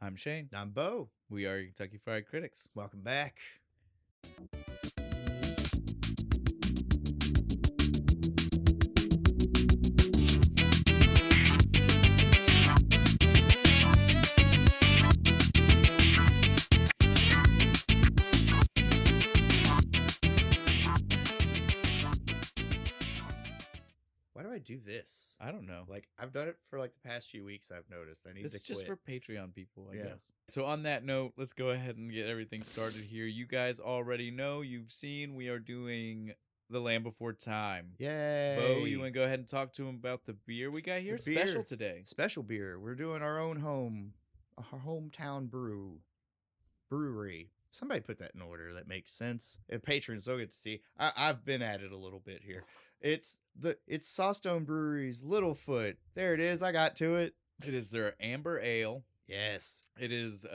I'm Shane. I'm Bo. We are your Kentucky Fried Critics. Welcome back. Why do I do this? I don't know. Like, I've done it for like the past few weeks. I've noticed. I need This is to just for quit. Patreon people, I Yeah. guess. So on that note, let's go ahead and get everything started here. You guys already know, you've seen, we are doing The Land Before Time. Yay. Bo, you want to go ahead and talk to him about the beer we got here? The beer. Special today. Special beer. We're doing our own our hometown brewery. Somebody put that in order. That makes sense. And patrons, they'll get to see. I've been at it a little bit here. It's Sawstone Brewery's Littlefoot. There it is. I got to it. It is their amber ale. Yes. It is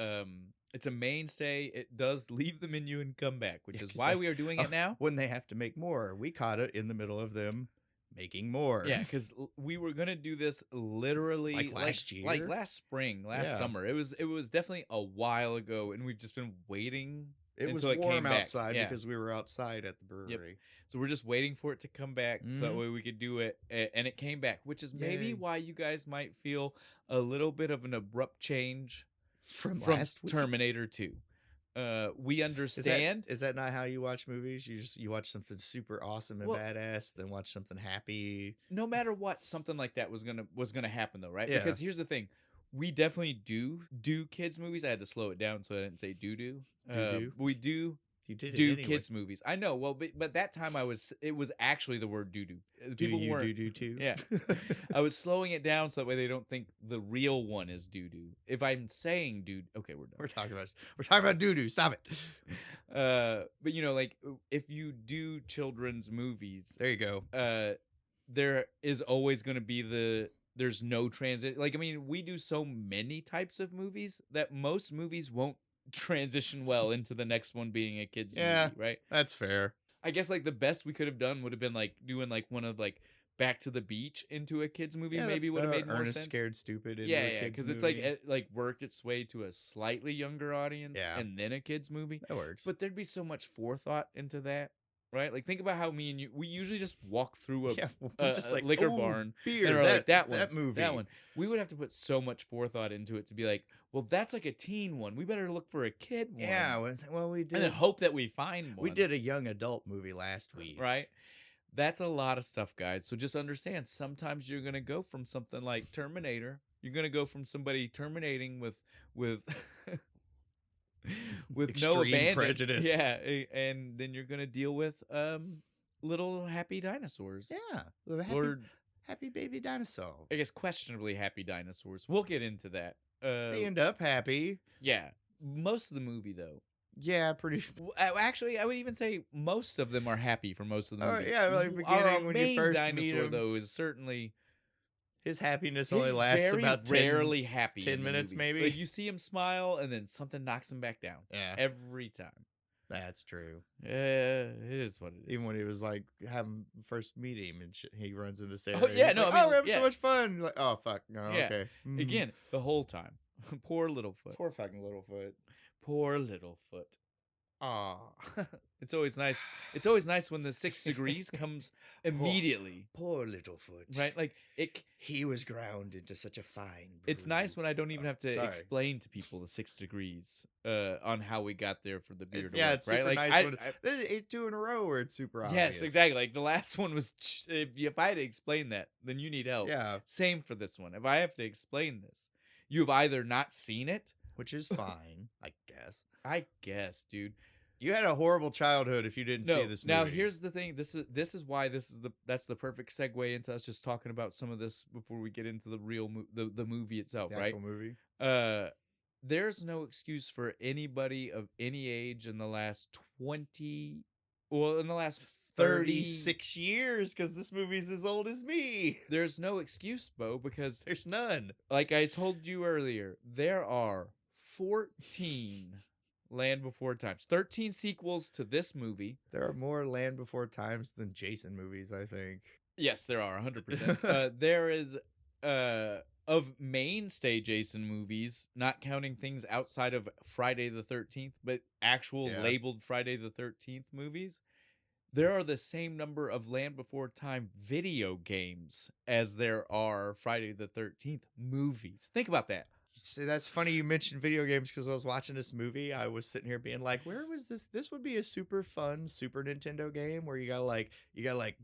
it's a mainstay. It does leave the menu and come back, which is 'cause why we are doing it now. When they have to make more, we caught it in the middle of them making more. Yeah, because we were gonna do this literally Like last year? like last spring, last summer. It was definitely a while ago, and we've just been waiting. It was until it warm came back. outside Yeah. because we were outside at the brewery. So we're just waiting for it to come back so that way we could do it, and it came back, which is maybe Yay. why you guys might feel a little bit of an abrupt change From from last week. Terminator 2. We understand. Is that not how you watch movies? You watch something super awesome and Well- badass, then watch something happy. No matter what, something like that was gonna happen though, right? Yeah. Because here's the thing. We definitely do kids movies. I had to slow it down so I didn't say doo-doo. Doo-doo? We do You did it do anyway. kids movies. I know. Well, but that time it was actually the word doo-doo. Do People you weren't. do too? Yeah. I was slowing it down so that way they don't think the real one is doo-doo. If I'm saying dude, okay, we're done. We're talking about doo-doo. Stop it. But you know, like if you do children's movies, There you go. there is always going to be there's no transit. Like, I mean, we do so many types of movies that most movies won't transition well into the next one being a kid's Yeah. movie, right? That's fair. I guess like the best we could have done would have been like doing like one of like Back to the Beach into a kid's movie. Yeah, Maybe would have made more Ernest sense. Scared Stupid. Into Yeah, a yeah, kid's because it's movie. like it worked its way to a slightly younger audience, Yeah. and then a kid's movie. That works. But there'd be so much forethought into that, right? Like think about how me and you we usually just walk through a yeah, we're just like liquor "Ooh, barn, beer. and we're like that one, that movie. that one. We would have to put so much forethought into it to be like, well, that's like a teen one. We better look for a kid one. Yeah. Well, we did. and then hope that we find one. We did a young adult movie last week. Right? That's a lot of stuff, guys. So just understand, sometimes you're gonna go from something like Terminator. You're gonna go from somebody terminating with with no Extreme abandon, prejudice. yeah, and then you're gonna deal with little happy dinosaurs. Yeah. The Or happy baby dinosaur. I guess questionably happy dinosaurs. We'll get into that. They end up happy. Yeah, most of the movie though. Yeah, pretty. Actually, I would even say most of them are happy for most of the Oh, movie. yeah, like Our beginning when you main first meet dinosaur him. though is certainly His happiness only he's lasts very about 10, rarely happy. 10 in the minutes, movie. maybe? Like you see him smile, and then something knocks him back down. Yeah, Every time. that's true. It is what it is. Even when he was like having first meet him and he runs into Sarah. Oh, yeah, he's no, like, I mean, we're having yeah. so much fun. Like, oh fuck, no, Yeah. okay. Mm. Again, the whole time. Poor Littlefoot. Poor fucking Littlefoot. Poor Littlefoot. Aw. It's always nice. It's always nice when the 6 degrees comes immediately. Poor Littlefoot. Right? Like He was ground into such a fine. it's nice when I don't even have to sorry. explain to people the 6 degrees on how we got there for the beer to Yeah, work, it's right? super Like nice when this is 2 in a row where it's super obvious. yes, exactly. Like the last one was if I had to explain that, then you need help. Yeah, Same for this one. If I have to explain this, you've either not seen it, which is fine, I guess. I guess, dude. You had a horrible childhood if you didn't see this movie. Now here's the thing. This is why that's the perfect segue into us just talking about some of this before we get into the real the movie itself, the right? actual movie. There's no excuse for anybody of any age in the last 20, well, in the last 36 years, because this movie's as old as me. There's no excuse, Bo, because There's none. like I told you earlier, there are 14 Land Before Times, 13 sequels to this movie. There are more Land Before Times than Jason movies, I think. Yes, there are 100%. There is of mainstay Jason movies, not counting things outside of Friday the 13th, but actual Yeah. labeled Friday the 13th movies, there are the same number of Land Before Time video games as there are Friday the 13th movies. Think about that. See, that's funny you mentioned video games because I was watching this movie. I was sitting here being like, where was this? This would be a super fun Super Nintendo game where you gotta like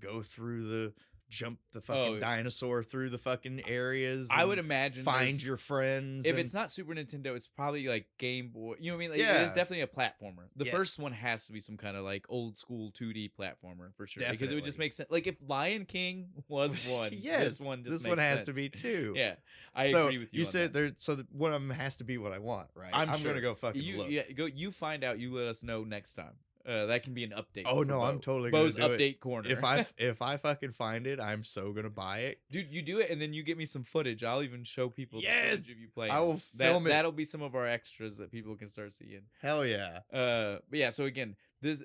go through jump the fucking dinosaur through the fucking areas. I would imagine find your friends. If it's not Super Nintendo, it's probably like Game Boy. You know what I mean? Like, Yeah. it is definitely a platformer. The Yes. first one has to be some kind of like old school 2D platformer for sure. Because it would just Definitely. make sense. Like if Lion King was one, Yes, this one just this makes one has sense. to be too. Yeah, I So agree with you. You on said that. there, so one of them has to be what I want, right? I'm sure. gonna go fucking you, look. Yeah, go. You find out. You let us know next time. That can be an update. Oh for no, I'm Bo. totally Bo's gonna do update it. corner. If I fucking find it, I'm so gonna buy it. Dude, you do it, and then you get me some footage. I'll even show people the footage of you playing. I will film it. That'll be some of our extras that people can start seeing. Hell yeah. But yeah. So again, this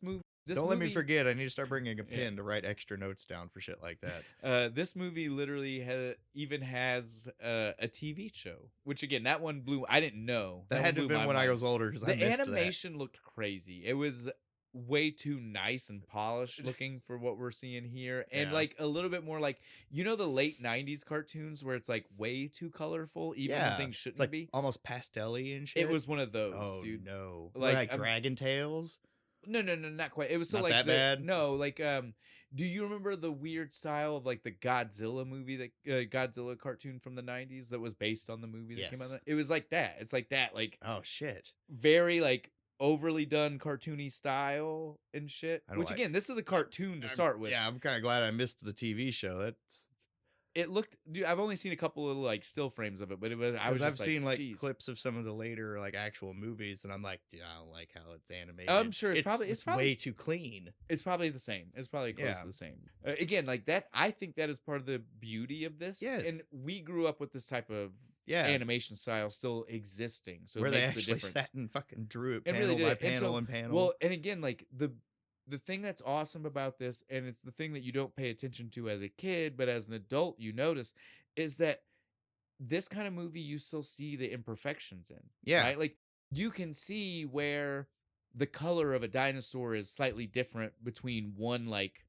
movie. Don't let me forget. I need to start bringing a pen to write extra notes down for shit like that. This movie literally even has a TV show, which again, that one blew. I didn't know That had to have been when I was older because the animation looked crazy. It was way too nice and polished looking for what we're seeing here, and like a little bit more like the late '90s cartoons where it's like way too colorful, even when things shouldn't like be almost pastel-y and shit. It was one of those. Oh dude. no, like Dragon Tales. No, not quite. It was so Not like that bad? No, like do you remember the weird style of like the Godzilla movie, that Godzilla cartoon from the '90s that was based on the movie that came out? It was like that. It's like that, like oh shit, very like overly done cartoony style and shit. Which again, this is a cartoon to start with. Yeah, I'm kind of glad I missed the TV show. It looked, dude. I've only seen a couple of like still frames of it, but it was. I've seen like geez. clips of some of the later like actual movies, and I'm like, dude, I don't like how it's animated. I'm sure it's probably way too clean. It's probably the same. It's probably close to the same. Again, like that. I think that is part of the beauty of this. Yes, and we grew up with this type of animation style still existing, so where it they makes actually the difference. sat and fucking drew it and panel really by did. panel and panel. Well, and again, like the thing that's awesome about this, and it's the thing that you don't pay attention to as a kid, but as an adult you notice, is that this kind of movie you still see the imperfections in. Yeah. Right? Like you can see where the color of a dinosaur is slightly different between one like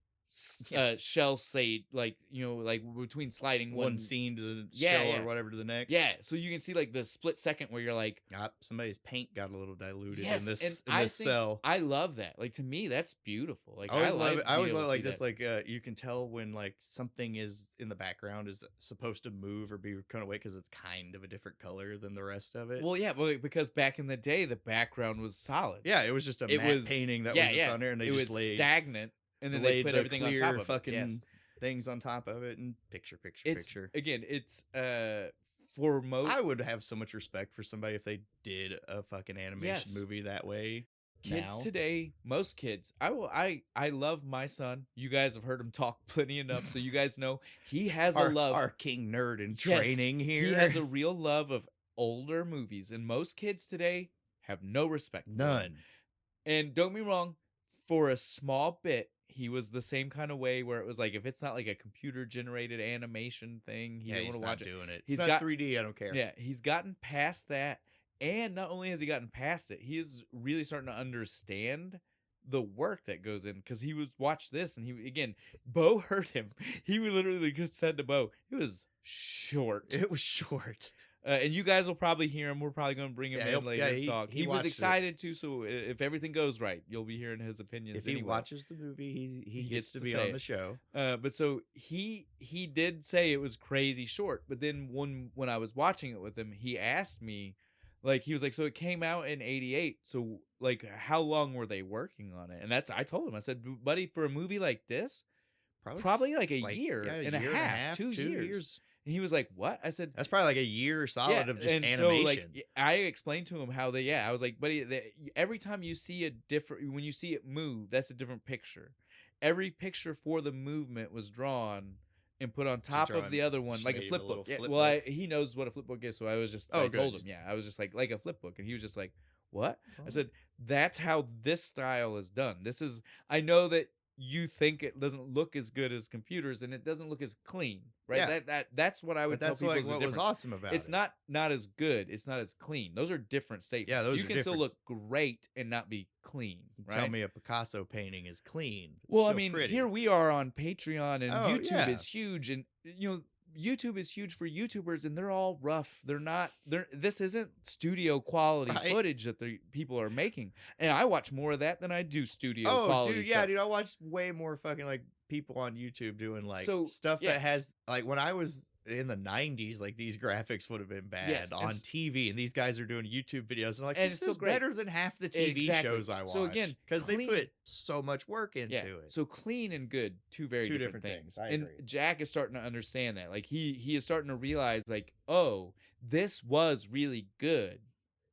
shell say like like between sliding one scene to the shell or whatever to the next. Yeah, so you can see like the split second where you're like, somebody's paint got a little diluted in yes, this and cell. I love that. Like to me, that's beautiful. Like I always love it. I always love like like this. that. Like you can tell when like something is in the background is supposed to move or be kind of way because it's kind of a different color than the rest of it. Well, yeah, because back in the day the background was solid. Yeah, it was just a matte painting that was just on there, and they just laid stagnant. And then they put everything on top of fucking it. things on top of it, and picture. Again, it's for most. I would have so much respect for somebody if they did a fucking animation movie that way. Kids today, most kids. I love my son. You guys have heard him talk plenty enough, so you guys know he has a love. Our king nerd in training here. He has a real love of older movies, and most kids today have no respect. None. And don't get me wrong, for a small bit, he was the same kind of way where it was like, if it's not like a computer generated animation thing, he didn't want to watch it. Doing it. He's not 3D. I don't care. Yeah, he's gotten past that, and not only has he gotten past it, he is really starting to understand the work that goes in. Because he watched this, and Bo heard him. He literally just said to Bo, "It was short." It was short. And you guys will probably hear him. We're probably going to bring him in later to talk. He was excited too, so if everything goes right, you'll be hearing his opinions. If he watches the movie, he gets to be on the show. But so he did say it was crazy short. But then when I was watching it with him, he asked me, like, he was like, so it came out in '88. So like, how long were they working on it? And I told him, I said, buddy, for a movie like this, probably like a year and a half, 2 years. And he was like, "What?" I said, "That's probably like a year solid of just animation." So, like, I explained to him how I was like, "Buddy, every time you see when you see it move, that's a different picture. Every picture for the movement was drawn and put on top of the other one, like a flip book." Yeah, he knows what a flip book is, so I was just, I told him, I was just like a flip book, and he was just like, "What?" I said, "That's how this style is done. I know that." you think it doesn't look as good as computers and it doesn't look as clean, right? Yeah. That's what I But would tell that's people like is the what was difference. awesome about It's it. not as good. It's not as clean. Those are different Yeah, statements. those You are can still different. look great and not be clean, Tell right? me a Picasso painting is clean. It's Well, I still mean, pretty. here we are on Patreon and Oh, YouTube yeah. is huge, and YouTube is huge for YouTubers, and they're all rough. This isn't studio quality Right. footage that the people are making, and I watch more of that than I do studio Oh, quality dude, stuff. yeah, dude, I watch way more fucking like people on YouTube doing like So, stuff yeah. that has like when I was in the 90s, like these graphics would have been bad Yes, and on s- TV, and these guys are doing YouTube videos, and like And this it's still is great. better than half the TV Exactly. shows I watch. So again, because they clean- put so much work into it. So clean and good, two very Two different different things. things. I And agree. Jack is starting to understand that. Like he is starting to realize, like, oh, this was really good.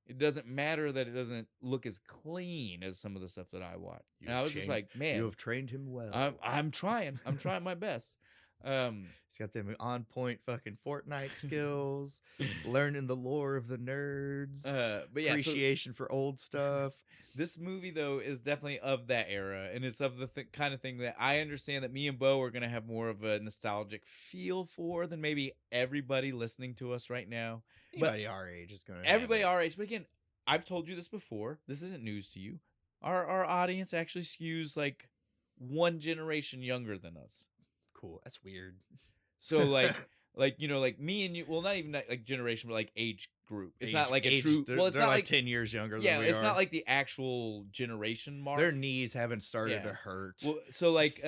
It doesn't matter that it doesn't look as clean as some of the stuff that I watch. You And I was just trained- like, man, you have trained him well. I'm trying. I'm trying my best. He's got them on point fucking Fortnite skills, learning the lore of the nerds, But yeah, so appreciation for old stuff. this movie though is definitely of that era, and it's of the kind of thing that I understand that me and Bo are gonna have more of a nostalgic feel for than maybe everybody listening to us right now. Anybody our age is gonna. Everybody our age, but again, I've told you this before. This isn't news to you. Our audience actually skews like one generation younger than us. Cool. That's weird. So like like me and you. Well, not even like generation, but like age group. It's not like a Age- true. They're, Well, it's they're not like 10 years younger. yeah. than we It's are. not like the actual generation mark. Their knees haven't started Yeah. to hurt. Well, so like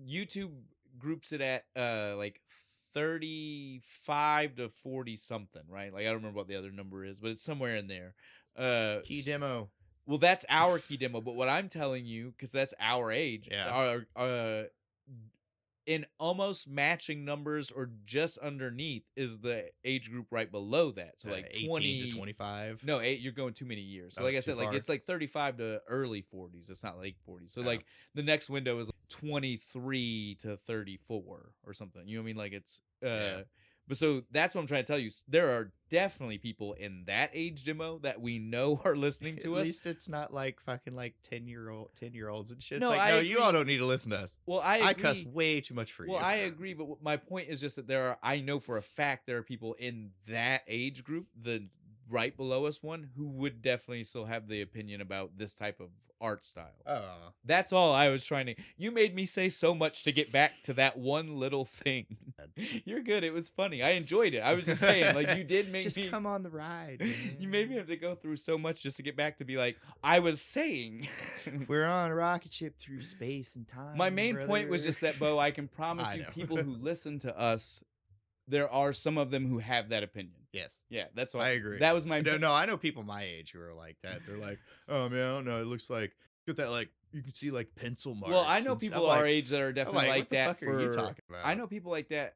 YouTube groups it at like 35 to 40 something, right? Like I don't remember what the other number is, but it's somewhere in there. Key demo. Well, that's our key demo, but what I'm telling you, because that's our age, Yeah. our in almost matching numbers or just underneath is the age group right below that. So like 18 20 to 25. No, you're going too many years. So Oh, like I too said, like far? it's like 35 to early 40s. It's not late 40s. So Oh. like the next window is 23 to 34 or something. You know what I mean? Like it's Yeah. But so that's what I'm trying to tell you. There are definitely people in that age demo that we know are listening to At us. least it's not like fucking like 10-year-olds and shit. It's No, like, I no, agree. you all don't need to listen to us. Well, I cuss way too much for you. Well, I agree, but my point is just that I know for a fact there are people in that age group, the right below us one, who would definitely still have the opinion about this type of art style. Oh. That's all I was trying to. You made me say so much to get back to that one little thing. You're good. It was funny. I enjoyed it. I was just saying, like, you did make Just me. come on the ride. You made me have to go through so much just to get back to be like, I was saying. We're on a rocket ship through space and time. My main point was brother. just that, Bo, I can promise I you, know. people who listen to us, there are some of them who have that opinion. Yes. Yeah, that's what I agree. That was my No, I know people my age who are like that. They're like, oh man, I don't know. It looks like get that like you can see like pencil marks. Well, I know and people stuff. our age that are I'm definitely like what the that fuck are you for. talking about? I know people like that,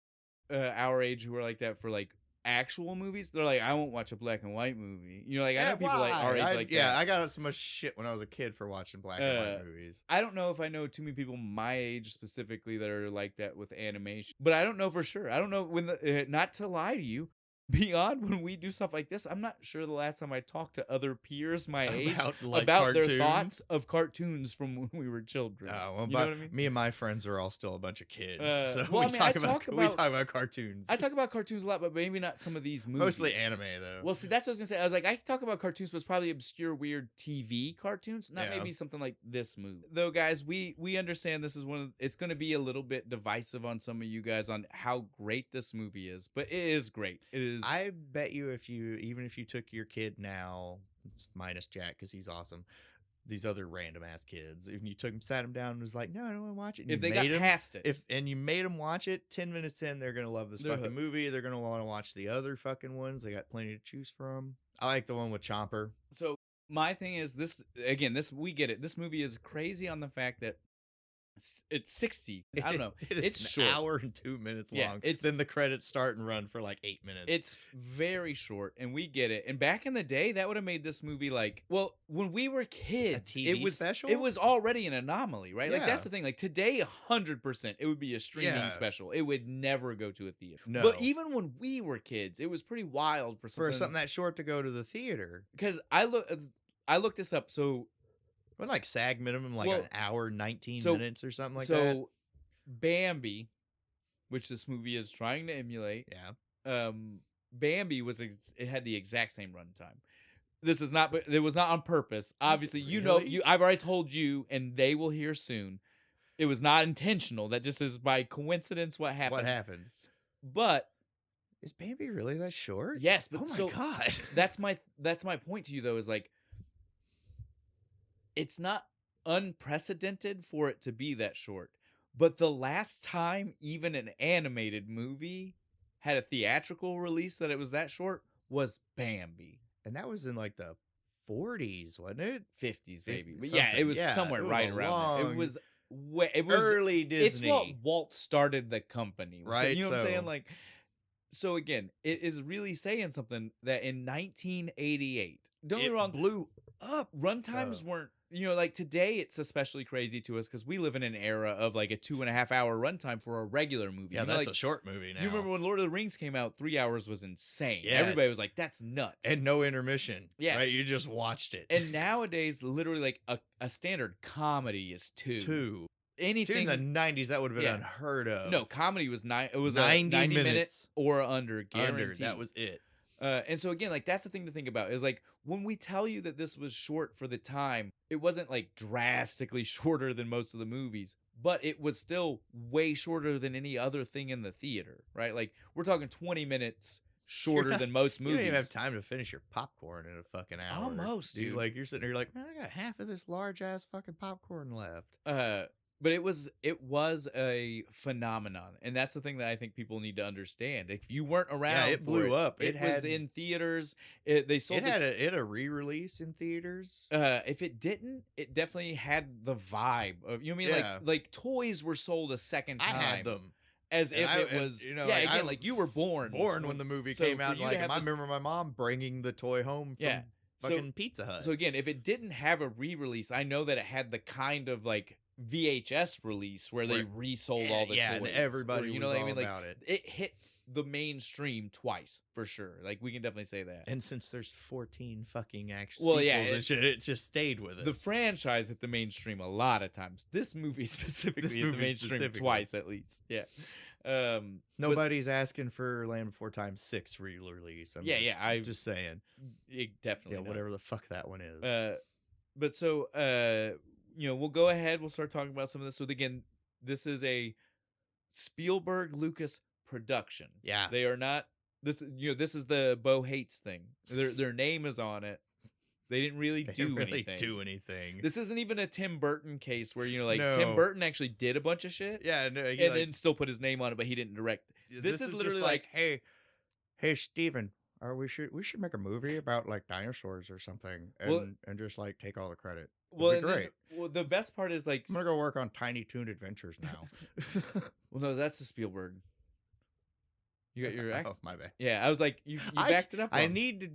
our age who are like that for like actual movies. They're like, I won't watch a black and white movie. You know, like I know people like our age like yeah, that. I got so much shit when I was a kid for watching black and white movies. I don't know if I know too many people my age specifically that are like that with animation, but I don't know for sure. I don't know when not to lie to you. Beyond when we do stuff like this, I'm not sure the last time I talked to other peers my age about their thoughts of cartoons from when we were children. Oh, well, you know what I mean? Me and my friends are all still a bunch of kids, so well, we I mean, talk about cartoons. I talk about cartoons a lot, but maybe not some of these movies. Mostly anime, though. Well, see, that's what I was gonna say. I was like, I talk about cartoons, but it's probably obscure, weird TV cartoons, not maybe something like this movie. Though, guys, we understand this is it's going to be a little bit divisive on some of you guys on how great this movie is, but it is great. It is. I bet you if you took your kid now, minus Jack because he's awesome, these other random ass kids, if you sat him down and was like, no, I don't want to watch it. And if they got past it, and you made them watch it, 10 minutes in, they're gonna love this fucking movie. They're gonna want to watch the other fucking ones. They got plenty to choose from. I like the one with Chomper. So my thing is this again. We get it. This movie is crazy on the fact that it's 60. I don't know. It's an short. Hour and 2 minutes long. Then the credits start and run for like 8 minutes. It's very short, and we get it. And back in the day, that would have made this movie like, well, when we were kids, it was special? It was already an anomaly, right? Yeah. Like that's the thing. Like today, 100%, it would be a streaming special. It would never go to a theater. No. But even when we were kids, it was pretty wild for something that short to go to the theater. Because I looked this up. So What, like SAG minimum, like Well, an hour, 19 so minutes or something like that? so Bambi, which this movie is trying to emulate, Yeah. Bambi it had the exact same runtime. This is not, but it was not on purpose. Was it Obviously, really? I've already told you, and they will hear soon. It was not intentional. That just is by coincidence what What happened. happened? But Is Bambi really that short? yes, but Oh my so god. that's my point to you though, is like it's not unprecedented for it to be that short. But the last time even an animated movie had a theatrical release that it was that short was Bambi. And that was in like the 40s, wasn't it? 50s, baby. But Something. yeah, it was Yeah, somewhere it was right a around there. long- It was Early It's what Disney. Walt started the company with. Right, You know what I'm saying? so- Like, so again, it is really saying something that in 1988, don't get It me wrong, blew up. runtimes weren't, like today it's especially crazy to us because we live in an era of like a 2.5 hour runtime for a regular movie. Yeah, You know, that's like, a short movie now. you remember when Lord of the Rings came out, 3 hours was insane. Yes. Everybody was like, that's nuts. And no intermission. Yeah. Right? You just watched it. And nowadays, literally, like a standard comedy is two. Dude, Anything in the 90s, that would have been Yeah. unheard of. No, comedy was it was 90 90 minutes minutes. or under, guaranteed. Under. That was it. And so again, like that's the thing to think about is like when we tell you that this was short for the time, it wasn't like drastically shorter than most of the movies, but it was still way shorter than any other thing in the theater, right? Like we're talking 20 minutes shorter than most You movies. don't even have time to finish your popcorn in a fucking hour. Almost, dude. Like you're sitting there, you're like, man, I got half of this large ass fucking popcorn left. But it was a phenomenon, and that's the thing that I think people need to understand. If you weren't around, it blew up. It was had- in theaters. They sold It had a re-release in theaters. if it didn't, it definitely had the vibe of, you know what I mean? Yeah. Like toys were sold a second I time. had them. As And if I- it and, was, you know, yeah, like, again, I like you were born Born when the movie So came for out. you to Like, have I the- remember my mom bringing the toy home from Yeah. fucking Pizza Hut. So again, if it didn't have a re-release, I know that it had the kind of like VHS release where they resold all the toys. and everybody you know was what all I mean? Like about it. it hit the mainstream twice for sure. Like we can definitely say that. And since there's 14 fucking action Well, sequels yeah, and shit, it just stayed with us. The franchise hit the mainstream a lot of times. This movie specifically hit the mainstream twice at least. Yeah. Nobody's asking for Land Before Time 6 re-release. I'm just saying. Definitely. Yeah, whatever the fuck that one is. But so we'll go ahead. We'll start talking about some of this. So again, this is a Spielberg Lucas production. Yeah. They are not this. This is the Bo Hates thing. Their name is on it. They didn't really do anything. This isn't even a Tim Burton case where Tim Burton actually did a bunch of shit. Yeah, no, and then still put his name on it, but he didn't direct. This is literally just hey, Steven, we should make a movie about like dinosaurs or something, and just like take all the credit. Well, great. The best part is like I'm gonna go work on Tiny Toon Adventures now. Well, no, that's the Spielberg. You got your accent? Oh, my bad. Yeah, I was like, you backed it up. I need to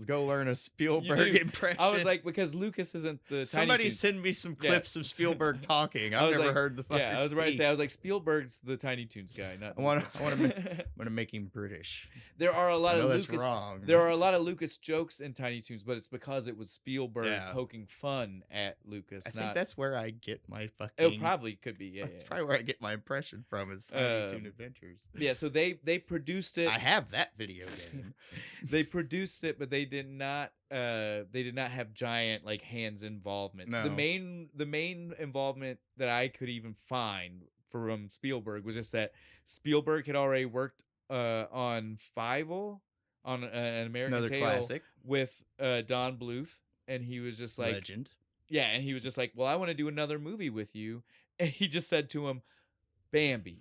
go learn a Spielberg impression. I was like, because Lucas isn't the Somebody Tiny Toons. send me some clips of Spielberg talking. I've never heard the fucker Yeah, I was about to speak. say, I was like, Spielberg's the Tiny Toons guy. Not I want Lucas. to make him British. There are a lot I know of that's Lucas. wrong. There are a lot of Lucas jokes in Tiny Toons, but it's because it was Spielberg Yeah. poking fun at Lucas. I think that's where I get my fucking. It probably could be. Yeah, That's probably where I get my impression from. Is Tiny Toon Adventures. Yeah, so they produced it. I have that video game. They produced it, but they did not have giant like hands involvement. No. The main involvement that I could even find from Spielberg was just that Spielberg had already worked on Fievel, on an American Another Tale classic with Don Bluth, and he was just like, legend. yeah, and he was just like, well, I want to do another movie with you, and he just said to him, Bambi,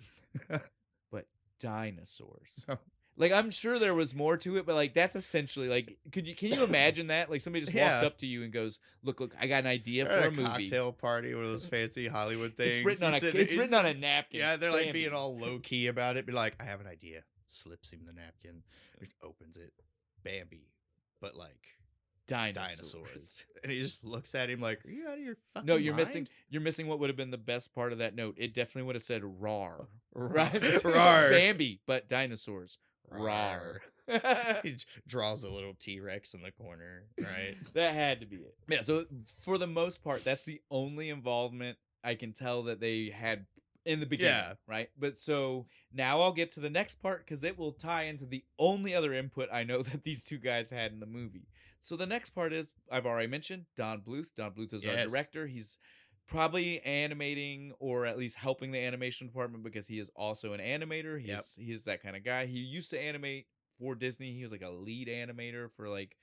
but dinosaurs. Oh. Like, I'm sure there was more to it, but like that's essentially like, can you imagine that? Like somebody just walks Yeah. up to you and goes, look, I got an idea They're for at a movie. cocktail party, one of those fancy Hollywood things. It's written on He's written on a napkin. Yeah, they're like Bambi. being all low key about it. Be like, I have an idea. Slips him the napkin. Just opens it. Bambi, but like dinosaurs. and he just looks at him like, "Are you out of your fucking No, you're mind?" missing what would have been the best part of that note. It definitely would have said "rar," Right? Rar. Bambi, but dinosaurs. Rawr. He draws a little T-Rex in the corner, right? That had to be it. Yeah, so for the most part, that's the only involvement I can tell that they had in the beginning, Yeah. right? But so now I'll get to the next part because it will tie into the only other input I know that these two guys had in the movie. So the next part is, I've already mentioned, Don Bluth. Don Bluth is our Yes. director. He's probably animating or at least helping the animation department because he is also an animator. He is that kind of guy. He used to animate for Disney. He was like a lead animator for like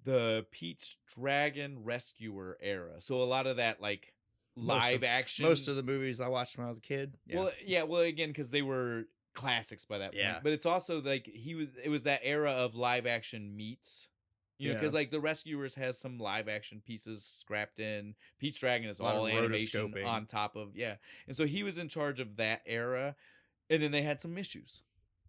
the Pete's Dragon Rescuer era. So a lot of that like live action. Most of the movies I watched when I was a kid. Yeah. Well, again, because they were classics by that Yeah. point. But it's also like it was that era of live action meets. You know, because like the Rescuers has some live action pieces scrapped in. Pete's Dragon is all animation on top of and so he was in charge of that era, and then they had some issues,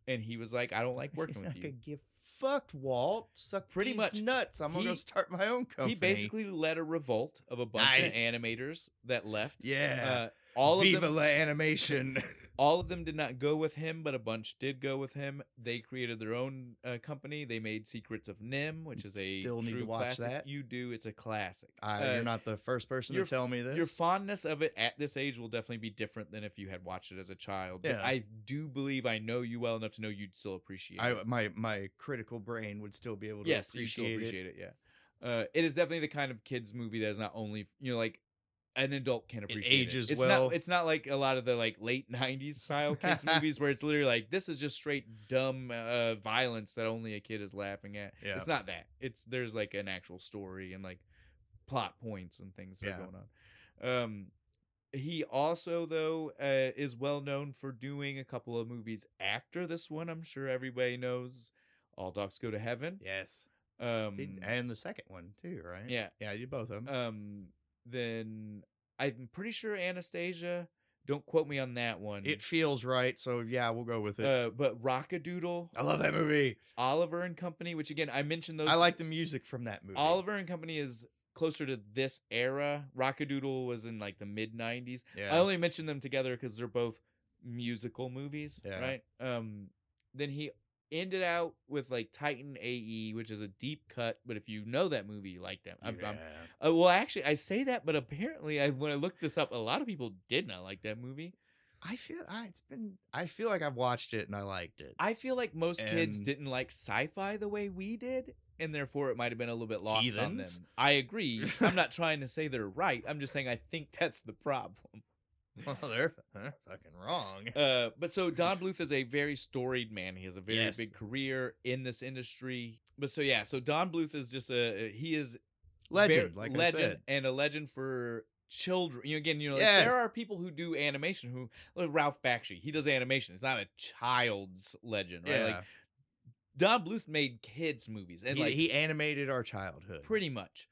and he was like, "I don't like working with you." Get fucked, Walt. Suck Pretty these much nuts. I'm gonna go start my own company. He basically led a revolt of a bunch of animators that left. Yeah. All Viva of them, la animation. all of them did not go with him, but a bunch did go with him. They created their own company. They made Secrets of Nim, which is a Still need true to watch classic. that. You do. It's a classic. You're not the first person to tell me this. Your fondness of it at this age will definitely be different than if you had watched it as a child. But I do believe I know you well enough to know you'd still appreciate it. My critical brain would still be able to appreciate it. Yes, you still appreciate it. Yeah. It is definitely the kind of kids movie that is not only like an adult can appreciate it. Ages well. It's not like a lot of the like late 90s style kids movies where it's literally like this is just straight dumb violence that only a kid is laughing at. Yeah. It's not that. There's like an actual story and like plot points and things that are going on. He also though is well known for doing a couple of movies after this one. I'm sure everybody knows All Dogs Go to Heaven. Yes. And the second one too, right? Yeah. Yeah, you both of them. Then I'm pretty sure Anastasia. Don't quote me on that one. It feels right, so yeah, we'll go with it. But Rockadoodle. I love that movie. Oliver and Company, which again I mentioned those. I like the music from that movie. Oliver and Company is closer to this era. Rockadoodle was in like the mid 90s. Yeah. I only mentioned them together because they're both musical movies, right? Then he ended out with like Titan AE, which is a deep cut, but if you know that movie, you like that. Well, actually, I say that, but apparently, when I looked this up, a lot of people did not like that movie. I feel like I've watched it and I liked it. I feel like most kids didn't like sci-fi the way we did, and therefore it might have been a little bit lost on them. I agree. I'm not trying to say they're right. I'm just saying I think that's the problem. Well, they're fucking wrong. But so Don Bluth is a very storied man. He has a very big career in this industry. But so Don Bluth is just he is legend, I said. And a legend for children. There are people who do animation like Ralph Bakshi. He does animation. It's not a child's legend, right? Yeah. Like Don Bluth made kids movies, and he animated our childhood pretty much.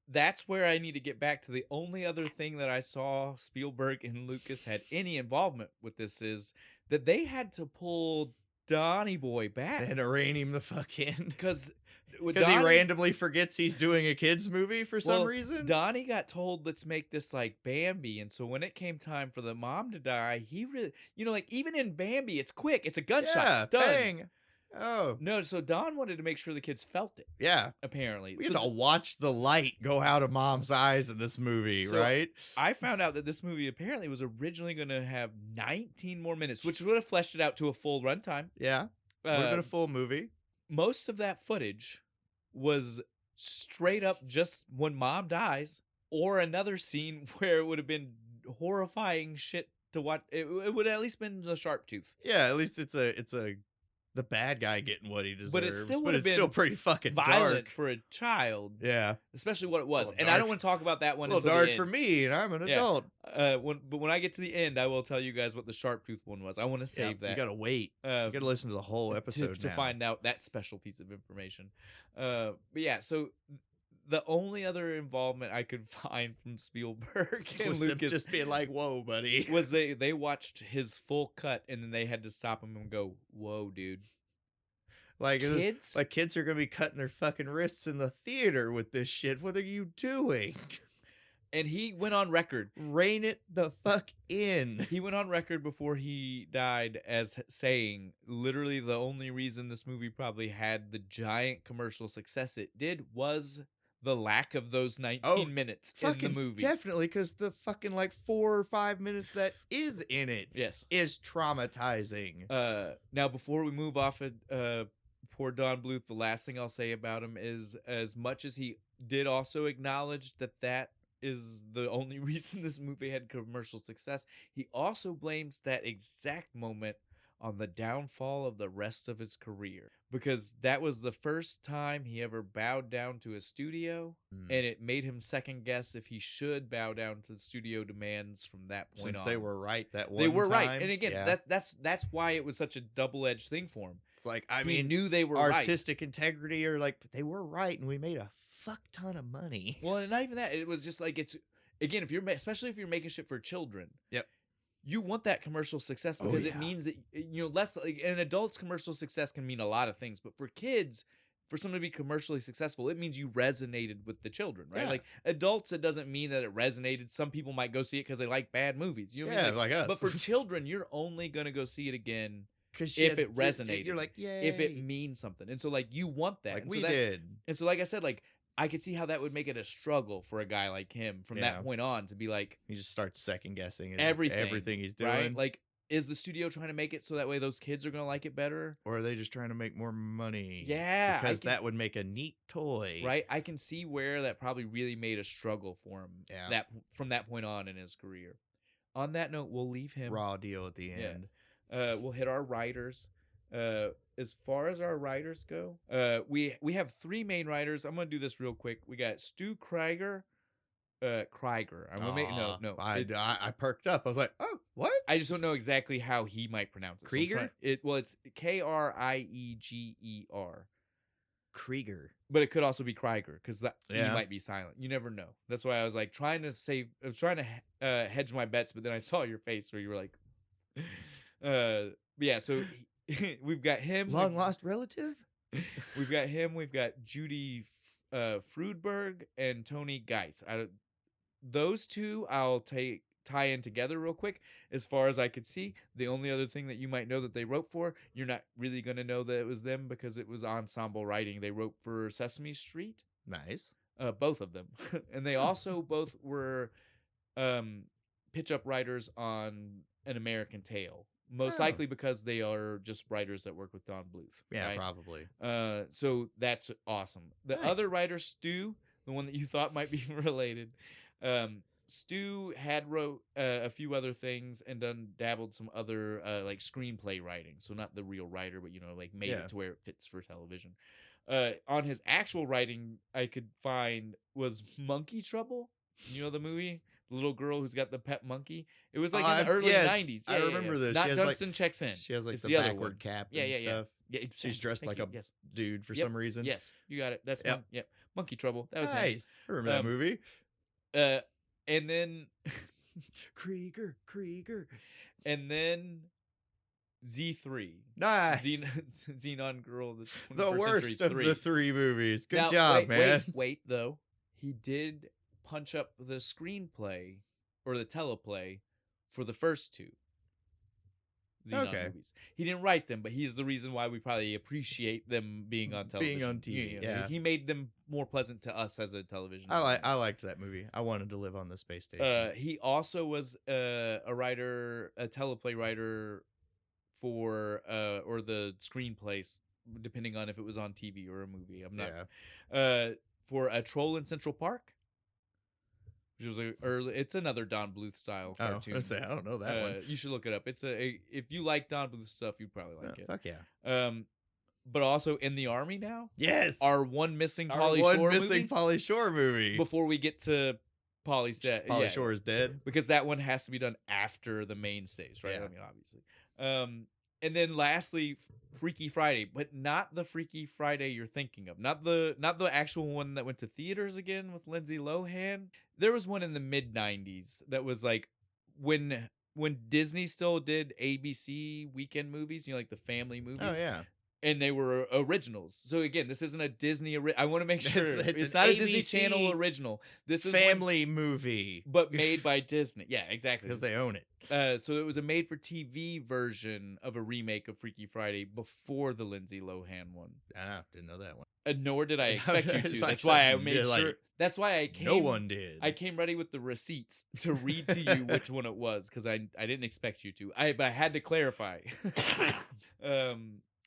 That's where I need to get back to the only other thing that I saw Spielberg and Lucas had any involvement with this is that they had to pull Donnie Boy back. And rein him the fuck in. Because he randomly forgets he's doing a kid's movie for some reason. Donnie got told, let's make this like Bambi. And so when it came time for the mom to die, he really, like even in Bambi, it's quick. It's a gunshot. Yeah, it's done. bang. Oh. No, so Don wanted to make sure the kids felt it. Yeah. Apparently. We had to watch the light go out of mom's eyes in this movie, right? I found out that this movie apparently was originally going to have 19 more minutes, which would have fleshed it out to a full runtime. Yeah. Would have been a full movie. Most of that footage was straight up just when mom dies or another scene where it would have been horrifying shit to watch. It would have at least been the sharp tooth. Yeah, at least it's the bad guy getting what he deserves. But it still would have been still pretty fucking violent dark for a child. Yeah. Especially what it was. And I don't want to talk about that one a little until dark the end. for me, and I'm an adult. But when I get to the end, I will tell you guys what the sharp tooth one was. I want to save that. You gotta wait. You gotta listen to the whole episode to find out that special piece of information. But yeah, so the only other involvement I could find from Spielberg and was Lucas just being like, "Whoa, buddy," was they watched his full cut and then they had to stop him and go, "Whoa, dude." Like kids are gonna be cutting their fucking wrists in the theater with this shit. What are you doing? And he went on record. Rein it the fuck in. He went on record before he died as saying, literally, the only reason this movie probably had the giant commercial success it did was the lack of those 19 minutes in the Fucking movie. definitely, because the fucking like 4 or 5 minutes that is in it Yes. is traumatizing. Now, before we move off of poor Don Bluth, the last thing I'll say about him is, as much as he did also acknowledge that is the only reason this movie had commercial success, he also blames that exact moment on the downfall of the rest of his career, because that was the first time he ever bowed down to a studio, and it made him second guess if he should bow down to the studio demands from that point Since on. they were right that one They were time. right, and again, that's why it was such a double-edged thing for him. It's like, He knew they were right. artistic integrity, or like, they were right, and we made a fuck ton of money. Well, and not even that. It was just like, it's, again, especially if you're making shit for children. Yep. You want that commercial success because it means that, less, like, an adult's commercial success can mean a lot of things, but for kids, for someone to be commercially successful, it means you resonated with the children, right? Yeah. Like, adults, it doesn't mean that it resonated. Some people might go see it because they like bad movies. You know what I mean? Like us. But for children, you're only going to go see it again if it resonated. You're like, yay. If it means something. And so, like, you want that. Like and we so did. And so, like I said, like, I could see how that would make it a struggle for a guy like him from that point on to be like, he just starts second guessing everything he's doing. Right? Like, is the studio trying to make it so that way those kids are going to like it better? Or are they just trying to make more money? Yeah. Because that would make a neat toy. Right? I can see where that probably really made a struggle for him from that point on in his career. On that note, we'll leave him. Raw deal at the end. We'll hit our writers. As far as our writers go, we have 3 main writers. I'm gonna do this real quick. We got Stu Krieger. Krieger. I'm gonna make no. I perked up. I was like, oh, what? I just don't know exactly how he might pronounce it. Krieger? So it's Krieger. Krieger. But it could also be Krieger, because that he Yeah. might be silent. You never know. That's why I was like trying to hedge my bets, but then I saw your face where you were like, yeah. So we've got him, Long lost relative. We've got him. We've got Judy Frudberg and Tony Geis. Those two I'll tie in together real quick. As far as I could see, the only other thing that you might know that they wrote for, you're not really going to know that it was them because it was ensemble writing. They wrote for Sesame Street. Nice. Both of them. And they also both were pitch-up writers on An American Tail. Most likely because they are just writers that work with Don Bluth. Yeah, right? probably. So that's awesome. The other writer, Stu, the one that you thought might be related, Stu had wrote a few other things and dabbled some other like screenplay writing. So not the real writer, but like made it to where it fits for television. On his actual writing, I could find was Monkey Trouble. You know the movie? The little girl who's got the pet monkey. It was like in the early 90s. I remember this. Not Dunstan Checks In. She has like it's the backward cap and stuff. Yeah, exactly. She's dressed like a dude for some reason. Yes, you got it. That's Monkey Trouble. That was nice. I remember that movie. And then Krieger. And then Z3. Nice. Xenon Girl. The worst of the 3 movies. Good now, job, man. Wait, though. He did punch up the screenplay or the teleplay for the first 2 Xenon movies. He didn't write them, but he's the reason why we probably appreciate them being on television. Being on TV, yeah. He made them more pleasant to us as a television I liked that movie. I wanted to live on the space station. He also was a writer, a teleplay writer for or the screenplays, depending on if it was on TV or a movie. I'm not for A Troll in Central Park, which was it's another Don Bluth style cartoon. I don't know that one. You should look it up. It's if you like Don Bluth stuff, you'd probably like it. Fuck yeah. But also In the Army now. Yes. Our one missing Pauly Shore movie. Before we get to Pauly Shore is dead. Because that one has to be done after the mainstays, right? Yeah. I mean, obviously. And then lastly, Freaky Friday, but not the Freaky Friday you're thinking of. Not the actual one that went to theaters again with Lindsay Lohan. There was one in the mid 90s that was like when Disney still did ABC weekend movies, like the family movies. Oh yeah. and they were originals. So again, this isn't a Disney. I want to make sure It's it's an not a Disney ABC Channel original. This is family movie, but made by Disney. Yeah, exactly. because they own it. So it was a made-for-TV version of a remake of Freaky Friday before the Lindsay Lohan one. Ah, didn't know that one. Nor did I expect you It's to. like That's why I something made like, sure. That's why I came. No one did. I came ready with the receipts to read to you which one it was because I didn't expect you to. But I had to clarify.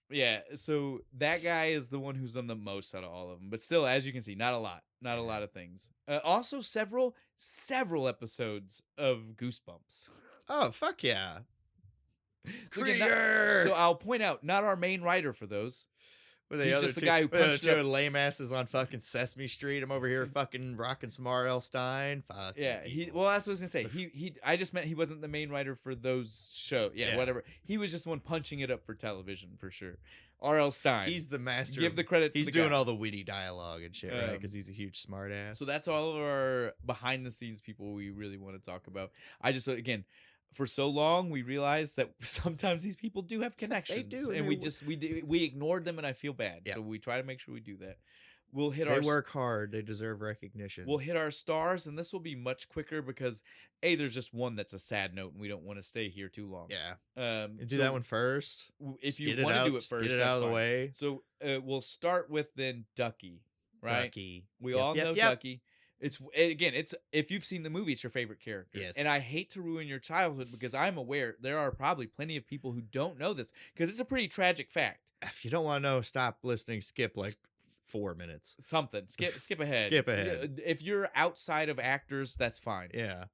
Yeah. So that guy is the one who's done the most out of all of them. But still, as you can see, not a lot. Not a lot of things. Also, several episodes of Goosebumps. Oh, fuck yeah. So, again, so I'll point out, not our main writer for those. But He's just the guy who punched up. lame asses on fucking Sesame Street. I'm over here fucking rocking some R.L. Stein. Fuck Yeah, well, that's what I was gonna say. I just meant he wasn't the main writer for those shows. Yeah, whatever. He was just the one punching it up for television for sure. R.L. Stein. He's the master. Give the credit. He's to the doing guy. all the witty dialogue and shit, right? Because he's a huge smartass. So that's all of our behind the scenes people we really want to talk about. I just again. For so long, we realized that sometimes these people do have connections. They do, and we ignored them, and I feel bad. Yeah. So we try to make sure we do that. We'll hit They work hard. They deserve recognition. We'll hit our stars, and this will be much quicker because there's just one that's a sad note, and we don't want to stay here too long. Yeah. Do that one first. If you want to do it first, get it out of the way. So we'll start with then Ducky, right? Ducky. We all know Ducky. It's if you've seen the movie, it's your favorite character. Yes. And I hate to ruin your childhood because I'm aware there are probably plenty of people who don't know this because it's a pretty tragic fact. If you don't want to know, stop listening. Skip like 4 minutes. Something. Skip ahead. Skip ahead. If you're outside of actors, that's fine. Yeah.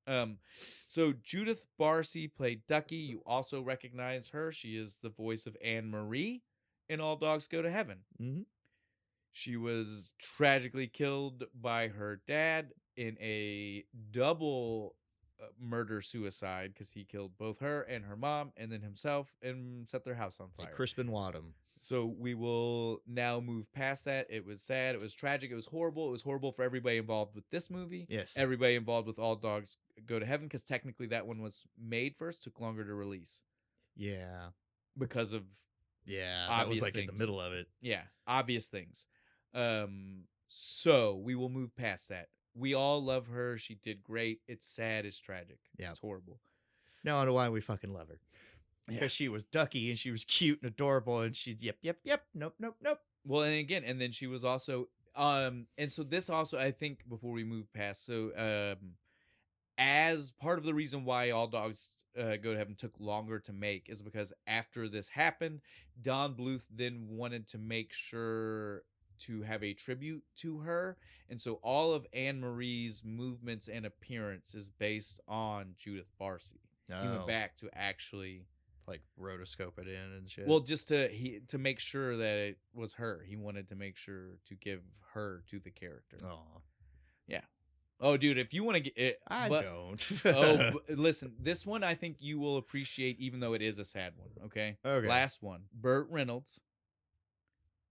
So Judith Barcy played Ducky. You also recognize her. She is the voice of Anne Marie in All Dogs Go to Heaven. Mm-hmm. She was tragically killed by her dad in a double murder-suicide because he killed both her and her mom and then himself and set their house on fire. Like Crispin Wadham. So we will now move past that. It was sad. It was tragic. It was horrible. It was horrible for everybody involved with this movie. Yes. Everybody involved with All Dogs Go to Heaven because technically that one was made first, took longer to release. Yeah. Because of that was like things. In the middle of it. Yeah, obvious things. So we will move past that. We all love her. She did great. It's sad. It's tragic. Yeah. It's horrible. Now I know why we fucking love her. Because she was Ducky and she was cute and adorable and she yep. Nope. Well, and then she was also and so this also I think before we move past as part of the reason why All Dogs Go to Heaven took longer to make is because after this happened, Don Bluth then wanted to make sure to have a tribute to her. And so all of Anne Marie's movements and appearance is based on Judith Barcy. He went back to actually like rotoscope it in and shit. Well, just to make sure that it was her. He wanted to make sure to give her to the character. Oh. Yeah. Oh, dude, if you want to get it, don't. Listen, this one I think you will appreciate, even though it is a sad one. Okay. Okay. Last one. Burt Reynolds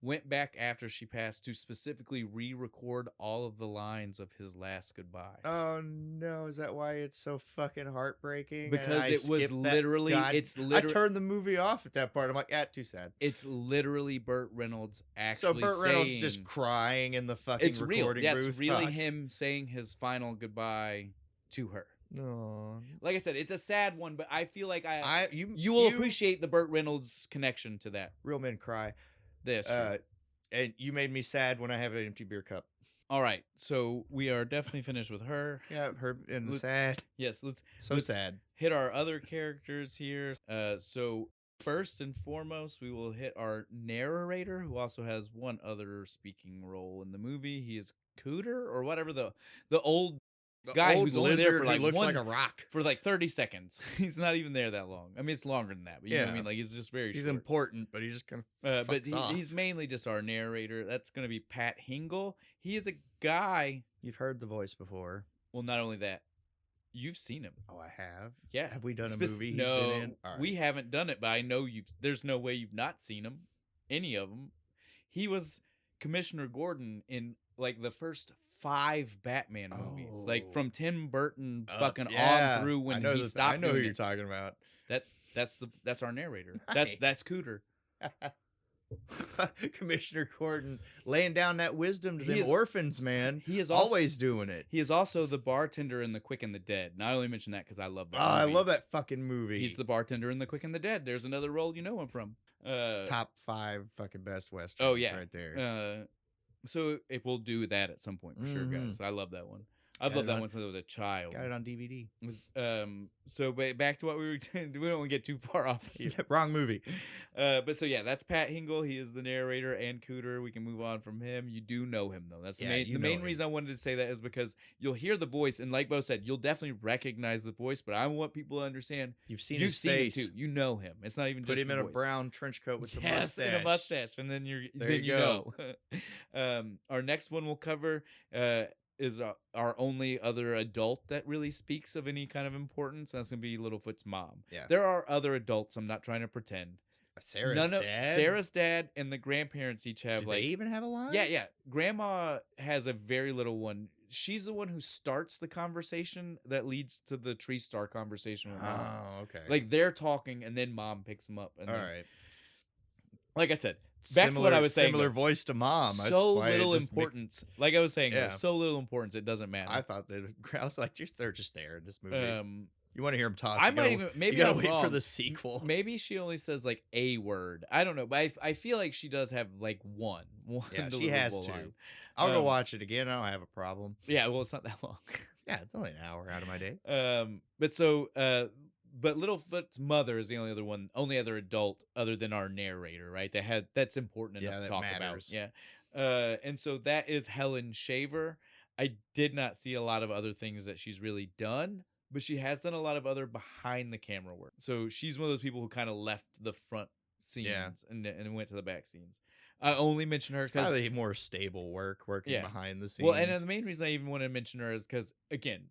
went back after she passed to specifically re-record all of the lines of his last goodbye. Oh no, is that why it's so fucking heartbreaking? Because it was literally I turned the movie off at that part. I'm like, too sad. It's literally Burt Reynolds actually Reynolds just crying in the fucking recording booth. It's really him saying his final goodbye to her. No. Like I said, it's a sad one, but I feel like you will appreciate the Burt Reynolds connection to that. Real men cry. This and you made me sad when I have an empty beer cup. All right, so we are definitely finished with her. Yeah, her and sad. Yes, let's sad. Hit our other characters here. So first and foremost, we will hit our narrator, who also has one other speaking role in the movie. He is Cooter or whatever the old guy who's only there for like looks like a rock for like 30 seconds. He's not even there that long. I mean, it's longer than that, but you know what I mean. Like he's just he's short. Important, but he just kind of but he's mainly just our narrator. That's going to be Pat Hingle. He is a guy you've heard the voice before. Well, not only that, you've seen him. Oh, I have. Yeah. Have we done a movie? No, he's been in? All right. We haven't done it, but I know you've. There's no way you've not seen him. Any of them. He was Commissioner Gordon in like the first 5 Batman movies, like from Tim Burton fucking on through when he stopped. I know who you're talking about. That's our narrator. Nice. That's Cooter. Commissioner Gordon laying down that wisdom to He them is- orphans, man. He is also, Always doing it. He is also the bartender in The Quick and the Dead. And I only mention that because I love that Oh, I movie. love that fucking movie. He's the bartender in The Quick and the Dead. There's another role you know him from. Top 5 fucking best westerns. Oh, yeah. Right there. So it will do that at some point for sure, guys. I love that one. I've loved that one since I was a child. Got it on DVD. So back to what we were doing. We don't want to get too far off here. Wrong movie. But so yeah, that's Pat Hingle. He is the narrator and Cooter. We can move on from him. You do know him though. That's the main reason I wanted to say that is because you'll hear the voice, and like Bo said, you'll definitely recognize the voice. But I want people to understand you've seen his face him too. You know him. It's not even put just him in the a voice. brown trench coat with the Yes, mustache. and a mustache, and then you go. know. Our next one we'll cover is our only other adult that really speaks of any kind of importance. That's gonna be Littlefoot's mom. Yeah. There are other adults. I'm not trying to pretend. Sarah's dad. Sarah's dad and the grandparents each have Do like. they even have a line? Yeah. Grandma has a very little one. She's the one who starts the conversation that leads to the tree star conversation with mom. Oh, okay. Like they're talking and then mom picks them up. And all then, right. Like I said, back to what I was saying. Similar voice to mom. That's So why it little just importance. Like I was saying, Yeah. so little importance. It doesn't matter. I thought that I was like, they're just there in this movie. You want to hear him talk? I you might gotta- even maybe you gotta I'm wait wrong. for the sequel. Maybe she only says like a word. I don't know, but I feel like she does have like one. Yeah, she has deliverable to. line. I'll go watch it again. I don't have a problem. Yeah, well, it's not that long. Yeah, it's only an hour out of my day. But Littlefoot's mother is the only other adult other than our narrator, right? That's important enough to talk matters. about. Yeah. And so that is Helen Shaver. I did not see a lot of other things that she's really done, but she has done a lot of other behind the camera work. So she's one of those people who kind of left the front scenes and went to the back scenes. I only mention her because probably more stable working behind the scenes. Well, and the main reason I even want to mention her is because again,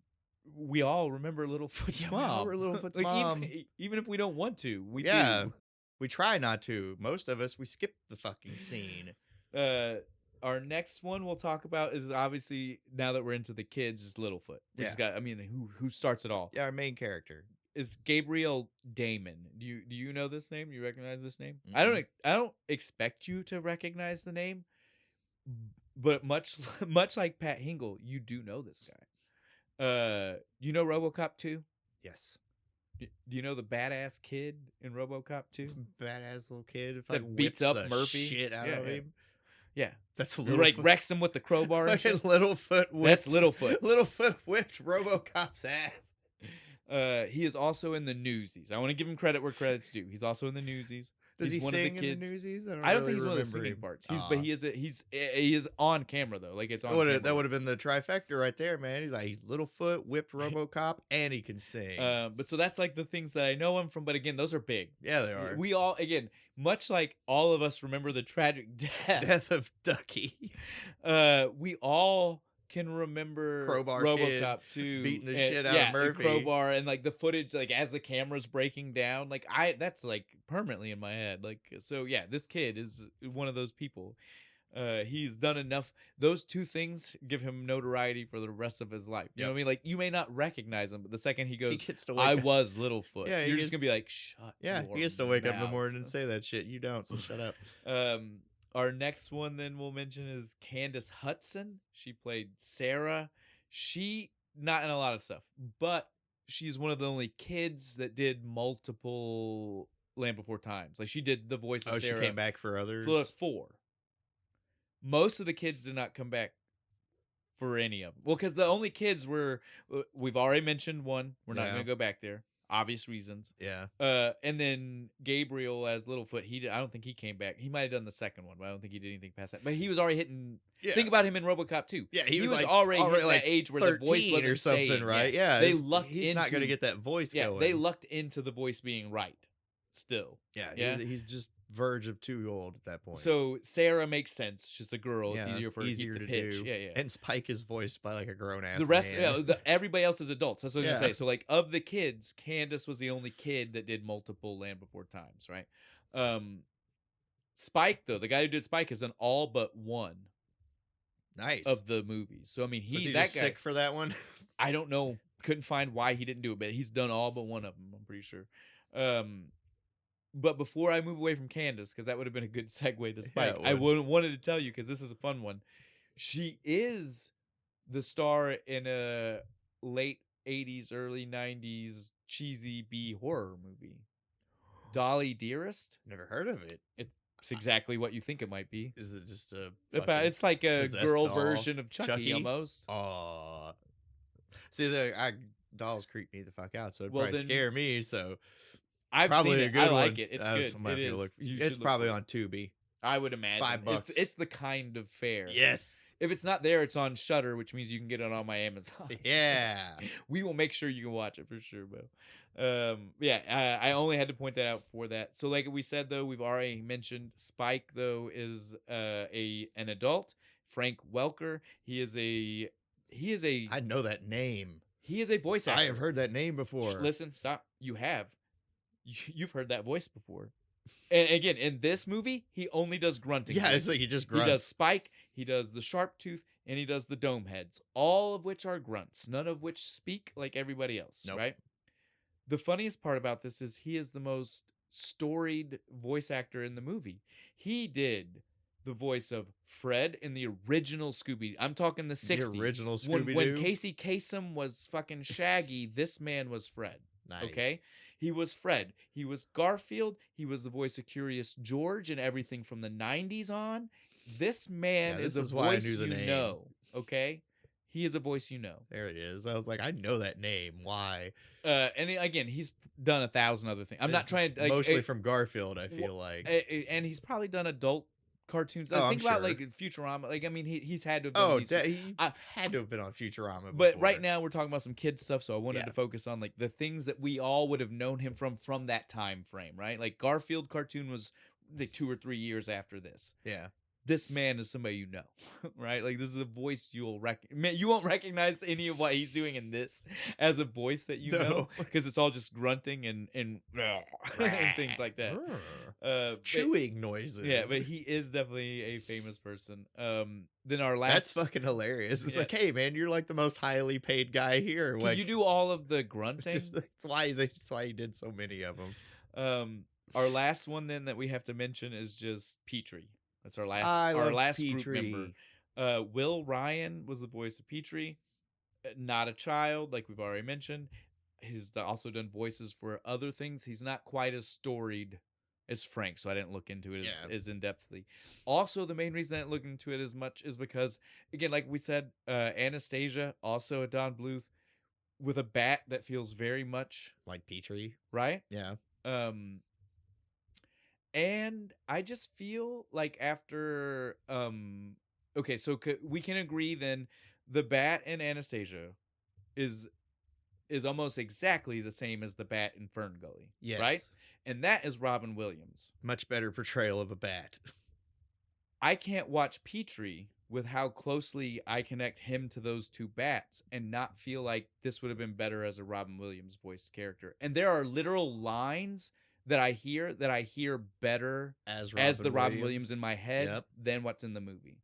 we all remember Littlefoot's mom. We remember Littlefoot's like, mom. Even if we don't want to, we yeah, do. We try not to. Most of us, we skip the fucking scene. Our next one we'll talk about is obviously, now that we're into the kids, is Littlefoot. Which has got, who starts it all? Yeah, our main character is Gabriel Damon. Do you know this name? Do you recognize this name? Mm-hmm. I don't expect you to recognize the name, but much like Pat Hingle, you do know this guy. You know RoboCop 2? Yes. Do you know the badass kid in RoboCop 2? Badass little kid that beats up the Murphy shit out of him. Yeah, that's Littlefoot. Like wrecks him with the crowbar. And shit. Littlefoot. That's Littlefoot. Littlefoot whipped RoboCop's ass. He is also in the Newsies. I want to give him credit where credit's due. He's also in the Newsies. Does he's he sing in the Newsies? I don't think he's one of the singing parts. But he is on camera though. Like it's on. Camera. That would have been the trifecta right there, man. He's Littlefoot, whipped RoboCop, and he can sing. But so that's like the things that I know him from. But again, those are big. Yeah, they are. We all, again, much like all of us remember the tragic death of Ducky. We all can remember RoboCop 2 beating the shit out of Murphy. Crowbar and like the footage, like as the camera's breaking down, like that's like permanently in my head. Like, so yeah, this kid is one of those people. He's done enough. Those two things give him notoriety for the rest of his life. You know what I mean? Like, you may not recognize him, but the second he goes, I was Littlefoot, you're just gonna be like, shut. Yeah, he gets to wake up in the morning and say that shit. You don't, so shut up. Our next one then we'll mention is Candace Hudson. She played Sarah. She not in a lot of stuff, but she's one of the only kids that did multiple Land Before Times. Like, she did the voice of Sarah. She came back for others? For 4. Most of the kids did not come back for any of them. Well, because the only kids we've already mentioned one. We're not going to go back there. Obvious reasons. Yeah. And then Gabriel as Littlefoot, I don't think he came back. He might have done the second one, but I don't think he did anything past that. But he was already hitting. Yeah. Think about him in RoboCop 2. Yeah, he was already hitting like that age where the voice wasn't or something, staying. right? Yeah, they lucked. He's not going to get that voice going. They lucked into the voice being right. Still. Yeah. He's just verge of too old at that point. So Sarah makes sense. She's a girl. It's easier for her to keep the pitch. Do. Yeah. And Spike is voiced by like a grown ass. The rest, man. everybody else is adults. That's what I was gonna say. So like, of the kids, Candace was the only kid that did multiple Land Before Times, right? Spike though, the guy who did Spike is in all but one. Nice. Of the movies. So I mean, was he that just guy, sick for that one. I don't know. Couldn't find why he didn't do it, but he's done all but one of them. I'm pretty sure. But before I move away from Candace, because that would have been a good segue to Spike, it I would. wanted to tell you because this is a fun one. She is the star in a late 80s, early 90s cheesy B horror movie. Dolly Dearest. Never heard of it. It's exactly what you think it might be. Is it just a It's like a possessed girl doll? version of Chucky, almost. Oh, see, dolls creep me the fuck out, so it'd Well, probably then- scare me. So I've probably seen a it. good I like one. it. It's That's good. what I It feel is. like- You It's should probably look on Tubi. I would imagine. $5. It's the kind of fare. Yes. If it's not there, it's on Shudder, which means you can get it on my Amazon. Yeah. We will make sure you can watch it for sure, Bo. Yeah, I only had to point that out for that. So, like we said, though, we've already mentioned Spike. Though is an adult. Frank Welker. He is a I know that name. he is a voice actor. I have heard that name before. Listen, stop. You have. You've heard that voice before. And again, in this movie, he only does grunting. Yeah, it's voices. like he just grunts. He does Spike, he does the Sharp Tooth, and he does the Dome Heads, all of which are grunts, none of which speak like everybody else, Nope. right? The funniest part about this is he is the most storied voice actor in the movie. He did the voice of Fred in the original Scooby. I'm talking the 60s. The original When Scooby-Doo? Casey Kasem was fucking Shaggy, this man was Fred. Nice. Okay? He was Fred. He was Garfield. He was the voice of Curious George and everything from the 90s on. This man Yeah, is this a is why I voice knew the you name. know. Okay? He is a voice you know. There it is. I was like, I know that name. Why? Again, he's done 1,000 other things. I'm not It's trying to... mostly from Garfield, I feel like. and he's probably done adult cartoons. Oh, Think I'm about sure. like Futurama. Like, I mean, he's had to have done Oh, these. he I- had to have been on Futurama. But before. right now we're talking about some kids stuff, so I wanted Yeah. to focus on like the things that we all would have known him from that time frame, right? Like Garfield cartoon was like 2 or 3 years after this. Yeah. This man is somebody you know, right? Like this is a voice you won't recognize any of what he's doing in this as a voice that you know No. because it's all just grunting and and things like that. But- Chewing noises. yeah, but he is definitely a famous person. Then our last That's fucking hilarious. It's Yeah. like, hey man, you're like the most highly paid guy here. Can Like, you do all of the grunting? that's why he did so many of them. Our last one then that we have to mention is just Petrie. That's our last I our love last Petrie. group member. Will Ryan was the voice of Petrie. Not a child, like we've already mentioned. He's also done voices for other things. He's not quite as storied as Frank, so I didn't look into it as in-depthly. Also, the main reason I didn't look into it as much is because, again, like we said, Anastasia, also a Don Bluth, with a bat that feels very much Like Petrie. right. Yeah. And I just feel like after okay, so we can agree then the bat in Anastasia is almost exactly the same as the bat in Fern Gully. Yes. Right? And that is Robin Williams. Much better portrayal of a bat. I can't watch Petrie with how closely I connect him to those two bats and not feel like this would have been better as a Robin Williams voiced character. And there are literal lines that I hear better as the Robin Williams in my head Yep. than what's in the movie.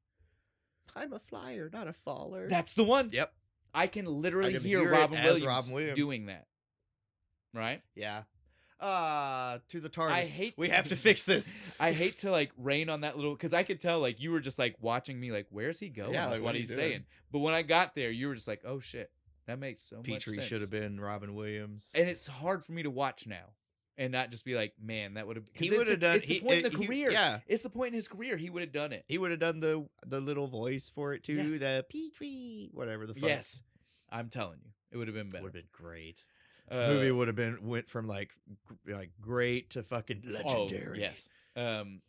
I'm a flyer, not a faller. That's the one. Yep. I can literally can hear hear it Robin as Williams, Robin Williams. doing that. Right? Yeah. To the TARDIS. I hate we to- have to fix this. I hate to like rain on that little because I could tell like you were just like watching me like where's he going? Yeah, Like, like, what what are he's you doing? saying. But when I got there, you were just like, oh shit, that makes so much Petrie sense. should have been Robin Williams. And it's hard for me to watch now and not just be like, man, that would have. He would have done. It's the point in the career. Yeah. It's the point in his career. He would have done it. He would have done the little voice for it too. Yes. The Petrie, whatever the fuck. Yes, I'm telling you, it would have been Would better. have been great. Uh, Movie would have went from like great to fucking legendary. Oh, yes.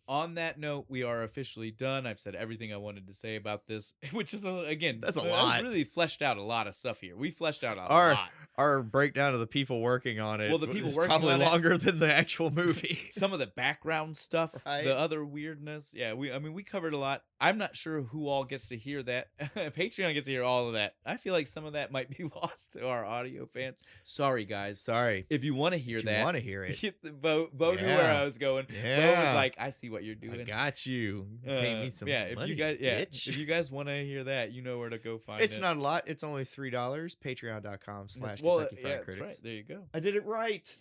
On that note, we are officially done. I've said everything I wanted to say about this, which is again, That's a I lot. really fleshed out a lot of stuff here. We fleshed out a Our lot. our breakdown of the people working on it. Well, the people is working probably on it- longer than the actual movie. Some of the background stuff, Right. the other weirdness. Yeah, we covered a lot. I'm not sure who all gets to hear that. Patreon gets to hear all of that. I feel like some of that might be lost to our audio fans. Sorry, guys. Sorry. If you want to hear If that, you want to hear it, Bo knew where Yeah. I was going. Bo was Yeah. like, I see what you're doing. I got you. Pay me some yeah, if money, you guys, bitch. if you guys want to hear that, you know where to go find It's it. not a lot. It's only $3. Patreon.com/Kentucky Well, Fried yeah, that's Critics. right. There you go. I did it right.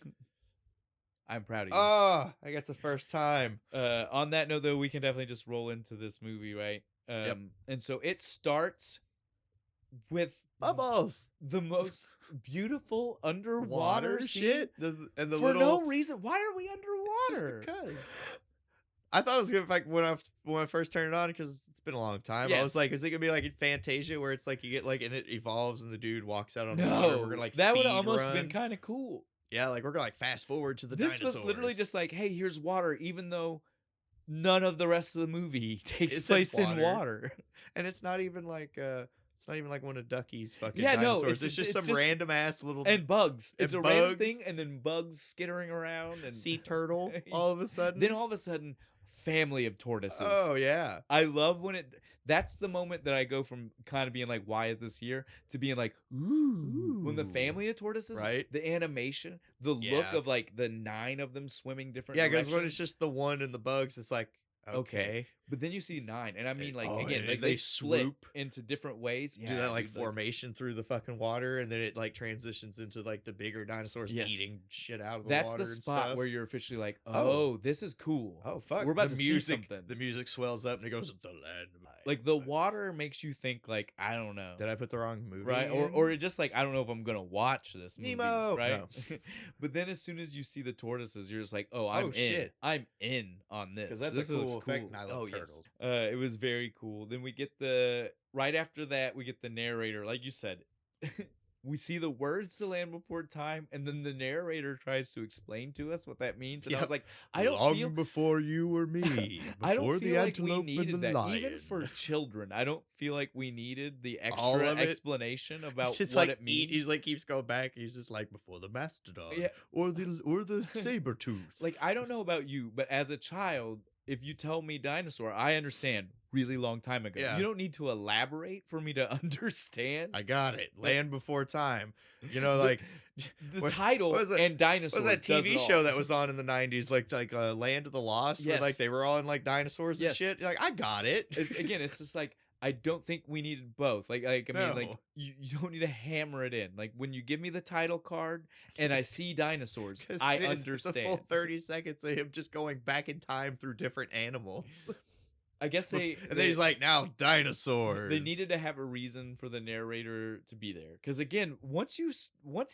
I'm proud of you. Oh, I guess the first time. On that note, though, we can definitely just roll into this movie, right? Yep. And so it starts with Bubbles. the most beautiful underwater Water scene shit. And the for little no reason. Why are we just underwater? because. I thought it was gonna be like when I first turned it on because it's been a long time. I Yes. was like, is it gonna be like in Fantasia where it's like you get like and it evolves and the dude walks out on the water? No, We're gonna like that would speed have almost run. been kind of cool. Yeah, like we're gonna like fast forward to the This dinosaurs. was literally just like, hey, here's water, even though none of the rest of the movie takes It's place in water. water. And it's not even like one of Ducky's fucking Yeah, no, dinosaurs. It's just some random ass little And bugs. It's and a random bugs. thing, and then bugs skittering around and sea turtle all of a sudden. Then all of a sudden, family of tortoises. Oh yeah. I love when that's the moment that I go from kind of being like, why is this here? To being like, ooh. When the family of tortoises, right? The animation, the look of like the 9 of them swimming different directions. When it's directions. just the one and the bugs, it's like, okay. But then you see 9, and I mean, like, again, and like they split swoop into different ways. do that like formation through the fucking water, and then it like transitions into like the bigger dinosaurs eating shit out of the That's water. the and spot stuff. where you're officially like, oh, this is cool. Oh fuck, we're about the to music, see something. The music swells up and it goes, the land. Like the water makes you think like, I don't know. Did I put the wrong movie? Right? Or it just like, I don't know if I'm gonna watch this movie. Nemo. Right? No. But then as soon as you see the tortoises, you're just like, oh, I'm in. Shit. I'm in on this. Because that's this a cool looks effect. And I love turtles. Yes. It was very cool. Then we get right after that, we get the narrator, like you said. We see the words "the land before time," and then the narrator tries to explain to us what that means. And I was like, I don't Long feel before you or me. I don't feel the like we antelope needed and the that. lion. Even for children, I don't feel like we needed the All extra of it. explanation about It's just what like it means. he's like keeps going back. He's just like before the mastodon, Yeah. or the saber tooth. Like, I don't know about you, but as a child, if you tell me dinosaur, I understand really long time ago. Yeah. You don't need to elaborate for me to understand. I got it. Land before time. You know, like the title what was it? and dinosaur. What was that does TV it show all. that was on in the 90s, like Land of the Lost, where Yes. like they were all in like dinosaurs and Yes. shit? You're like, I got it. It's just like, I don't think we needed both. Like I mean, like No. you don't need to hammer it in. Like when you give me the title card and I see dinosaurs, 'Cause I it's understand. the full 30 seconds of him just going back in time through different animals. I guess And then he's like, now dinosaurs. They needed to have a reason for the narrator to be there, because again, once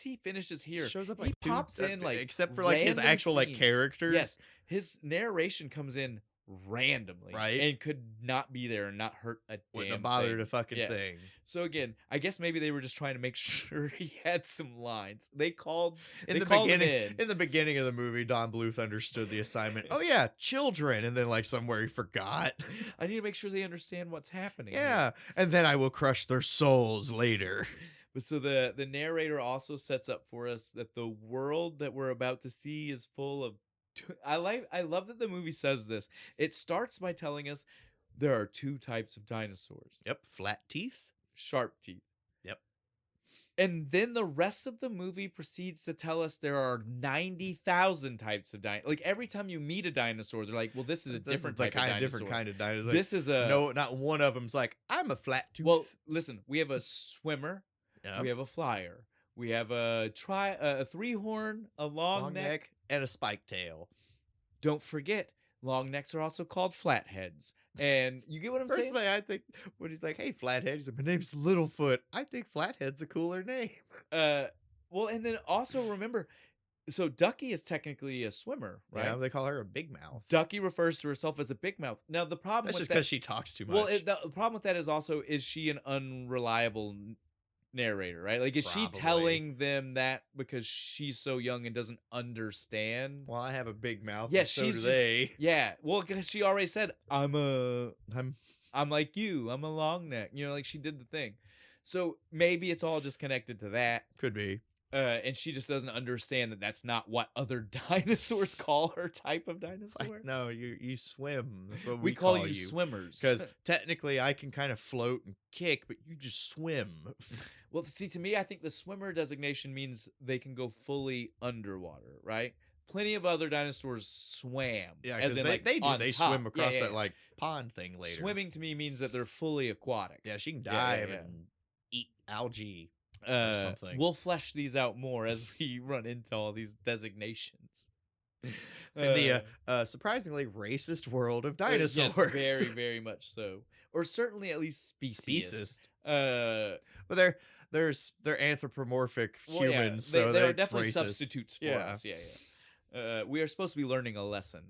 he finishes here, shows up he like pops in like except for like his random actual like scenes. characters. Yes, his narration comes in randomly, Right. and could not be there and not hurt a Wouldn't damn have bothered thing. a fucking Yeah. thing. So again, I guess maybe they were just trying to make sure he had some lines. They called In they the called him beginning, in. the beginning of the movie, Don Bluth understood the assignment. Oh yeah, children, and then like somewhere he forgot. I need to make sure they understand what's happening. Yeah, and then I will crush their souls later. But so the narrator also sets up for us that the world that we're about to see is full of I love that the movie says this. It starts by telling us there are 2 types of dinosaurs. Yep, flat teeth. Sharp teeth. Yep. And then the rest of the movie proceeds to tell us there are 90,000 types of dinosaurs. Like every time you meet a dinosaur, they're like, well, this is a different type of dinosaur. Different kind of dinosaur. This is a no, not one of them's like, I'm a flat tooth. Well, listen, we have a swimmer, Yep. we have a flyer, we have a 3-horn, a long neck, and a spike tail. Don't forget, long necks are also called flatheads. And you get what I'm saying? Personally, I think when he's like, "Hey, Flathead," he's like, "My name's Littlefoot." I think Flathead's a cooler name. Well, and then also remember, so Ducky is technically a swimmer, right? Yeah, they call her a big mouth. Ducky refers to herself as a big mouth. Now the problem That's with just that, because she talks too much. well, the problem with that is also, is she an unreliable narrator, right? Like, is she Probably. telling them that because she's so young and doesn't understand? Well, I have a big mouth. Yes, and so she's do they. Yeah, well, because she already said, I'm like you. I'm a long neck. You know, like she did the thing. So maybe it's all just connected to that. Could be. And she just doesn't understand that that's not what other dinosaurs call her type of dinosaur. Like, no, you swim. That's what we call you swimmers. Because technically, I can kind of float and kick, but you just swim. Well, see, to me, I think the swimmer designation means they can go fully underwater, right? Plenty of other dinosaurs swam. Yeah, as because in, they do. on They top. swim across Yeah, that yeah. like pond thing later. Swimming to me means that they're fully aquatic. Yeah, she can Yeah, dive yeah. and eat algae. Or something. We'll flesh these out more as we run into all these designations. In the Uh, surprisingly racist world of yes, dinosaurs. very, very much so. Or certainly at least speciest. Speciest. Uh, But they're anthropomorphic well, yeah, humans, they so they are that's definitely racist. substitutes for Yeah. us. Yeah, yeah. We are supposed to be learning a lesson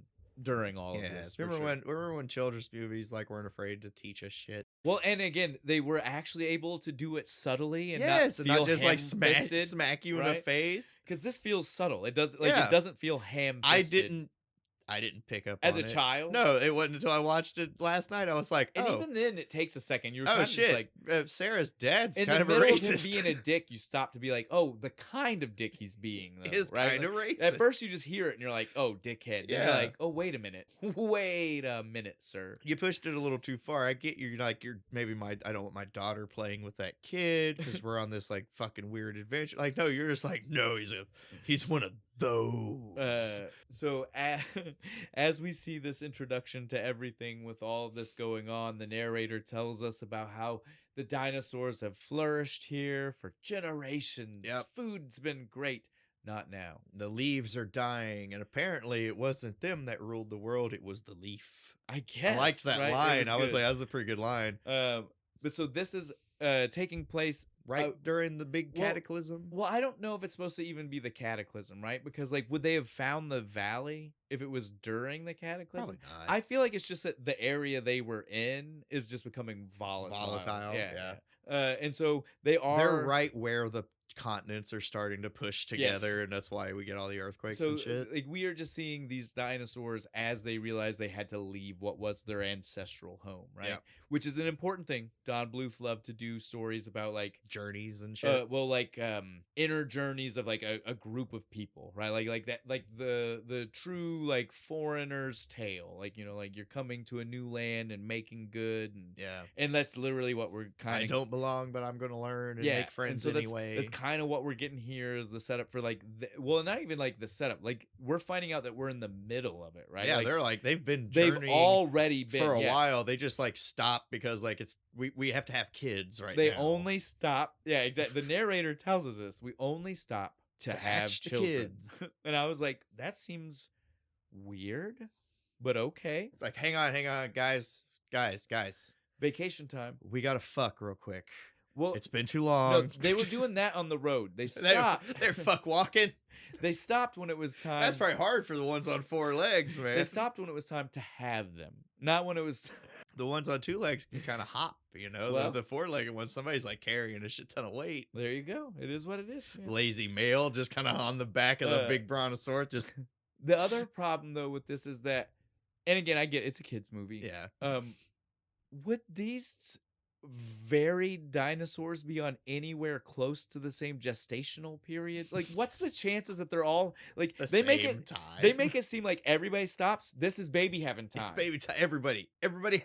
during all of Yeah. this. For Remember sure. when children's movies like weren't afraid to teach us shit? Well, and again, they were actually able to do it subtly and not Yes, and feel not just like ham-fisted, smack you in the right? face. Because this feels subtle. It does Yeah. it doesn't feel ham-fisted. I didn't pick up As on a it. child? No, it wasn't until I watched it last night. I was like, And oh, even then, it takes a second. You're oh kind of just shit. like, Sarah's dad's in kind the of a middle of him racist. being a dick, you stop to be like, oh, the kind of dick he's being, though, Is right? kind of Like, racist. at first, you just hear it and you're like, oh, dickhead. Yeah. You're Yeah. like, oh, wait a minute. Wait a minute, sir. You pushed it a little too far. I get you're maybe I don't want my daughter playing with that kid because we're on this like fucking weird adventure. Like, no, you're just like, no, he's one of those. So as we see this introduction to everything with all of this going on, the narrator tells us about how the dinosaurs have flourished here for generations. Yep. Food's been great. Not now. The leaves are dying, and apparently it wasn't them that ruled the world, it was the leaf. I guess. I liked that right? line. I was good. like, that was a pretty good line. But so this is taking place Right during the big cataclysm. Well, I don't know if it's supposed to even be the cataclysm, right? Because like, would they have found the valley if it was during the cataclysm? Probably not. I feel like it's just that the area they were in is just becoming volatile. Yeah. And so they're right where the continents are starting to push together, and that's why we get all the earthquakes and shit. Like, we are just seeing these dinosaurs as they realize they had to leave what was their ancestral home, right? Yep. Which is an important thing. Don Bluth loved to do stories about like journeys and shit. Inner journeys of like a group of people, right? Like that, like the true like foreigner's tale. Like, you know, like you're coming to a new land and making good, and that's literally what we're kind of. I don't belong, but I'm gonna learn and make friends anyway. That's kind of what we're getting here is the setup for like, not even like the setup. Like, we're finding out that we're in the middle of it, right? Yeah, like, they're like they've already been for a while. They just like stop because like it's we have to have kids right they now. only stop. Yeah, exactly. The narrator tells us this. We only stop to have children. Kids. And I was like, that seems weird, but okay. It's like, hang on, guys. Vacation time. We gotta fuck real quick. Well, it's been too long. No, they were doing that on the road. They stopped. They're fuck walking. They stopped when it was time. That's probably hard for the ones on 4 legs, man. They stopped when it was time to have them, not when it was. The ones on 2 legs can kind of hop, you know. Well, the 4-legged ones, somebody's like carrying a shit ton of weight. There you go. It is what it is, man. Lazy male, just kind of on the back of the big brontosaurus. Just the other problem though with this is that, and again, I get it's a kids movie. Yeah. Would these varied dinosaurs be on anywhere close to the same gestational period? Like, what's the chances that they're all like the they same make it time. They make it seem like everybody stops. This is baby having time. It's baby time. Everybody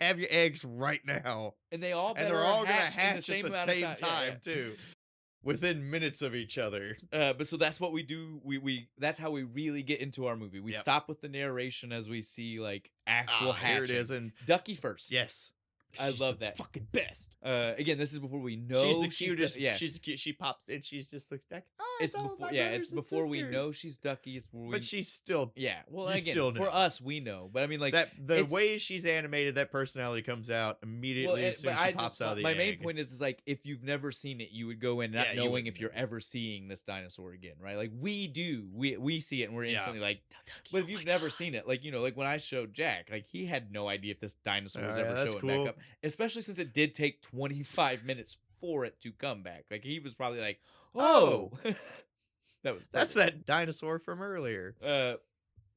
have your eggs right now, and they're all gonna hatch in the same at the same time too, within minutes of each other. But so that's what we do. We that's how we really get into our movie. We stop with the narration as we see like actual hatching. Here it is, and Ducky first. Yes. I love that. Fucking best. Again, this is before we know she's the cutest. Yeah, she's the cute. She pops and she's just looks like. Oh, it's before. Yeah, it's before we know she's Ducky. It's before but she's still. Yeah. Well, again, still for us, we know. But I mean, like that the way she's animated, that personality comes out immediately as soon as she pops out of the egg. My main point is like if you've never seen it, you would go in not knowing if you're ever seeing this dinosaur again, right? Like we do. We see it and we're instantly like. But if you've never seen it, like, you know, like when I showed Jack, like he had no idea if this dinosaur was ever showing back up, especially since it did take 25 minutes for it to come back. Like he was probably like, oh. That's that dinosaur from earlier.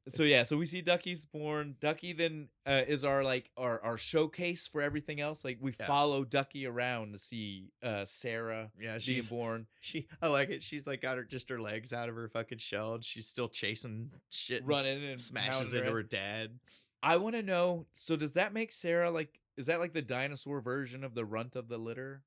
So we see Ducky's born. Ducky then is our showcase for everything else. Like we follow Ducky around to see Sarah being born. I like it. She's like got her legs out of her fucking shell, and she's still chasing shit, running and smashes into her dad. I want to know. So does that make Sarah like? Is that like the dinosaur version of the runt of the litter?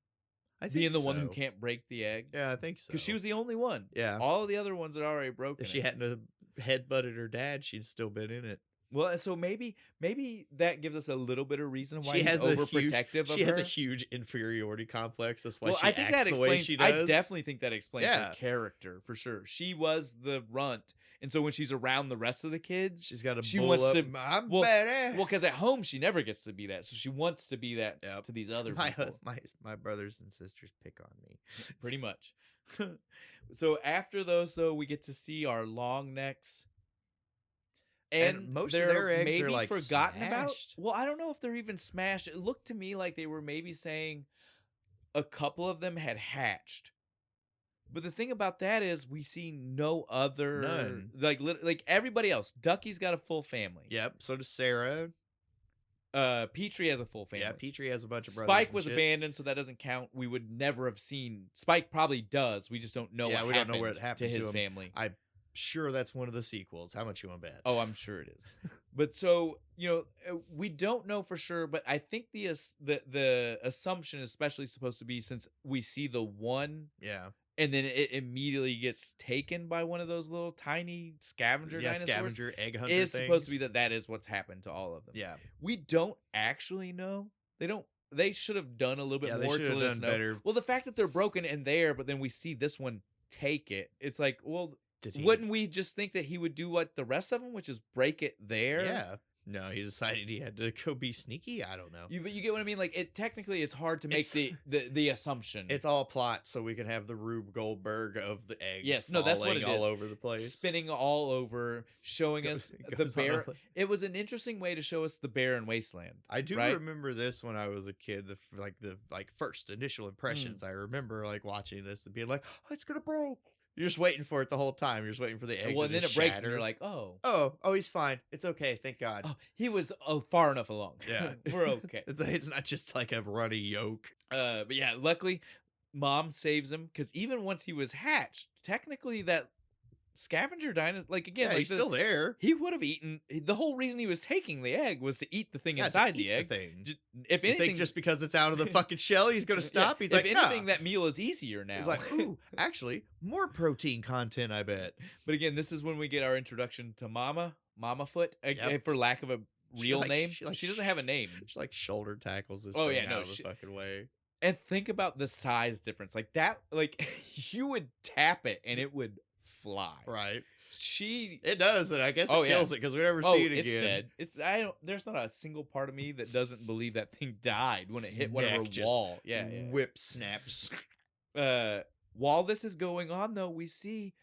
I think being the one who can't break the egg. Yeah, I think so. Because she was the only one. Yeah, all of the other ones had already broken. If she hadn't have headbutted her dad, she'd still been in it. Well, so maybe that gives us a little bit of reason why She he's has a huge overprotective of she has a her. huge inferiority complex. That's why Well, she I think that acts the way explains. she I does. definitely think that explains her Yeah. character for sure. She was the runt, and so when she's around the rest of the kids, She's got a she bull wants up. to. I'm Well, badass. well, because at home she never gets to be that, so she wants to be that Yep. to these other my people. my brothers and sisters pick on me. Pretty much. So after those, though, we get to see our long necks. And most of they're their eggs are maybe like forgotten about. smashed. Well, I don't know if they're even smashed. It looked to me like they were maybe saying a couple of them had hatched. But the thing about that is we see no other None. like everybody else. Ducky's got a full family. Yep. So does Sarah. Petrie has a full family. Yeah, Petrie has a bunch of brothers. Spike and was shit. abandoned, so that doesn't count. We would never have seen Spike. Probably does. We just don't know. Yeah, what we don't know what happened to his him. family. I'm sure that's one of the sequels. How much you want to bet? Oh, I'm sure it is. But so we don't know for sure. But I think the assumption, is especially supposed to be since we see the one, yeah, and then it immediately gets taken by one of those little tiny scavenger dinosaurs. Scavenger egg hunter Is things. supposed to be that is what's happened to all of them. Yeah, we don't actually know. They should have done a little bit more to let us know. better. Well, the fact that they're broken in there, but then we see this one take it. It's like, well, Did he? wouldn't we just think that he would do what the rest of them, which is break it there? Yeah. No, he decided he had to go be sneaky. I don't know. But you get what I mean? Like, it technically it's hard to make It's- the assumption. It's all plot, so we can have the Rube Goldberg of the egg. Yes, no, that's what falling it all is. over the place, spinning all over, showing us the goes on bear. a- It was an interesting way to show us the barren wasteland. I do right? remember this when I was a kid. The first initial impressions. I remember like watching this and being like, "Oh, it's gonna break." You're just waiting for it the whole time. You're just waiting for the egg. Well, to and then just it breaks, shatter. and you're like, oh, oh, he's fine. It's okay. Thank God. oh, he was far enough along. Yeah. We're okay. It's not just like a runny yolk. But yeah, luckily, Mom saves him because even once he was hatched, technically that scavenger dinosaur, like again, Yeah, like he's still there. he would have eaten. The whole reason he was taking the egg was to eat the thing Yeah, to inside eat the egg. thing. If You anything, think just because it's out of the fucking shell, he's gonna stop? He's if like, anything, nah. that meal is easier now. He's like, ooh, actually, more protein content. I bet. But again, this is when we get our introduction to Mama Foot, Yep. for lack of a real name. she She doesn't have a name. She like shoulder tackles this Oh, thing yeah, no, out of the she- fucking way. And think about the size difference. Like that, like you would tap it and it would fly. Right. She It does, and I guess it Oh, yeah. kills it because we never Oh, see it it's again. dead. There's not a single part of me that doesn't believe that thing died when Its it hit whatever neck just wall. Yeah. Whip snaps. While this is going on, though, we see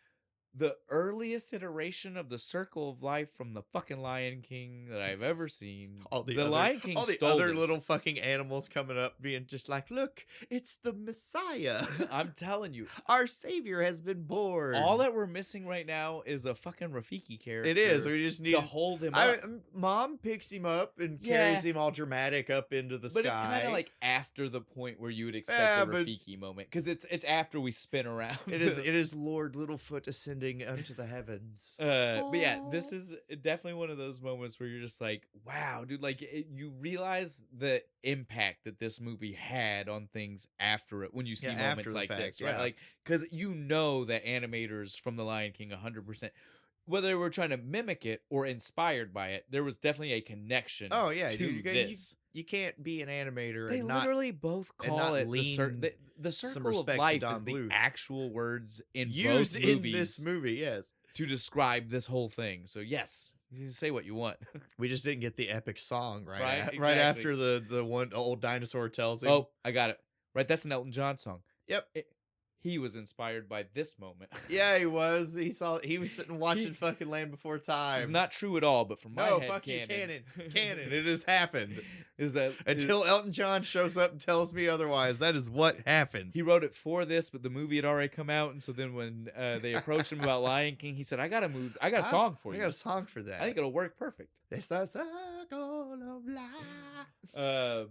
the earliest iteration of the circle of life from the fucking Lion King that I've ever seen. All the Lion King all the stole other this. little fucking animals coming up, being just like, "Look, it's the Messiah. I'm telling you, Our Savior has been born." all that we're missing right now is a fucking Rafiki character. it is. We just need to hold him up. Mom picks him up and Yeah. carries him all dramatic up into the But sky. it's kind of like after the point where you would expect Yeah, the but- Rafiki moment, because it's after we spin around. it is Lord Littlefoot ascending unto the heavens. But yeah, this Aw. is definitely one of those moments where you're just like, wow, dude, like you realize the impact that this movie had on things after it when you see Yeah, after moments the like fact, this, right? yeah. Like, because you know that animators from The Lion King 100%, whether they were trying to mimic it or inspired by it, there was definitely a connection Oh yeah, to dude, this. you can't be an animator They and not literally both and call not it lean the some circle of respect to life Don is the Bluth. actual words in used both in movies this movie. Yes, to describe this whole thing. So yes, you can say what you want. we just didn't get the epic song right Right, right exactly. after the one old dinosaur tells him. Oh, I got it. Right, that's an Elton John song. Yep. He was inspired by this moment. Yeah, he was. He was sitting watching fucking Land Before Time. It's not true at all, but from my no, head fuck you, canon, canon. It has happened. is that Until Elton John shows up and tells me otherwise. That is what happened. he wrote it for this, but the movie had already come out, and so then when they approached him about Lion King, he said, "I got a song for I you. got a song for that. I think it'll work perfect." It's the circle of life.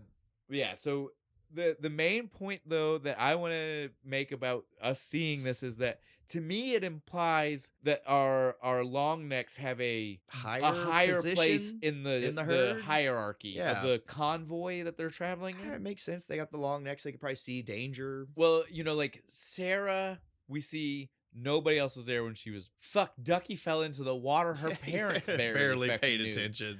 Yeah, so the main point though that I want to make about us seeing this is that to me it implies that our long necks have a higher place position in the herd? hierarchy Yeah. of the convoy that they're traveling Yeah, in. it makes sense. They got the long necks. They could probably see danger. Well, like Sarah, we see Nobody else was there when she was. Fuck, Ducky fell into the water. Her parents barely fucking paid knew. attention.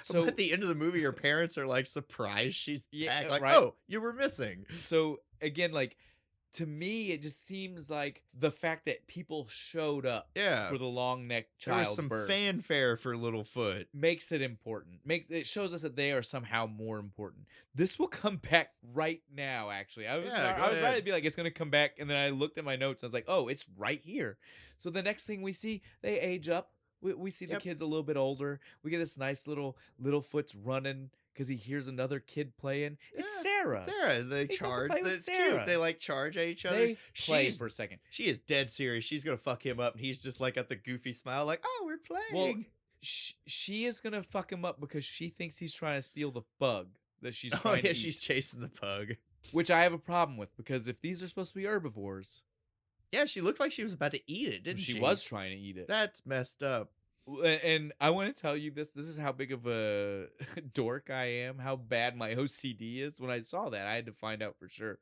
So at the end of the movie, her parents are like surprised she's back. Like, right. oh, you were missing. So again, like, to me, it just seems like the fact that people showed up for the long neck There was some childbirth fanfare for Littlefoot. makes it important. It shows us that they are somehow more important. This will come back right now. Actually, I was ready to be like, it's gonna come back, and then I looked at my notes. I was like, oh, it's right here. So the next thing we see, they age up. We see the kids a little bit older. We get this nice Littlefoot's running because he hears another kid playing. It's Sarah. They charge. That's Sarah. cute. They like charge at each other. They play for a second. She is dead serious. She's gonna fuck him up, and he's just like got the goofy smile, like, "Oh, we're playing." Well, she is gonna fuck him up because she thinks he's trying to steal the bug that she's trying to eat. She's chasing the pug, which I have a problem with because if these are supposed to be herbivores, she looked like she was about to eat it, didn't she? She was trying to eat it. That's messed up. And I want to tell you this is how big of a dork I am, how bad my OCD is. When I saw that, I had to find out for sure.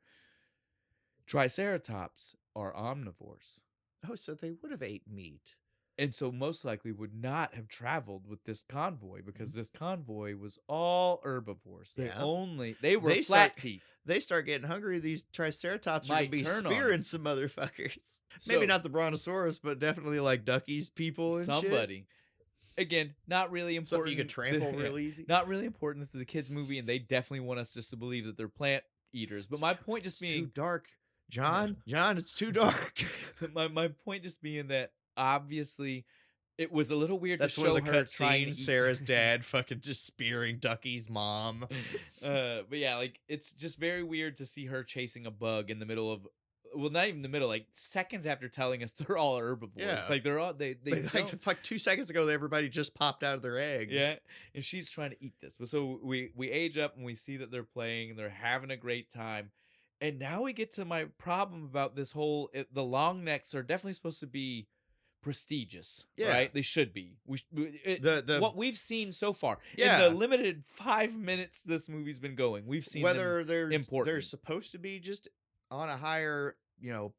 Triceratops are omnivores. Oh, so they would have ate meat. And so most likely would not have traveled with this convoy because this convoy was all herbivores. They were flat teeth. They start getting hungry. These Triceratops are going to be spearing some motherfuckers. So, maybe not the Brontosaurus, but definitely like Ducky's people and somebody. Shit. Again, not really important. Something you can trample real easy. Not really important. This is a kid's movie, and they definitely want us just to believe that they're plant eaters. But my point just being... too dark. John, it's too dark. my point just being that obviously it was a little weird That's to show one of the her trying to eat. Sarah's dad fucking just spearing Ducky's mom. But yeah, like it's just very weird to see her chasing a bug in the middle of, well, not even the middle, like seconds after telling us they're all herbivores. Yeah. Like they're all they like 2 seconds ago everybody just popped out of their eggs. Yeah. And she's trying to eat this. But so we age up and we see that they're playing and they're having a great time. And now we get to my problem about this whole the long necks are definitely supposed to be prestigious, right? They should be. What we've seen so far in the limited 5 minutes this movie's been going, we've seen whether they're supposed to be just on a higher,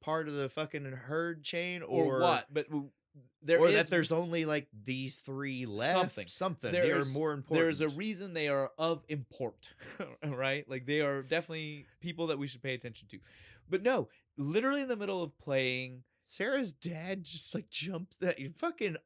part of the fucking herd chain or what, but that there's only like these three left. Something. They are more important. There's a reason they are of import, right? Like they are definitely people that we should pay attention to. But no, literally in the middle of playing, Sarah's dad just like jumped that fucking.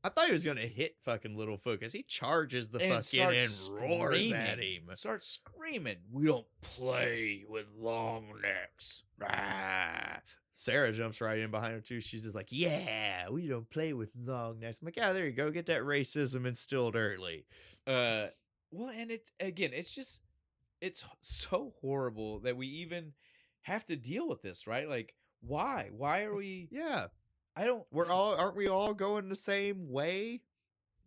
I thought he was gonna hit fucking Littlefoot because he charges the fucking and roars at him. Starts screaming, "We don't play with long necks!" Ah. Sarah jumps right in behind her too. She's just like, "Yeah, we don't play with long necks." I'm like, "Yeah, there you go. Get that racism instilled early." Well, and it's just so horrible that we even have to deal with this, right? Like, why? Why are we? Yeah. Aren't we all going the same way?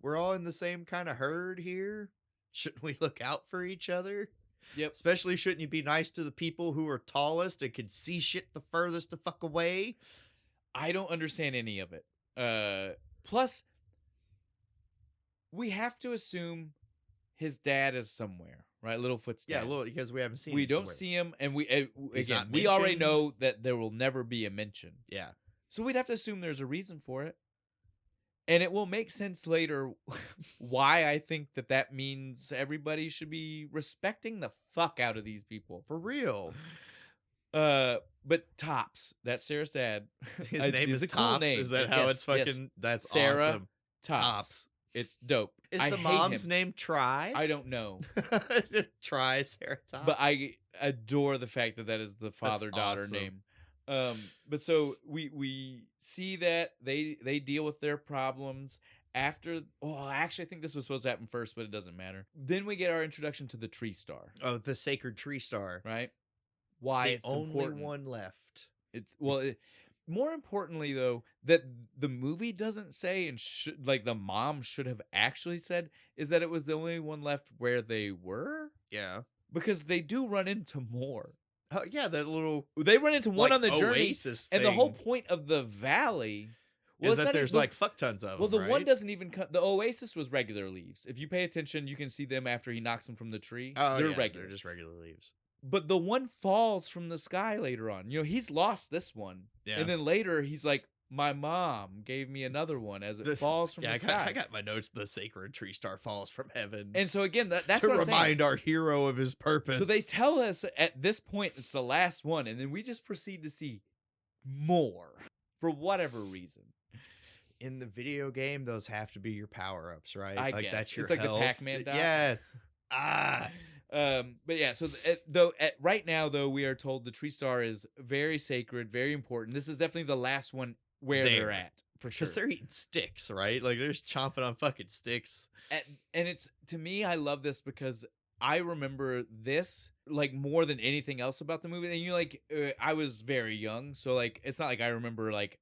We're all in the same kind of herd here. Shouldn't we look out for each other? Yep. Especially shouldn't you be nice to the people who are tallest and can see shit the furthest the fuck away? I don't understand any of it. Plus, we have to assume his dad is somewhere, right? Littlefoot's dad. Yeah, because we haven't seen him. We don't somewhere. see him, and we already know that there will never be a mention. Yeah. So we'd have to assume there's a reason for it. And it will make sense later why I think that means everybody should be respecting the fuck out of these people. For real. But Tops, that's Sarah's dad. His name is a Tops. Cool name. Is that how it's fucking? Yes. That's Sarah awesome. Tops. It's dope. Is the mom's name Try? I don't know. Try Sarah Tops. But I adore the fact that is the father-daughter name. But so we see that they deal with their problems after. Oh, actually, I think this was supposed to happen first, but it doesn't matter. Then we get our introduction to the tree star. Oh, the sacred tree star, right? Why it's the only important. one left. It's more importantly though that the movie doesn't say and should like the mom should have actually said is that it was the only one left where they were. Yeah, because they do run into more. Oh yeah, they run into one on the journey, oasis and the whole point of the valley is that there's like fuck tons of. Well, them, the one doesn't even come. The oasis was regular leaves. If you pay attention, you can see them after he knocks them from the tree. Oh, they're regular. They're just regular leaves. But the one falls from the sky later on. You know, he's lost this one. Yeah. And then later he's like, my mom gave me another one as it falls from the sky. I got my notes. The sacred tree star falls from heaven. And so again, that's to what I'm saying. remind our hero of his purpose. So they tell us at this point it's the last one, and then we just proceed to see more for whatever reason. In the video game, those have to be your power-ups, right? I like guess. that's your It's like health. the Pac-Man dot. Yes. But yeah, so right now though, we are told the tree star is very sacred, very important. This is definitely the last one where they're at, for sure. Because they're eating sticks, right? Like they're just chomping on fucking sticks. And it's, to me, I love this because I remember this like more than anything else about the movie. And you like, I was very young, so like it's not like I remember like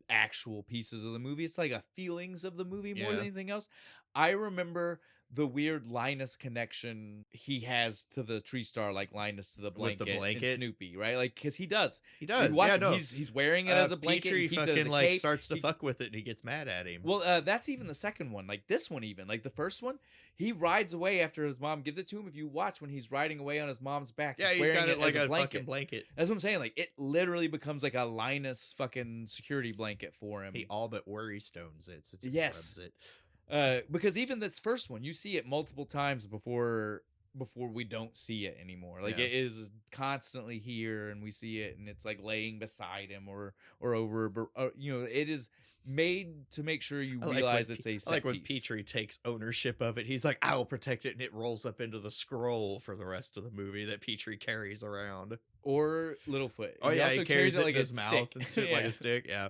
actual pieces of the movie. It's like a feelings of the movie more than anything else. I remember the weird Linus connection he has to the tree star, like Linus to the blanket, With the blanket? and Snoopy, right? Like, because he does. He does. You watch Yeah, him, no. he's wearing it as a blanket. Petrie He keeps it as fucking a like cape. starts to fuck with it, and he gets mad at him. Well, that's even the second one. Like this one, even like the first one, he rides away after his mom gives it to him. If you watch when he's riding away on his mom's back, yeah, he's wearing got it like as a fucking blanket. That's what I'm saying. Like it literally becomes like a Linus fucking security blanket for him. He all but worry stones it. So just Yes. rubs it. Because even this first one, you see it multiple times before we don't see it anymore. Like it is constantly here, and we see it, and it's like laying beside him or over. You know, it is made to make sure you realize it's a set I like when piece. Petrie takes ownership of it. He's like, "I will protect it," and it rolls up into the scroll for the rest of the movie that Petrie carries around. Or Littlefoot. Oh yeah, also he carries it like in his a mouth stick. and shit like a stick. Yeah.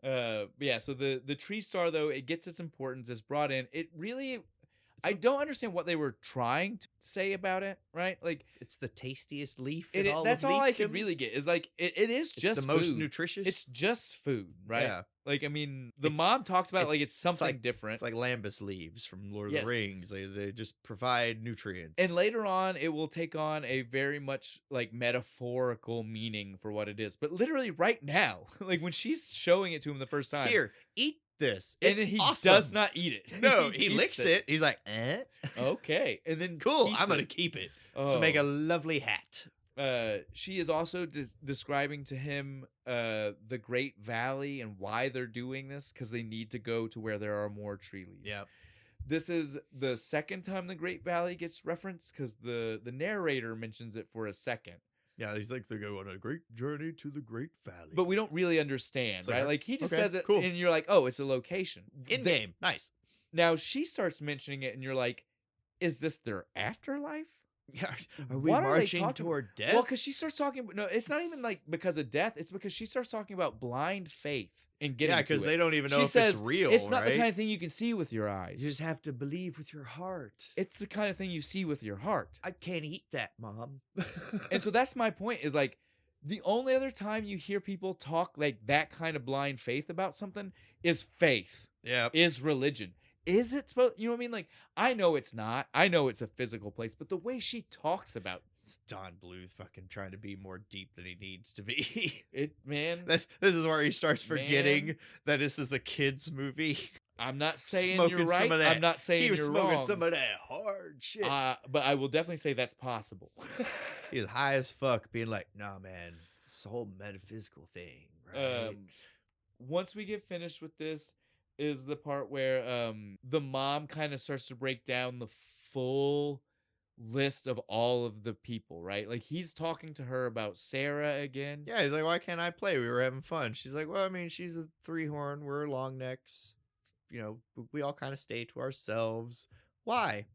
Yeah, so the tree star though, it gets its importance, it's brought in. It really, I don't understand what they were trying to say about it, right? Like It's the tastiest leaf. that's all I could really get is like it is It's just the most food. nutritious. It's just food, right? Yeah. Like I mean, the It's- mom talks about it like it's something like- different. It's like lambus leaves from Lord of Yes. the Rings. They just provide nutrients. And later on, it will take on a very much like metaphorical meaning for what it is. But literally right now, like when she's showing it to him the first time, Here, eat this. and It's then he awesome. does not eat it. No, he keeps licks it. He's like, eh. Okay, and then Cool. keeps I'm gonna it. keep it to make a lovely hat. She is also describing to him the Great Valley and why they're doing this, because they need to go to where there are more tree leaves. Yep. This is the second time the Great Valley gets referenced, because the narrator mentions it for a second. Yeah, he's like, they go on a great journey to the Great Valley. But we don't really understand, like, right? Like he just okay, says it, cool. and you're like, oh, it's a location. in game, nice. Now she starts mentioning it, and you're like, is this their afterlife? Yeah, are we What are they marching talking- toward death? Well, because she starts talking. No, it's not even like because of death. It's because she starts talking about blind faith and getting. yeah, because because they don't even know She if says, it's real. it's not right? the kind of thing you can see with your eyes. You just have to believe with your heart. It's the kind of thing you see with your heart. I can't eat that, Mom. And so that's my point. Is like the only other time you hear people talk like that kind of blind faith about something is faith. yeah, Is religion. Is it supposed? You know what I mean? Like I know it's not. I know it's a physical place, but the way she talks about it's Don Bluth fucking trying to be more deep than he needs to be. it, man. This is where he starts forgetting Man. that this is a kids movie. I'm not saying Smoking you're right. some of that. I'm not saying He was you're smoking wrong. some of that hard shit. But I will definitely say that's possible. He was high as fuck, being like, "Nah, man, it's a whole metaphysical thing, right?" Once we get finished with this, is the part where the mom kind of starts to break down the full list of all of the people, right? Like he's talking to her about Sarah again. Yeah, he's like, "Why can't I play? We were having fun." She's like, "Well, I mean, she's a three-horn. We're long necks. You know, we all kind of stay to ourselves. Why?"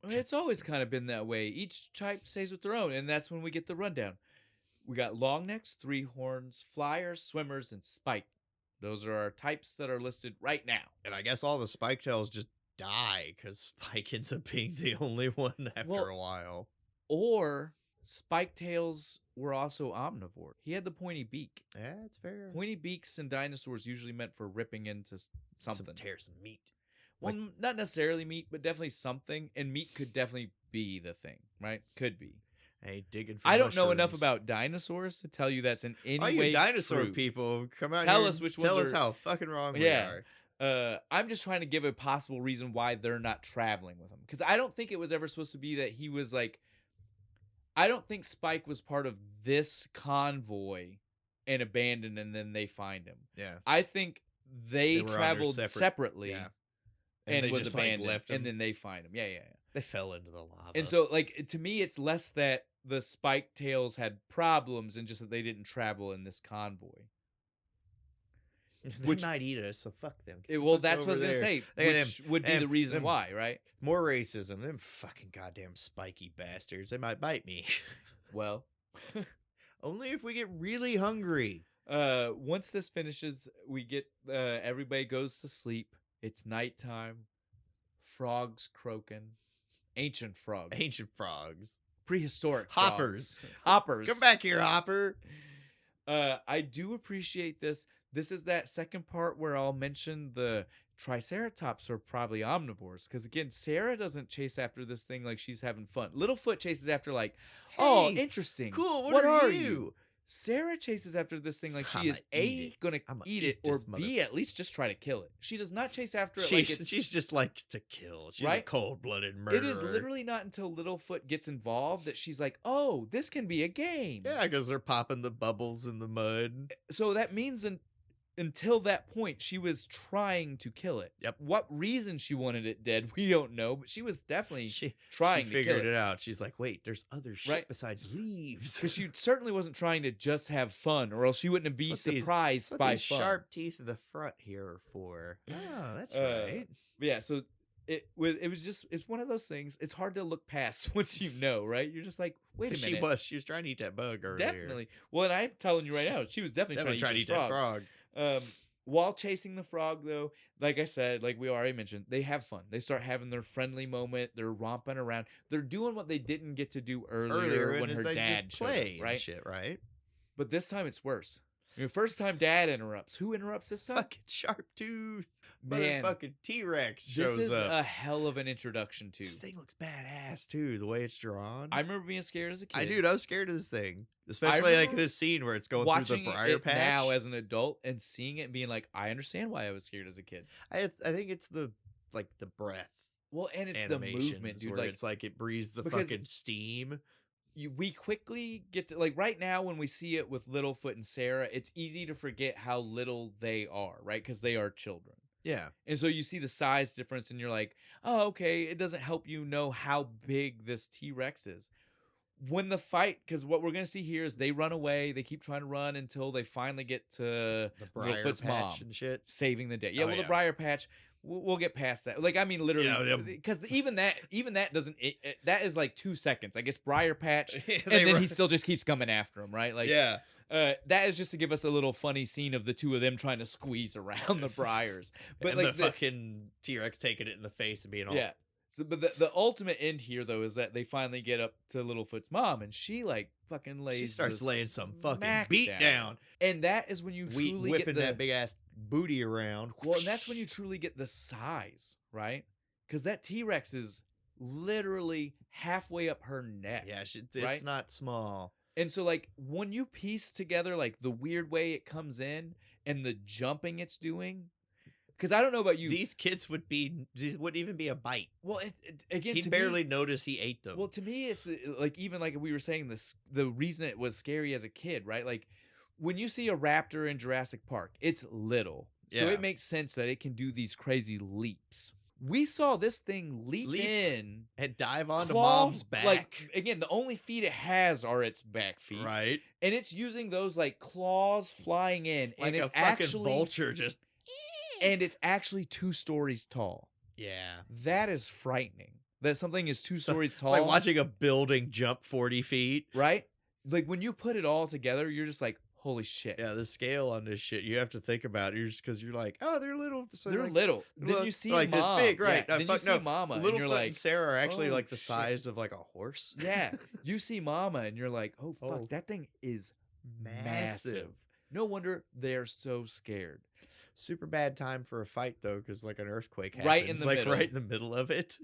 It's always kind of been that way. Each type stays with their own, and that's when we get the rundown. We got long necks, three horns, flyers, swimmers, and spike. Those are our types that are listed right now. And I guess all the spike tails just die because Spike ends up being the only one after a while. Or spike tails were also omnivore. He had the pointy beak. Yeah, that's fair. Pointy beaks in dinosaurs usually meant for ripping into something. Tear some meat. Well, not necessarily meat, but definitely something. And meat could definitely be the thing, right? Could be. Hey, digging for I don't know enough mushrooms. about dinosaurs to tell you that's in any All way you dinosaur true. people, come out Tell here us and which tell ones us are- how fucking wrong Yeah. we are. I'm just trying to give a possible reason why they're not traveling with him. Because I don't think it was ever supposed to be that he was like I don't think Spike was part of this convoy and abandoned, and then they find him. Yeah. I think they were under traveled separate- separately yeah. and they was just, abandoned, left him. and then they find him. Yeah, yeah, yeah. They fell into the lava. And so, like, to me, it's less that the Spike tails had problems and just that they didn't travel in this convoy. they which- might eat us, so fuck them. Well, that's what I was going to say, They got which would be the them- reason them- why, right? More racism. Them fucking goddamn spiky bastards. They might bite me. Well, Only if we get really hungry. once this finishes, we get everybody goes to sleep. It's nighttime. Frogs croaking. Ancient frogs. Ancient frogs. Prehistoric Hoppers. frogs. Hoppers. Come back here, Hopper. I do appreciate this. This is that second part where I'll mention the Triceratops are probably omnivores. Because again, Sarah doesn't chase after this thing like she's having fun. Littlefoot chases after like, oh, Hey, interesting. Cool. What are you? you? Sarah chases after this thing like she I'ma is eat it. gonna I'ma eat eat it, or this B, at least just try to kill it. She does not chase after it like it's. She just likes to kill. She's a Right? cold-blooded murderer. It is literally not until Littlefoot gets involved that she's like, oh, this can be a game. Yeah, because they're popping the bubbles in the mud. So that means until that point, she was trying to kill it. Yep. What reason she wanted it dead, we don't know, but she was definitely She trying to figured kill it out. She's like, wait, there's other shit Right. besides leaves. Because she certainly wasn't trying to just have fun, or else she wouldn't be What these- surprised What by these fun. sharp teeth of the front here are for? Oh, that's Uh, right. But yeah, so it was it's one of those things. It's hard to look past once you know, right? You're just like, wait a minute. She was trying to eat that bug earlier. Definitely. Well, and I'm telling you right now, she was definitely trying to eat this that frog. frog. While chasing the frog, though, like I said, like we already mentioned, they have fun. They start having their friendly moment. They're romping around. They're doing what they didn't get to do earlier when is her they dad just showed up, play and right? shit, right? But this time it's worse. First time dad interrupts. Who interrupts this time? Fucking sharp tooth. Man, Fucking T-Rex this shows is up. a hell of an introduction to. This thing looks badass too, the way it's drawn. I remember being scared as a kid. I was scared of this thing, especially like remember this scene where it's going through watching the briar it patch. now as an adult and seeing it and being like, I understand why I was scared as a kid. I think it's the breath. Well, and it's the movement, animations dude. where Like it's like it breathes the because- fucking steam. we quickly get to, like, right now when we see it with Littlefoot and Sarah, it's easy to forget how little they are, right? Because they are children. Yeah. And so you see the size difference and you're like, oh, okay, it doesn't help you know how big this T-Rex is. When the fight, because what we're going to see here is they run away. They keep trying to run until they finally get to The briar Littlefoot's mom patch and shit. saving the day. Yeah, Oh, well, yeah. the briar patch, we'll get past that. Like, I mean, literally, Yeah, because even that doesn't, that is like 2 seconds. I guess briar patch, They and then run- he still just keeps coming after him, right? Like, yeah. that is just to give us a little funny scene of the two of them trying to squeeze around the briars. But And like the fucking T-Rex taking it in the face and being all yeah. So, but the ultimate end here though is that they finally get up to Littlefoot's mom, and she like fucking lays. she starts the laying some fucking smack beat down. and that is when you truly Whipping get the that big ass booty around. well, and that's when you truly get the size, right? Because that T-Rex is literally halfway up her neck. Yeah, it's right? not small. And so, like, when you piece together, like, the weird way it comes in and the jumping it's doing, because I don't know about you. These wouldn't even be a bite. Well, again, He'd to barely me, notice he ate them. well, to me, it's like, even like we were saying, the reason it was scary as a kid, right? Like, when you see a raptor in Jurassic Park, it's little. So Yeah. it makes sense that it can do these crazy leaps. We saw this thing leap in. and dive onto claw- mom's back. Like, again, the only feet it has are its back feet. right? And it's using those like claws flying in, Like and a it's fucking actually vulture just and it's actually 2 stories tall. yeah. That is frightening. That something is 2 stories It's tall. like watching a building jump 40 feet. right? Like when you put it all together, you're just like, holy shit. Yeah, the scale on this shit, you have to think about it. You're just because you're like, oh, they're little. So They're like, little. Then look, you see like mom. this big, right? Yeah, then you see no, mama, and Littlefoot you're and like, Sarah are actually oh, like the shit. size of like a horse. yeah. You see mama, and you're like, oh fuck, Oh. that thing is massive. Massive. No wonder they're so scared. Super bad time for a fight though, because like an earthquake happens, Right in the like middle. right in the middle of it.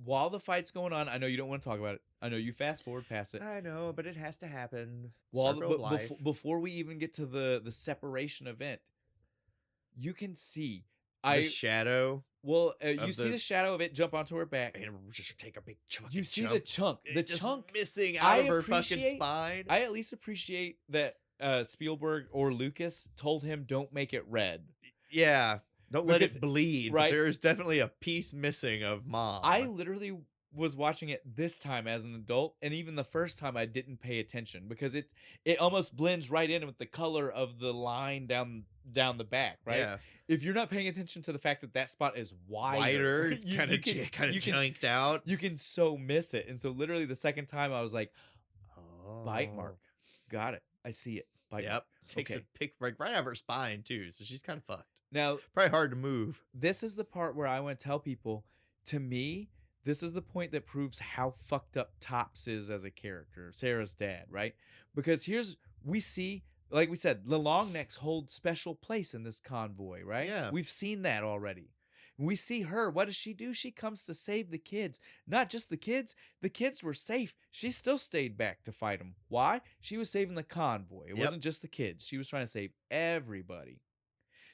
While the fight's going on, I know you don't want to talk about it. I know you fast forward past it. I know, but it has to happen. While Circle of life. before we even get to the separation event, you can see The shadow Well, you of see the shadow of it jump onto her back. and just take a big chunk. You see the chunk. The just chunk missing I out of her fucking appreciate- spine. I at least appreciate that Spielberg or Lucas told him don't make it red. Yeah. Don't let Because- it bleed. right. But there is definitely a piece missing of Mom. I literally was watching it this time as an adult, and even the first time I didn't pay attention because it almost blends right in with the color of the line down the back, right? Yeah. If you're not paying attention to the fact that spot is Wider, you kind of can- you can- junked out. you can so miss it. And so literally the second time I was like, bite mark. Got it. I see it. Bite mark. Yep. Takes Okay. a pick right out of her spine too, so she's kind of fucked. Now, Probably hard to move. this is the part where I want to tell people, to me, this is the point that proves how fucked up Tops is as a character, Sarah's dad, right? Because we see, like we said, the long necks hold special place in this convoy, right? Yeah. We've seen that already. We see her. What does she do? She comes to save the kids. Not just the kids. The kids were safe. She still stayed back to fight them. Why? She was saving the convoy. It Yep. wasn't just the kids. She was trying to save everybody.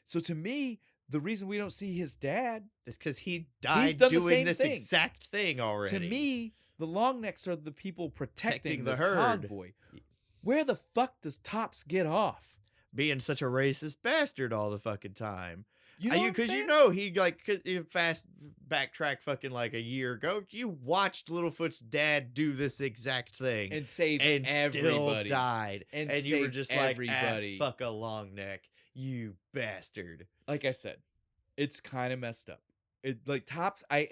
So to me, the reason we don't see his dad, It's because he died done the doing same this thing. exact thing already. to me, the long necks are the people protecting the this herd. convoy. Where the fuck does Tops get off? Being such a racist bastard all the fucking time. You know what I'm Because saying? he fast backtrack fucking like a year ago. You watched Littlefoot's dad do this exact thing and saved and everybody. still died, And you were saved just everybody. like, fuck a long neck, you bastard. Like I said, it's kind of messed up. It like Tops. I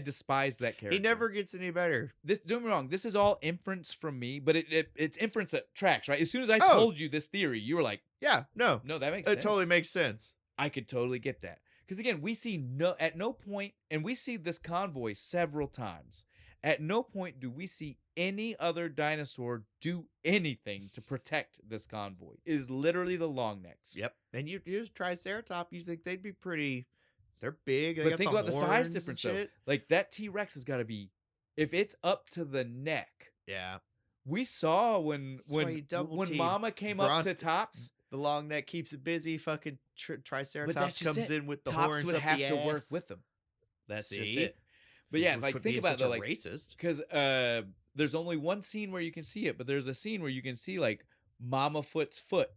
despise that character. He never gets any better. This. Don't get me wrong. This is all inference from me, but it's inference that tracks, right? As soon as I Oh. told you this theory, you were like, Yeah, no, "No, that makes it sense." totally makes sense. I could totally get that. Because again, we see at no point, and we see this convoy several times. At no point do we see any other dinosaur do anything to protect this convoy. It is literally the long necks. Yep, and you just Triceratops. You think they'd be pretty? They're big. They But got think about the size horns and difference though. shit. Like that T-Rex has got to be, if it's up to the neck. Yeah, We saw when why you double when team Mama came Bron- up to Tops, the long neck keeps it busy. Fucking Triceratops that's just comes it. in with the Tops horns would up have the to work ass. with them. That's just See? it. But yeah, We're like being think about it such though, a like racist. because there's only one scene where you can see it, but there's a scene where you can see like Mama Foot's foot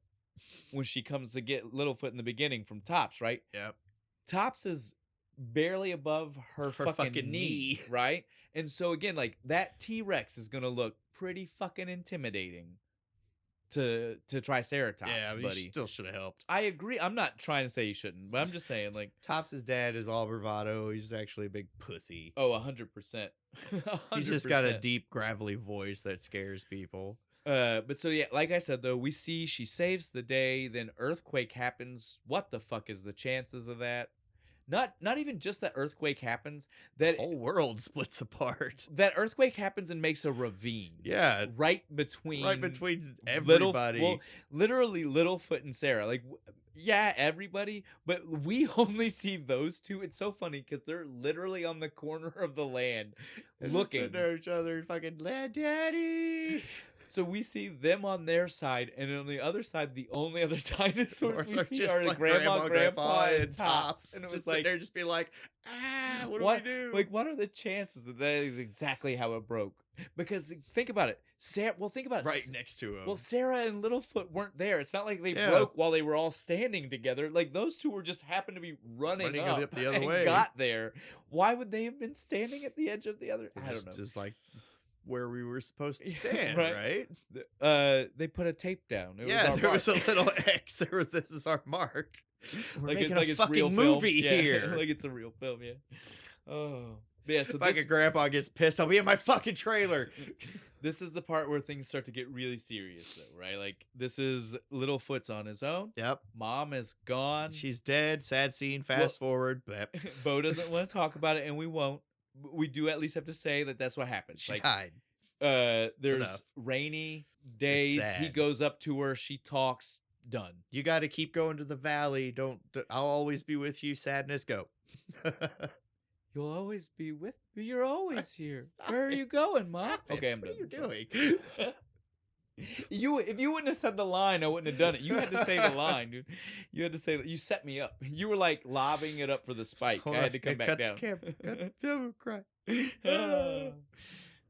when she comes to get Littlefoot in the beginning from Tops, right? Yep. Tops is barely above her fucking knee, knee. right? And so again, like that T-Rex is gonna look pretty fucking intimidating to Triceratops, Yeah, but buddy. you still should have helped. I agree. I'm not trying to say you shouldn't, but I'm just saying, like, Tops' dad is all bravado. He's actually a big pussy. oh, 100%. He's just got a deep, gravelly voice that scares people. But so yeah, like I said though, we see she saves the day, then earthquake happens. What the fuck is the chances of that? Not even just that earthquake happens, that The whole world splits apart. that earthquake happens and makes a ravine. Yeah, Right between everybody. Well, literally Littlefoot and Sarah. Like yeah, everybody, but we only see those two. It's so funny because they're literally on the corner of the land looking. at each other, fucking land daddy. So we see them on their side, and on the other side, the only other dinosaurs we see just are the like grandma, grandpa, and Tops. Tops. And it just was sitting like, there, just be like, what do we do? Like, what are the chances that that is exactly how it broke? Because think about it, Sarah. Well, think about it. right next to him. Well, Sarah and Littlefoot weren't there. It's not like they Yeah. broke while they were all standing together. Like those two were just happened to be running Running up the other and way. got there. Why would they have been standing at the edge of the other? I don't know. Just like where we were supposed to Yeah, stand, right. right? They put a tape down. It Yeah, was there our was a mark. little X. There was this is our mark. We're making a it's fucking real movie film. Yeah, here. like it's a real film. Yeah. Oh, but yeah. So If like a grandpa gets pissed, I'll be in my fucking trailer. this is the part where things start to get really serious, though, right? Like this is Littlefoot's on his own. Yep. Mom is gone. She's dead. Sad scene. Fast forward. But Bo doesn't want to talk about it, and we won't. But we do at least have to say that that's what happens. she Like, died. there's enough. rainy days. He sad. goes up to her. She talks. Done. You got to keep going to the valley. Don't. I'll always be with you. Sadness. Go. You'll always be with me. You're always here. Stop Where are it. you going, Mom? Stop it. Okay, I'm what done. are you I'm sorry. doing? If you wouldn't have said the line, I wouldn't have done it. You had to say the line, dude. You had to say you set me up. You were like lobbing it up for the spike. Hold I on, had to come back cut down. The camera. Cut the camera. Cry.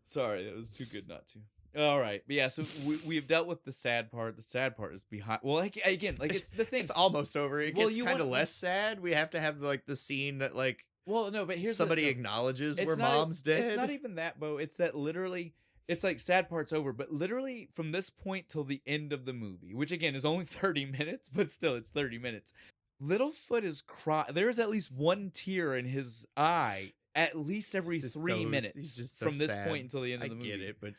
Sorry, that was too good not to. All right, but yeah, so we've dealt with the sad part. The sad part is behind. Well, like, again, like it's the thing. It's almost over. It Well, gets you kind of want- less sad. We have to have like the scene that like Well, no, but here's somebody no, acknowledges it's where not- mom's dead. It's not even that, Bo. It's that literally, it's like sad part's over, but literally from this point till the end of the movie, which again is only 30 minutes, but still it's 30 minutes. Littlefoot is crying. There's at least one tear in his eye at least every He's just 3 he's minutes just so from this sad. point until the end I of the movie. get it, but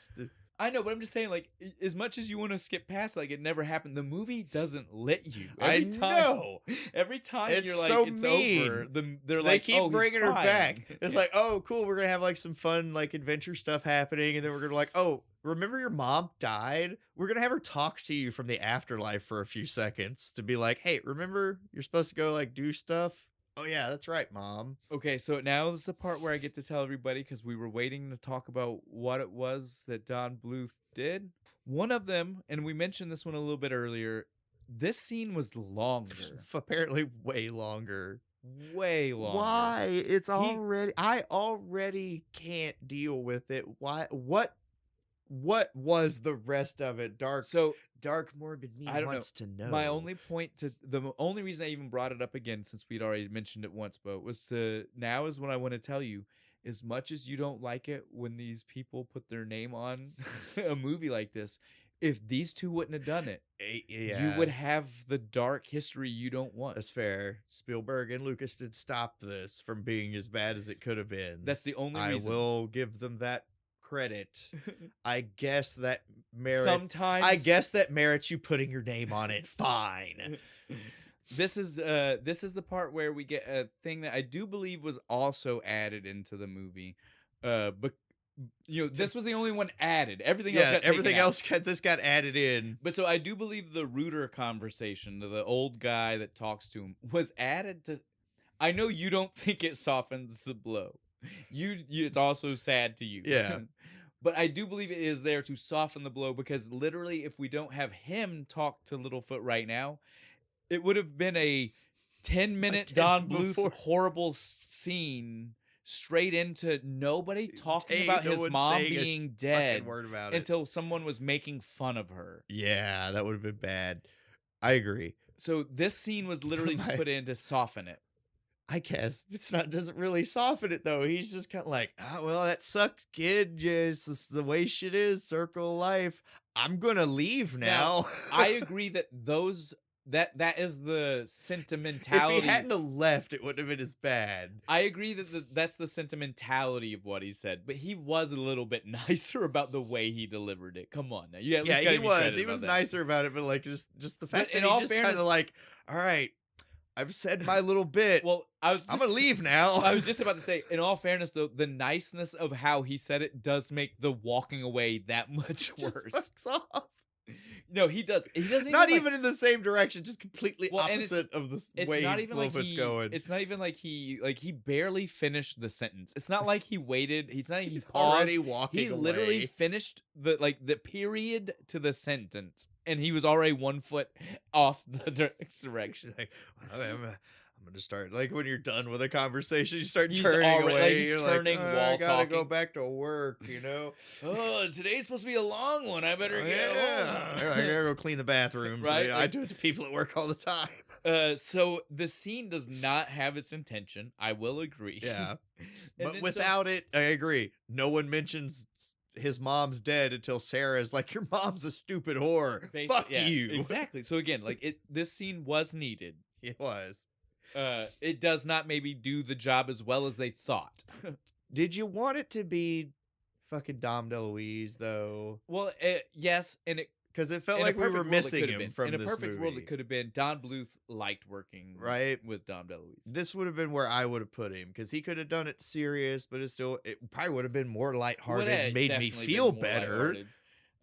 I know, but I'm just saying, like, as much as you want to skip past, like, it never happened. The movie doesn't let you. I know. Every time It's you're like, so it's mean. over. They're they like, keep oh, he's bringing her crying. back. It's like, oh, cool, we're gonna have like some fun like adventure stuff happening, and then we're gonna like, oh, remember your mom died? We're gonna have her talk to you from the afterlife for a few seconds to be like, hey, remember you're supposed to go like do stuff? Oh yeah, that's right, mom. Okay, so now is the part where I get to tell everybody because we were waiting to talk about what it was that Don Bluth did. One of them, and we mentioned this one a little bit earlier, this scene was longer. Apparently way longer. Way longer. Why? It's already I already can't deal with it. Why what was the rest of it? Dark morbid me I don't wants to know. My only point to the only reason I even brought it up again, since we'd already mentioned it once, but was to now is what I want to tell you. As much as you don't like it when these people put their name on a movie like this, if these two wouldn't have done it, you would have the dark history you don't want. That's fair. Spielberg and Lucas did stop this from being as bad as it could have been. That's the only reason. I will give them that credit. I guess that merits. Sometimes I guess that merits you putting your name on it. Fine. This is the part where we get a thing that I do believe was also added into the movie. But you know, this was the only one added. Everything else got everything taken else got added in. But so I do believe the Rooter conversation, the old guy that talks to him, was added to. I know you don't think it softens the blow. You it's also sad to you. Yeah. But I do believe it is there to soften the blow because literally, if we don't have him talk to Littlefoot right now, it would have been a 10-minute Don Bluth horrible scene straight into nobody talking about his mom being dead word about it. until someone was making fun of her. Yeah, that would have been bad. I agree. So this scene was literally just put in to soften it. I guess doesn't really soften it though. He's just kind of like, well, that sucks, kid. Just this is the way shit is. Circle of life. I'm gonna leave now. I agree that that is the sentimentality. If he hadn't have left, it wouldn't have been as bad. I agree that that's the sentimentality of what he said, but he was a little bit nicer about the way he delivered it. Come on now. Yeah, he was. He was nicer about it, but like just the fact that he just kind of like, all right, I've said my little bit. Well, I'm gonna leave now. I was just about to say, in all fairness, though, the niceness of how he said it does make the walking away that much worse. Fucks off. No, he does. He doesn't. Not even in the same direction, just completely opposite of the way Littlefoot's going. It's not even like he barely finished the sentence. It's not like he waited. He's not. He's already walking. He literally finished the period to the sentence, and he was already 1 foot off the next direction. Like, I'm gonna start like when you're done with a conversation, you start He's turning already, away. like, he's you're turning like, while I gotta talking. go back to work. You know. Oh, today's supposed to be a long one. I better get I gotta go clean the bathrooms. Right? I do it to people at work all the time. So the scene does not have its intention. I will agree. Yeah, And but without it, I agree. No one mentions his mom's dead until Sarah's like, "Your mom's a stupid whore. Fuck you." Exactly. So again, like this scene was needed. It was. It does not maybe do the job as well as they thought. Did you want it to be fucking Dom DeLuise though? Well, yes, and it because it felt like we were missing him from this movie. In a perfect world, it could have been Don Bluth liked working with Dom DeLuise. This would have been where I would have put him because he could have done it serious, but it probably would have been more lighthearted, made me feel better.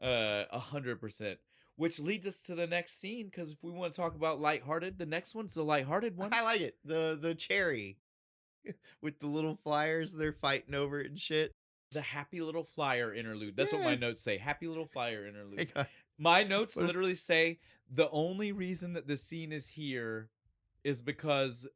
100%. Which leads us to the next scene, because if we want to talk about lighthearted, the next one's the lighthearted one. I like it. The cherry with the little flyers, they're fighting over it and shit. The happy little flyer interlude. That's what my notes say. Happy little flyer interlude. My notes But- literally say the only reason that this scene is here is because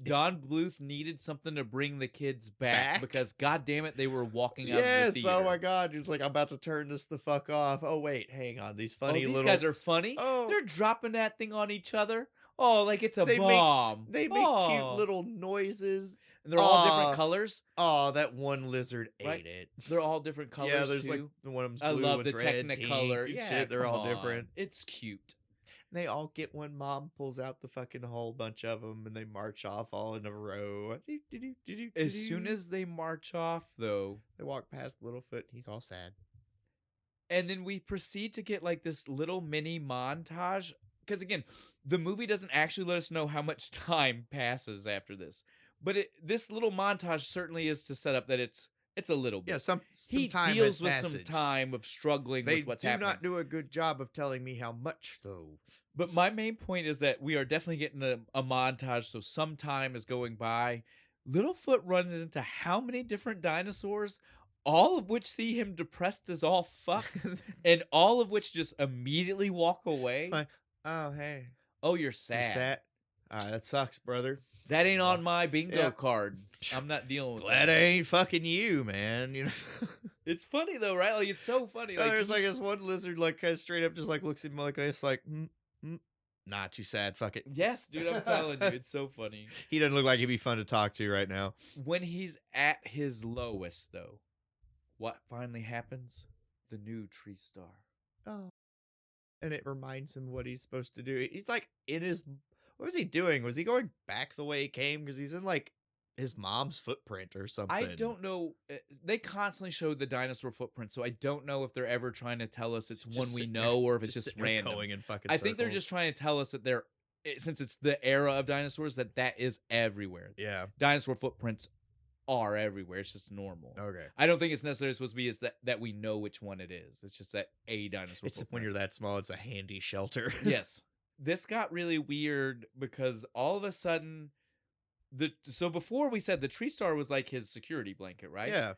Don Bluth needed something to bring the kids back, because god damn it, they were walking out of the Yes, theater. oh my god, it's like I'm about to turn this the fuck off. Oh wait, hang on, these funny these little guys are funny. Oh. They're dropping that thing on each other. Oh, like it's a They bomb. They make cute Oh. little noises. And they're all different colors. Oh, that one lizard Right? ate it. They're all different colors. Yeah, there's too. like the one of them's I blue, love one's the red, pink, Technicolor. and Yeah, shit. They're come all on. different. It's cute. They all get one. Mom pulls out the fucking whole bunch of them, and they march off all in a row. As soon as they march off, though, they walk past Littlefoot, he's all sad. and then we proceed to get like this little mini montage. Because again, the movie doesn't actually let us know how much time passes after this, but this little montage certainly is to set up that it's a little bit. Yeah, some he time deals has with passage. some time of struggling They with what's do happening. not do a good job of telling me how much, though. But my main point is that we are definitely getting a montage, so some time is going by. Littlefoot runs into how many different dinosaurs, all of which see him depressed as all fuck, and all of which just immediately walk away. Like, oh, hey. Oh, you're You're sad. sad. That sucks, brother. That ain't on my bingo Yeah. card. I'm not dealing with Glad I that. ain't fucking you, man. You know. It's funny though, right? Like it's so funny. Like There's like this one lizard, like kind of straight up, just like looks at him like this, like, nah, too sad. Fuck it. yes, dude, I'm telling you, it's so funny. He doesn't look like he'd be fun to talk to right now. When he's at his lowest, though, what finally happens? The new tree star. Oh. And it reminds him what he's supposed to do. He's like in his. What was he doing? Was he going back the way he came? Because he's in like his mom's footprint or something. I don't know. They constantly show the dinosaur footprint, so I don't know if they're ever trying to tell us it's one we know or if it's just sitting there random. going in fucking I think they're circles. just trying to tell us that since it's the era of dinosaurs, that is everywhere. Yeah. Dinosaur footprints are everywhere. It's just normal. Okay. I don't think it's necessarily supposed to be that we know which one it is. It's just that a dinosaur It's footprint. when you're that small, it's a handy shelter. Yes. This got really weird because all of a sudden so before we said the tree star was like his security blanket, right? Yeah.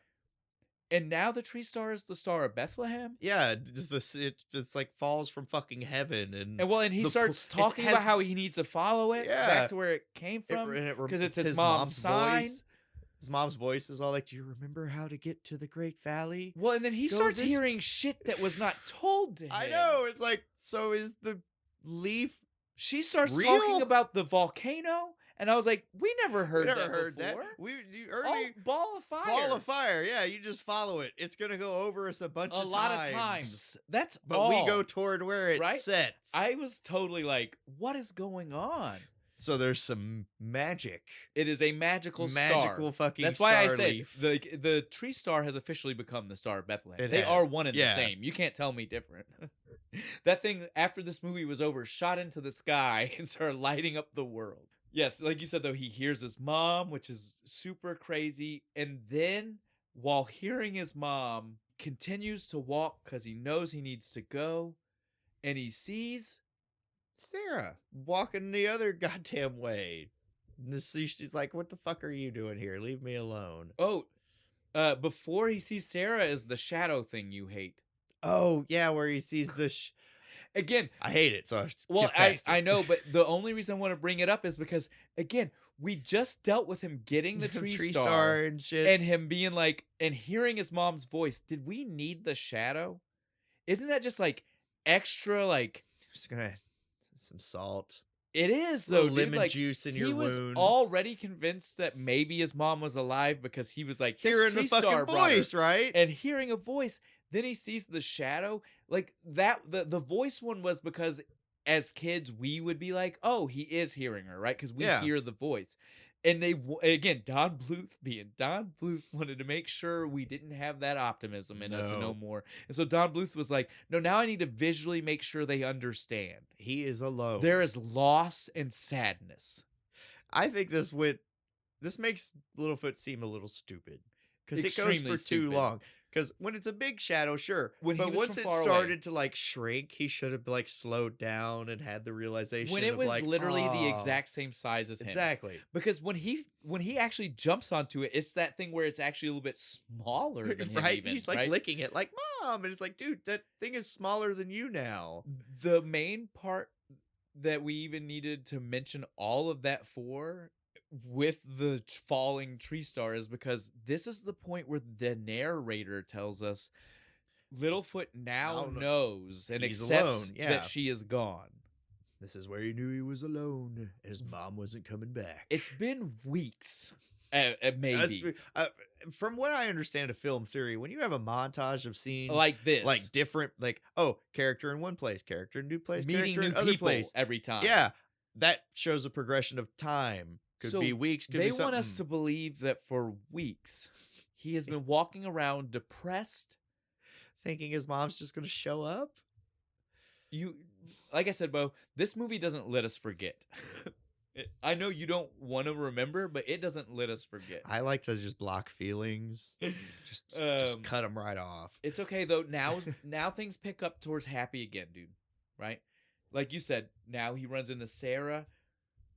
And now the tree star is the Star of Bethlehem? Yeah. It's like falls from fucking heaven. And he starts talking about how he needs to follow it back to where it came from. Because it's his mom's sign. voice. His mom's voice is all like, "Do you remember how to get to the Great Valley?" Well, and then he Go starts this- hearing shit that was not told to him. I know. It's like, so is the leaf She starts real? talking about the volcano, and I was like, we never heard We never that heard before. that. You Oh, early ball of fire. ball of fire. Yeah, you just follow it. It's gonna go over us a bunch a of lot of times. That's But all. we go toward where it right? sets. I was totally like, what is going on? So there's some magic. It is a magical star. Magical fucking That's why I star said leaf. the tree star has officially become the Star of Bethlehem. It They has. are one and Yeah. the same. You can't tell me different. That thing, after this movie was over, shot into the sky and started lighting up the world. Yes, like you said, though, he hears his mom, which is super crazy. And then, while hearing his mom, continues to walk because he knows he needs to go. And he sees Sarah walking the other goddamn way. She's like, "What the fuck are you doing here? Leave me alone." before he sees Sarah is the shadow thing you hate. Oh yeah, where he sees the. Again, I hate it. So I just well, skip past it. I know, but the only reason I want to bring it up is because, again, we just dealt with him getting the tree, star and shit. and him being like, and hearing his mom's voice. Did we need the shadow? Isn't that just like extra? Like, just gonna some salt, it is little though. Dude. lemon Like, juice in he your was wound. already convinced that maybe his mom was alive because he was like this Hearing tree the star fucking brought her. voice, right? And hearing a voice. Then he sees the shadow. Like that, the voice one was because as kids we would be like, oh, he is hearing her, right? Because we Yeah. hear the voice. And again, Don Bluth being Don Bluth wanted to make sure we didn't have that optimism in us No. no more. And so Don Bluth was like, no, now I need to visually make sure they understand. He is alone. There is loss and sadness. I think this makes Littlefoot seem a little stupid because it goes Extremely for too stupid. long. Because when it's a big shadow, sure, When he but was once from it far away. started to like shrink, he should have like slowed down and had the realization When it of was like, literally the "Oh." exact same size as him. Exactly. Because when he actually jumps onto it, it's that thing where it's actually a little bit smaller than him, Right? even, He's like right? licking it like, mom. And it's like, dude, that thing is smaller than you now. The main part that we even needed to mention all of that for with the falling tree star is because this is the point where the narrator tells us Littlefoot now knows and He's accepts alone, yeah. that she is gone. This is where he knew he was alone. His mom wasn't coming back. It's been weeks, maybe. From what I understand of film theory, when you have a montage of scenes Like this. like different, like, oh, character in one place, character in new place, Meeting character new in other people place. every time. Yeah, that shows a progression of time. Could be weeks, could be something. They want us to believe that for weeks, he has been walking around depressed. Thinking his mom's just going to show up? Like I said, Bo, this movie doesn't let us forget. I know you don't want to remember, but it doesn't let us forget. I like to just block feelings. just cut them right off. It's okay, though. Now things pick up towards happy again, dude. Right? Like you said, now he runs into Sarah,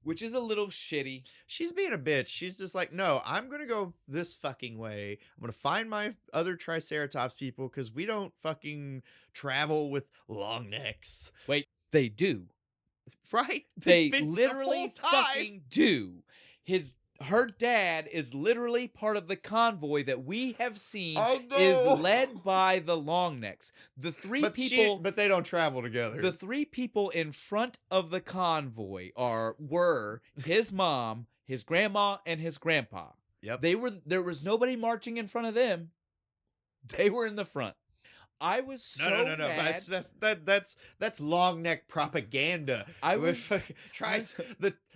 which is a little shitty. She's being a bitch. She's just like, no, I'm going to go this fucking way. I'm going to find my other Triceratops people because we don't fucking travel with long necks. Wait, they do. Right? They literally fucking do. Her dad is literally part of the convoy that we have seen is led by the Longnecks. The three people, but they don't travel together. The three people in front of the convoy were his mom, his grandma, and his grandpa. Yep. There was nobody marching in front of them. They were in the front. I was so mad. That's long neck propaganda.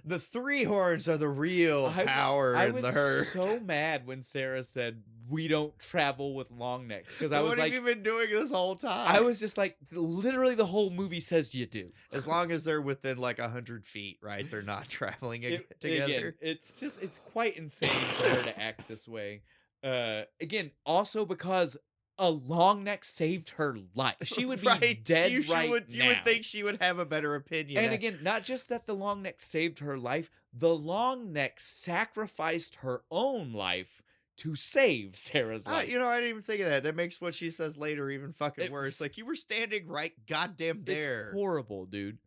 The three horns are the real power in the herd. I was so mad when Sarah said we don't travel with long necks because I was like, what have you been doing this whole time? I was just like, literally the whole movie says you do. As long as they're within like 100 feet, right? They're not traveling together. Again, it's quite insane for her to act this way. Again, also because a long neck saved her life. She would be dead You now. You would think she would have a better opinion. And again, not just that the long neck saved her life, the long neck sacrificed her own life to save Sarah's life. I didn't even think of that. That makes what she says later even fucking worse. Like, you were standing right goddamn there. It's horrible, dude.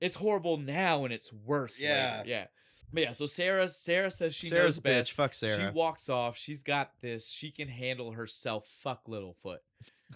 It's horrible now and it's worse later. Yeah. But yeah, so Sarah says Sarah's knows best. Bitch. Fuck Sarah. She walks off. She's got this. She can handle herself. Fuck Littlefoot.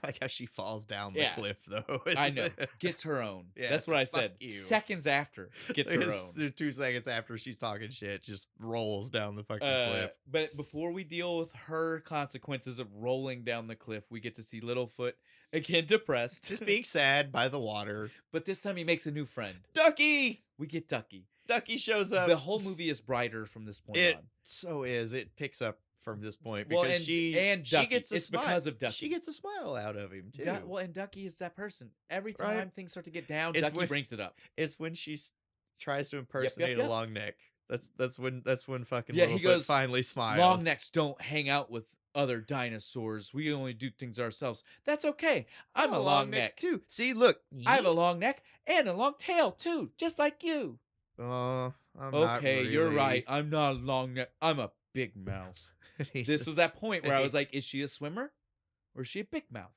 Like how she falls down the cliff, though. I know. Gets her own. Yeah, that's what I said. You. Seconds after, gets her own. 2 seconds after she's talking shit, just rolls down the fucking cliff. But before we deal with her consequences of rolling down the cliff, we get to see Littlefoot, again depressed. Just being sad by the water. But this time he makes a new friend. Ducky! We get Ducky. Ducky shows up. The whole movie is brighter from this point on. So is. It picks up from this point because Ducky, she gets a smile. Because of Ducky. She gets a smile out of him too. And Ducky is that person. Every time things start to get down, Ducky brings it up. It's when she tries to impersonate a long neck. That's when fucking he goes, finally smiles. Long necks don't hang out with other dinosaurs. We only do things ourselves. That's okay. I'm a long neck too. See, look, I have a long neck and a long tail too, just like you. I'm okay, you're right. I'm not a long neck. I'm a big mouth. This was that point where I was like, is she a swimmer or is she a big mouth?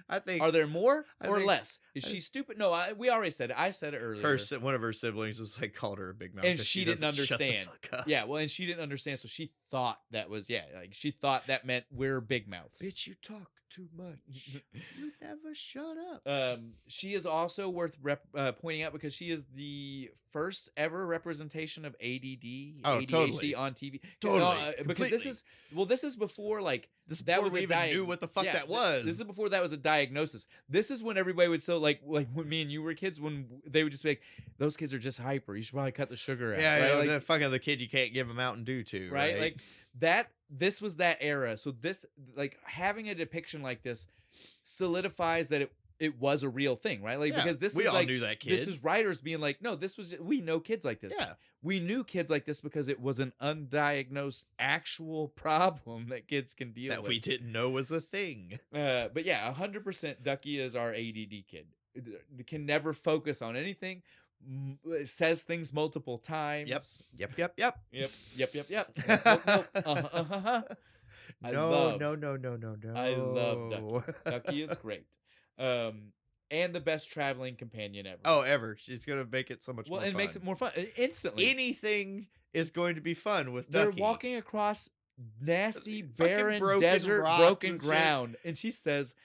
I think. Are there more or less? Is she stupid? No, we already said it. I said it earlier. One of her siblings was like called her a big mouth, and she didn't understand. Shut the fuck up. Yeah, well, and she didn't understand, so she thought that was she thought that meant we're big mouths. Bitch, you talk too much. You never shut up. She is also worth pointing out because she is the first ever representation of ADHD totally. on TV. Totally, because this is before that was even knew what the fuck that was. This is before that was a diagnosis. This is when everybody would like when me and you were kids, when they would just be like, those kids are just hyper. You should probably cut the sugar out. Yeah, right? The fucking the kid you can't give a Mountain Dew to. Right? Like that. This was that era. So this, having a depiction like this solidifies that it was a real thing, right? Because this we is all knew that kid. This is writers being like, no, we know kids like this. Yeah. We knew kids like this because it was an undiagnosed actual problem that kids can deal with. That we didn't know was a thing. But yeah, 100% Ducky is our ADD kid. Can never focus on anything. Says things multiple times. Yep. Nope. I No, love, no, no, no, no, I love no. Ducky. Ducky is great. And the best traveling companion ever. Oh, ever. She's going to make it so much Well, more it fun. makes it more fun instantly. Anything is going to be fun with They're Ducky. walking across nasty, Fucking barren broken desert, rocks broken and shit. ground, and she says,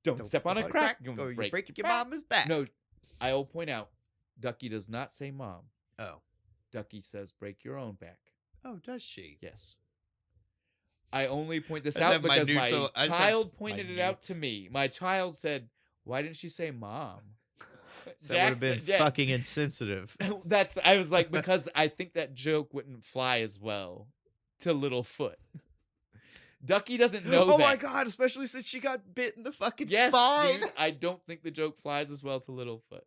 "Don't step on a crack, or you break break your back." mama's back. No, I will point out, Ducky does not say "mom." Oh. Ducky says, "Break your own back." Oh, does she? Yes. I only point this I just out have because my minutes- I just have child pointed it out to minutes. me. My child said, "Why didn't she say mom?" So that would have been Jack- fucking insensitive. I was like, because I think that joke wouldn't fly as well to Littlefoot. Ducky doesn't know that. Oh my god, especially since she got bit in the fucking Yes, spine. dude. I don't think the joke flies as well to Littlefoot.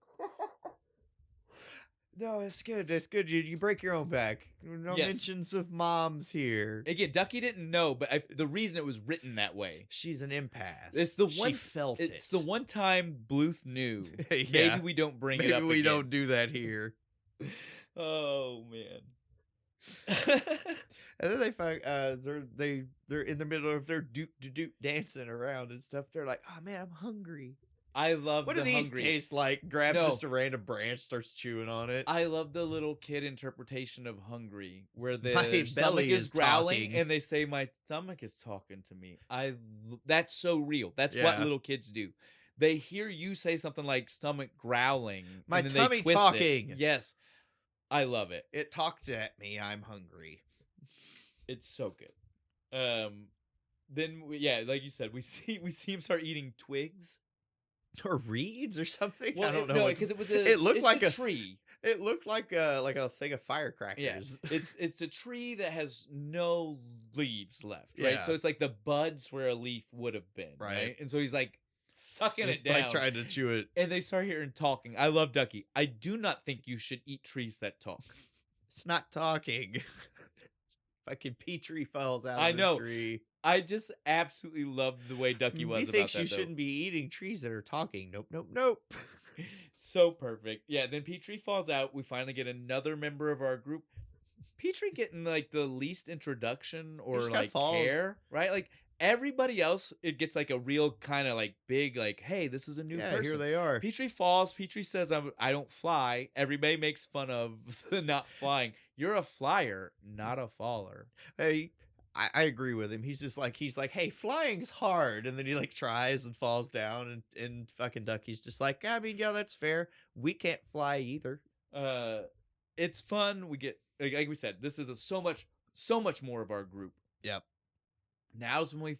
No, it's good. It's good. You break your own back. No Yes. mentions of moms here. Again, Ducky didn't know, but the reason it was written that way. She's an empath. It's the She one. felt it. It's the one time Bluth knew. Yeah. Maybe we don't bring it Maybe up. we again. don't do that here. Oh man. And then they find they're in the middle of their doot dancing around and stuff. They're like, "Oh man, I'm hungry. I love What the do these hungry. taste like?" Grabs No. just a random branch, starts chewing on it. I love the little kid interpretation of hungry, where My the stomach belly is is growling talking. and they say, "My stomach is talking to me." That's so real. That's what Yeah. little kids do. They hear you say something like "stomach growling," My and then tummy they twist talking. It. Yes, I love it. It talked at me. I'm hungry. It's so good. Then like you said, we see him start eating twigs. Or reeds or something. Well, I don't know. no, because it was a. It looked it's like a a tree. It looked like a thing of firecrackers. Yes, it's a tree that has no leaves left, right? Yeah. So it's like the buds where a leaf would have been, right? Right. And so he's like sucking Just it down, like trying to chew it. and they start hearing talking. I love Ducky. I do not think you should eat trees that talk. It's not talking. Fucking Petrie falls out I of the know. tree. I just absolutely love the way Ducky was about Methinks that. you though. shouldn't be eating trees that are talking. Nope, nope, nope. So perfect. Yeah, then Petrie falls out. We finally get another member of our group. Petrie getting like the least introduction or just kinda like falls. care, right? Like everybody else, it gets like a real kind of like big, like, hey, this is a new Yeah, person. here they are. Petrie falls. Petrie says, I don't fly. Everybody makes fun of the not flying. You're a flyer, not a faller. Hey, I agree with him. He's like, hey, flying's hard, and then he like tries and falls down, and fucking Ducky's just like, I mean, yeah, that's fair. We can't fly either. It's fun. We get like we said, this is so much more of our group. Yep. Now's when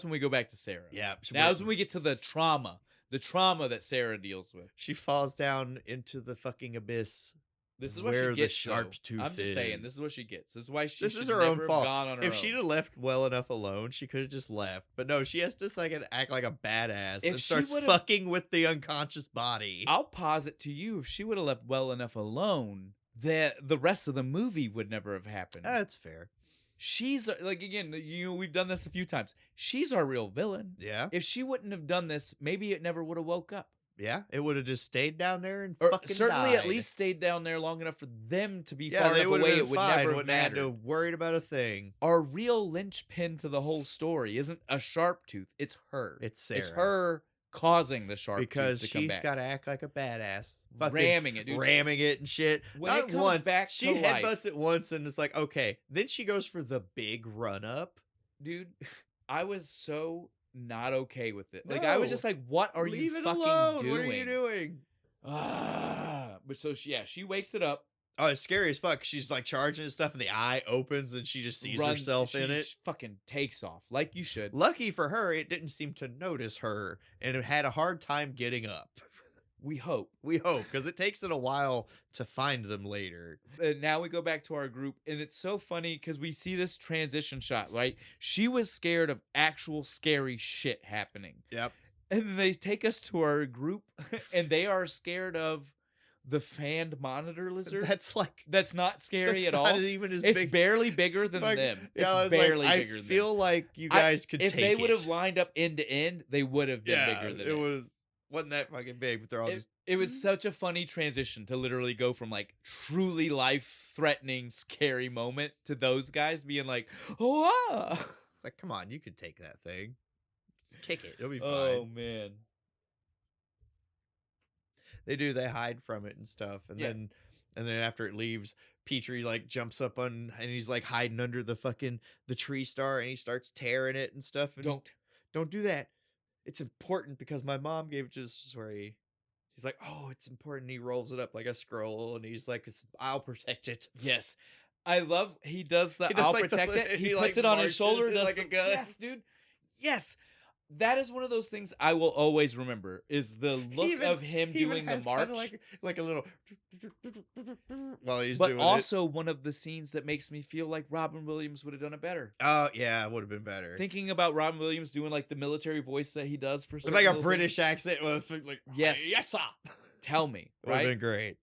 we go back to Sarah. Yeah. Now's when we get to the trauma that Sarah deals with. She falls down into the fucking abyss. This is what where she gets. the sharp though. tooth I'm just saying, is. this is what she gets. This is why she. This should is her never own have fault. Gone on her If own. she'd have left well enough alone, she could have just left. But no, she has to like act like a badass If and she starts would've- fucking with the unconscious body. I'll posit to you, if she would have left well enough alone, that the rest of the movie would never have happened. That's fair. She's like, again, we've done this a few times. She's our real villain. Yeah. If she wouldn't have done this, maybe it never would have woke up. Yeah. It would have just stayed down there and Or fucking certainly at died. least stayed down there long enough for them to be Yeah, far they enough would away have it been would fine. never have Wouldn't have had mattered. to worried about a thing. Our real linchpin to the whole story isn't a sharp tooth. It's her. It's Sarah. It's her causing the sharp Because tooth to come she's back. got to act like a badass. Fucking Ramming it, dude. ramming it and shit. When Not it comes once. back She to life. headbutts it once and it's like, okay. Then she goes for the big run up. Dude, I was so not okay with it. Like, I was No. just like, what are Leave you it fucking alone. doing? What are you doing? But so she wakes it up. Oh, it's scary as fuck. She's like charging and stuff, and the eye opens, and she just sees herself in it. She fucking takes off like you should. Lucky for her, it didn't seem to notice her, and it had a hard time getting up. We hope. We hope, because it takes it a while to find them later. Now we go back to our group, and it's so funny because we see this transition shot, right? She was scared of actual scary shit happening. Yep. And then they take us to our group, and they are scared of the fanned monitor lizard. That's not scary at all. Even as It's big. barely bigger than Like, them. yeah, I It's was like, barely bigger than I feel them. like you guys could if take they would have it. lined up end to end, they would have been Yeah, bigger than it wasn't that fucking big, but they're all just. It was such a funny transition to literally go from like truly life-threatening, scary moment to those guys being like, "Oh, ah." It's like, come on, you could take that thing. Just kick it. It'll be Oh fine. man. They hide from it and stuff. And Yeah. then after it leaves, Petrie like jumps up on and he's like hiding under the tree star and he starts tearing it and stuff. And don't do that. It's important because my mom gave it to us where he's like, oh, it's important. He rolls it up like a scroll and he's like, I'll protect it. Yes. I love he does the He does, I'll like, protect it. He puts like, it on his marches shoulder, it does like a gun. Yes, dude. Yes. That is one of those things I will always remember is the look of him doing the march. Like a little while he's but doing also one of the scenes that makes me feel like Robin Williams would have done it better. Oh, yeah, it would have been better. Thinking about Robin Williams doing like the military voice that he does for with like a British accent with like yes, sir. Tell me, Would have been great.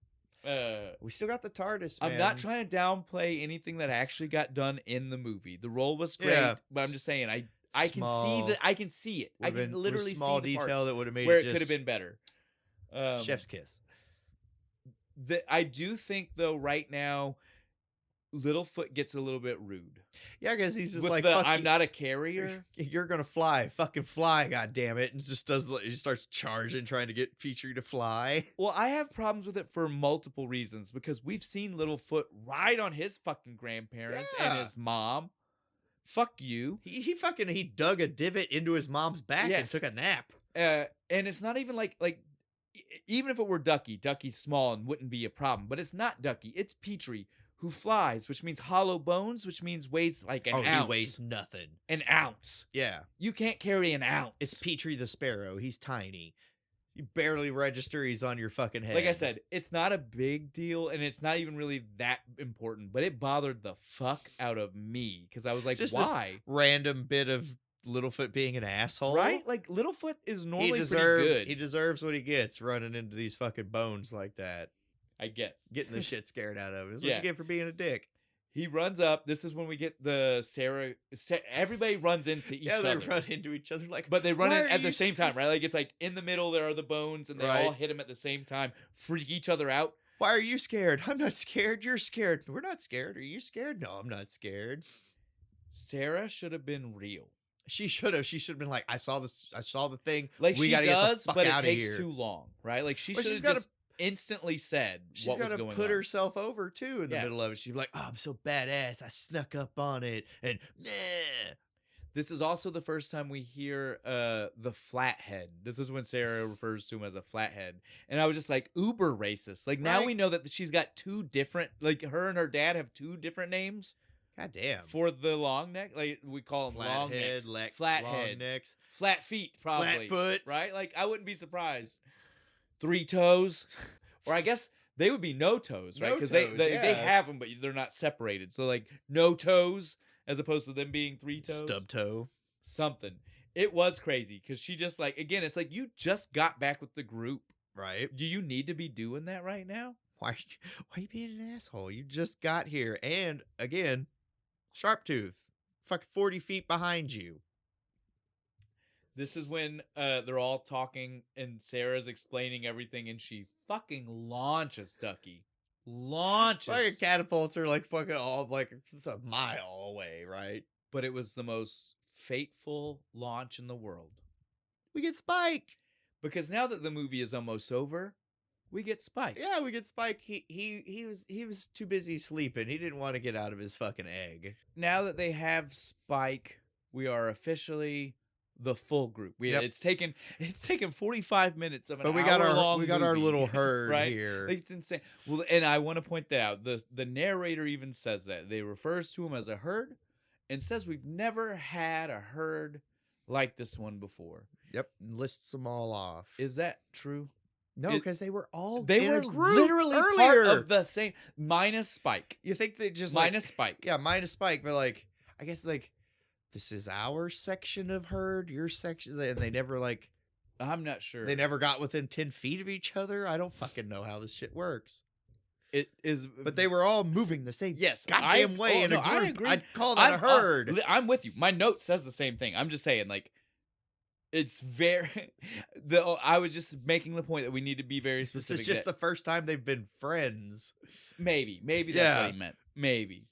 Uh, We still got the TARDIS, man. I'm not trying to downplay anything that actually got done in the movie. The role was great, Yeah. but I'm just saying I can see that. I can see it. I can literally small see the detail parts that would have made where it it could have been better. chef's kiss. I do think though right now, Littlefoot gets a little bit rude. Yeah, because he's just With like, I'm not a carrier. You're gonna fly, fucking fly, god damn it! And just he starts charging, trying to get Petrie to fly. Well, I have problems with it for multiple reasons because we've seen Littlefoot ride on his fucking grandparents and Yeah. his mom. Fuck you. He dug a divot into his mom's back Yes. and took a nap. And it's not even like even if it were Ducky's small and wouldn't be a problem, but it's not Ducky. It's Petrie who flies, which means hollow bones, which means weighs like an ounce. He weighs nothing. An ounce. Yeah. You can't carry an ounce. It's Petrie the Sparrow. He's tiny. You barely register he's on your fucking head. Like I said, it's not a big deal, and it's not even really that important, but it bothered the fuck out of me because I was like, Just why? This random bit of Littlefoot being an asshole. Right? Like, Littlefoot is normally pretty good. He deserves what he gets running into these fucking bones like that. I guess. Getting the shit scared out of him. That's Yeah. what you get for being a dick. He runs up. This is when we get the everybody runs into each other. Yeah, they run into each other like. But they run "Why in are at the you same time, right? Like it's like in the middle there are the bones, and they all Right. hit him at the same time, freak each other out. Why are you scared? I'm not scared. You're scared. We're not scared. Are you scared? No, I'm not scared. Sarah should have been real. She should have. She should have been like, I saw the thing. Like we she gotta does, get the fuck but it outta takes here. too long, right? Like she But should she's have gotta- just instantly said She's what was got to going put on. herself over too in the Yeah. middle of it. She's like, "Oh, I'm so badass. I snuck up on it." And This is also the first time we hear the flathead. This is when Sarah refers to him as a flathead. And I was just like, uber racist. Like now Right. we know that she's got two different, like her and her dad have two different names god damn, for the long neck. Like we call them long necks. Flatheads. long necks, Flat feet, probably. flat foot, Right? Like I wouldn't be surprised. 3 toes. Or I guess they would be no toes, right? No Because toes, they yeah. have them, but they're not separated. So like no toes as opposed to them being 3 toes. stub toe. Something. It was crazy because she just like, again, it's like you just got back with the group. Right? Do you need to be doing that right now? Why are you being an asshole? You just got here, and again, Sharptooth, fuck 40 feet behind you. This is when they're all talking and Sarah's explaining everything and she fucking launches Ducky. Launches. Like catapults are like fucking all like it's a mile away, right? But it was the most fateful launch in the world. We get Spike. Because now that the movie is almost over, we get Spike. Yeah, we get Spike. He was too busy sleeping. He didn't want to get out of his fucking egg. Now that they have Spike, we are officially the full group. Yep. It's taken 45 minutes of an But we got hour-long our movie, little herd right? here. Like, it's insane. Well, and I want to point that out. The narrator even says that. They refers to him as a herd and says we've never had a herd like this one before. Yep, lists them all off. Is that true? No, because they were all They in were a group literally earlier. part of the same, minus Spike. You think they just Minus Spike. Yeah, minus Spike, but like I guess like this is our section of herd, your section, and they never like I'm not sure. they never got within 10 feet of each other. I don't fucking know how this shit works. It is, But they were all moving the same yes, goddamn way in a group. I agree. I'd call that a herd. I'm with you. My note says the same thing. I'm just saying, like, it's very. I was just making the point that we need to be very This specific. is just the first time they've been friends. maybe that's Yeah. what he meant. Maybe.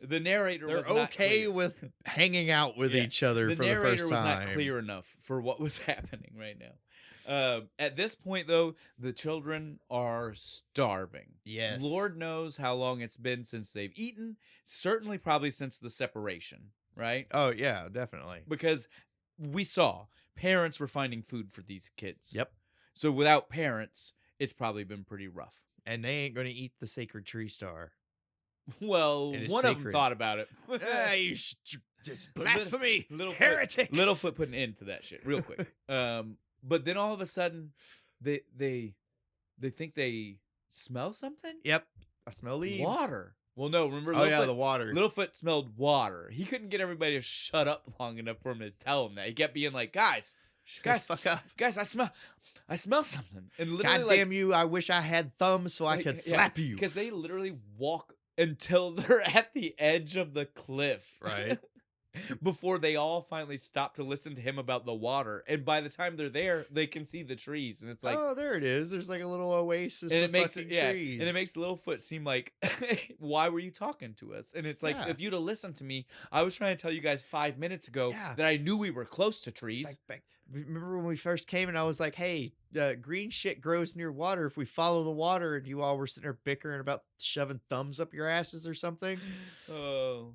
The narrator They're was not okay clear. with hanging out with Yeah. each other The for the narrator first was time. not clear enough for what was happening right now. At this point, though, the children are starving. Yes. Lord knows how long it's been since they've eaten. Certainly, probably since the separation, right? Oh, yeah, definitely. Because we saw parents were finding food for these kids. Yep. So without parents, it's probably been pretty rough. And they ain't going to eat the sacred tree star. Well, It is one of them sacred. thought about it. Just blasphemy, Littlefoot- heretic. Littlefoot put an end to that shit real quick. But then all of a sudden, they think they smell something. Yep, I smell leaves. Water. Well, no, remember? Oh yeah, the water. Littlefoot smelled water. He couldn't get everybody to shut up long enough for him to tell him that. He kept being like, guys, fuck up. guys, I smell something. And God literally, damn you! I wish I had thumbs so I could slap you. because they literally walk until they're at the edge of the cliff, Right. Before they all finally stop to listen to him about the water. And by the time they're there, they can see the trees. And it's like, oh, there it is. There's like a little oasis and of it makes fucking it, trees. and it makes Littlefoot seem like, why were you talking to us? And it's like, Yeah. if you'd have listened to me, I was trying to tell you guys 5 minutes ago Yeah. that I knew we were close to trees. Remember when we first came and I was like, hey, green shit grows near water. If we follow the water, and you all were sitting there bickering about shoving thumbs up your asses or something. Oh,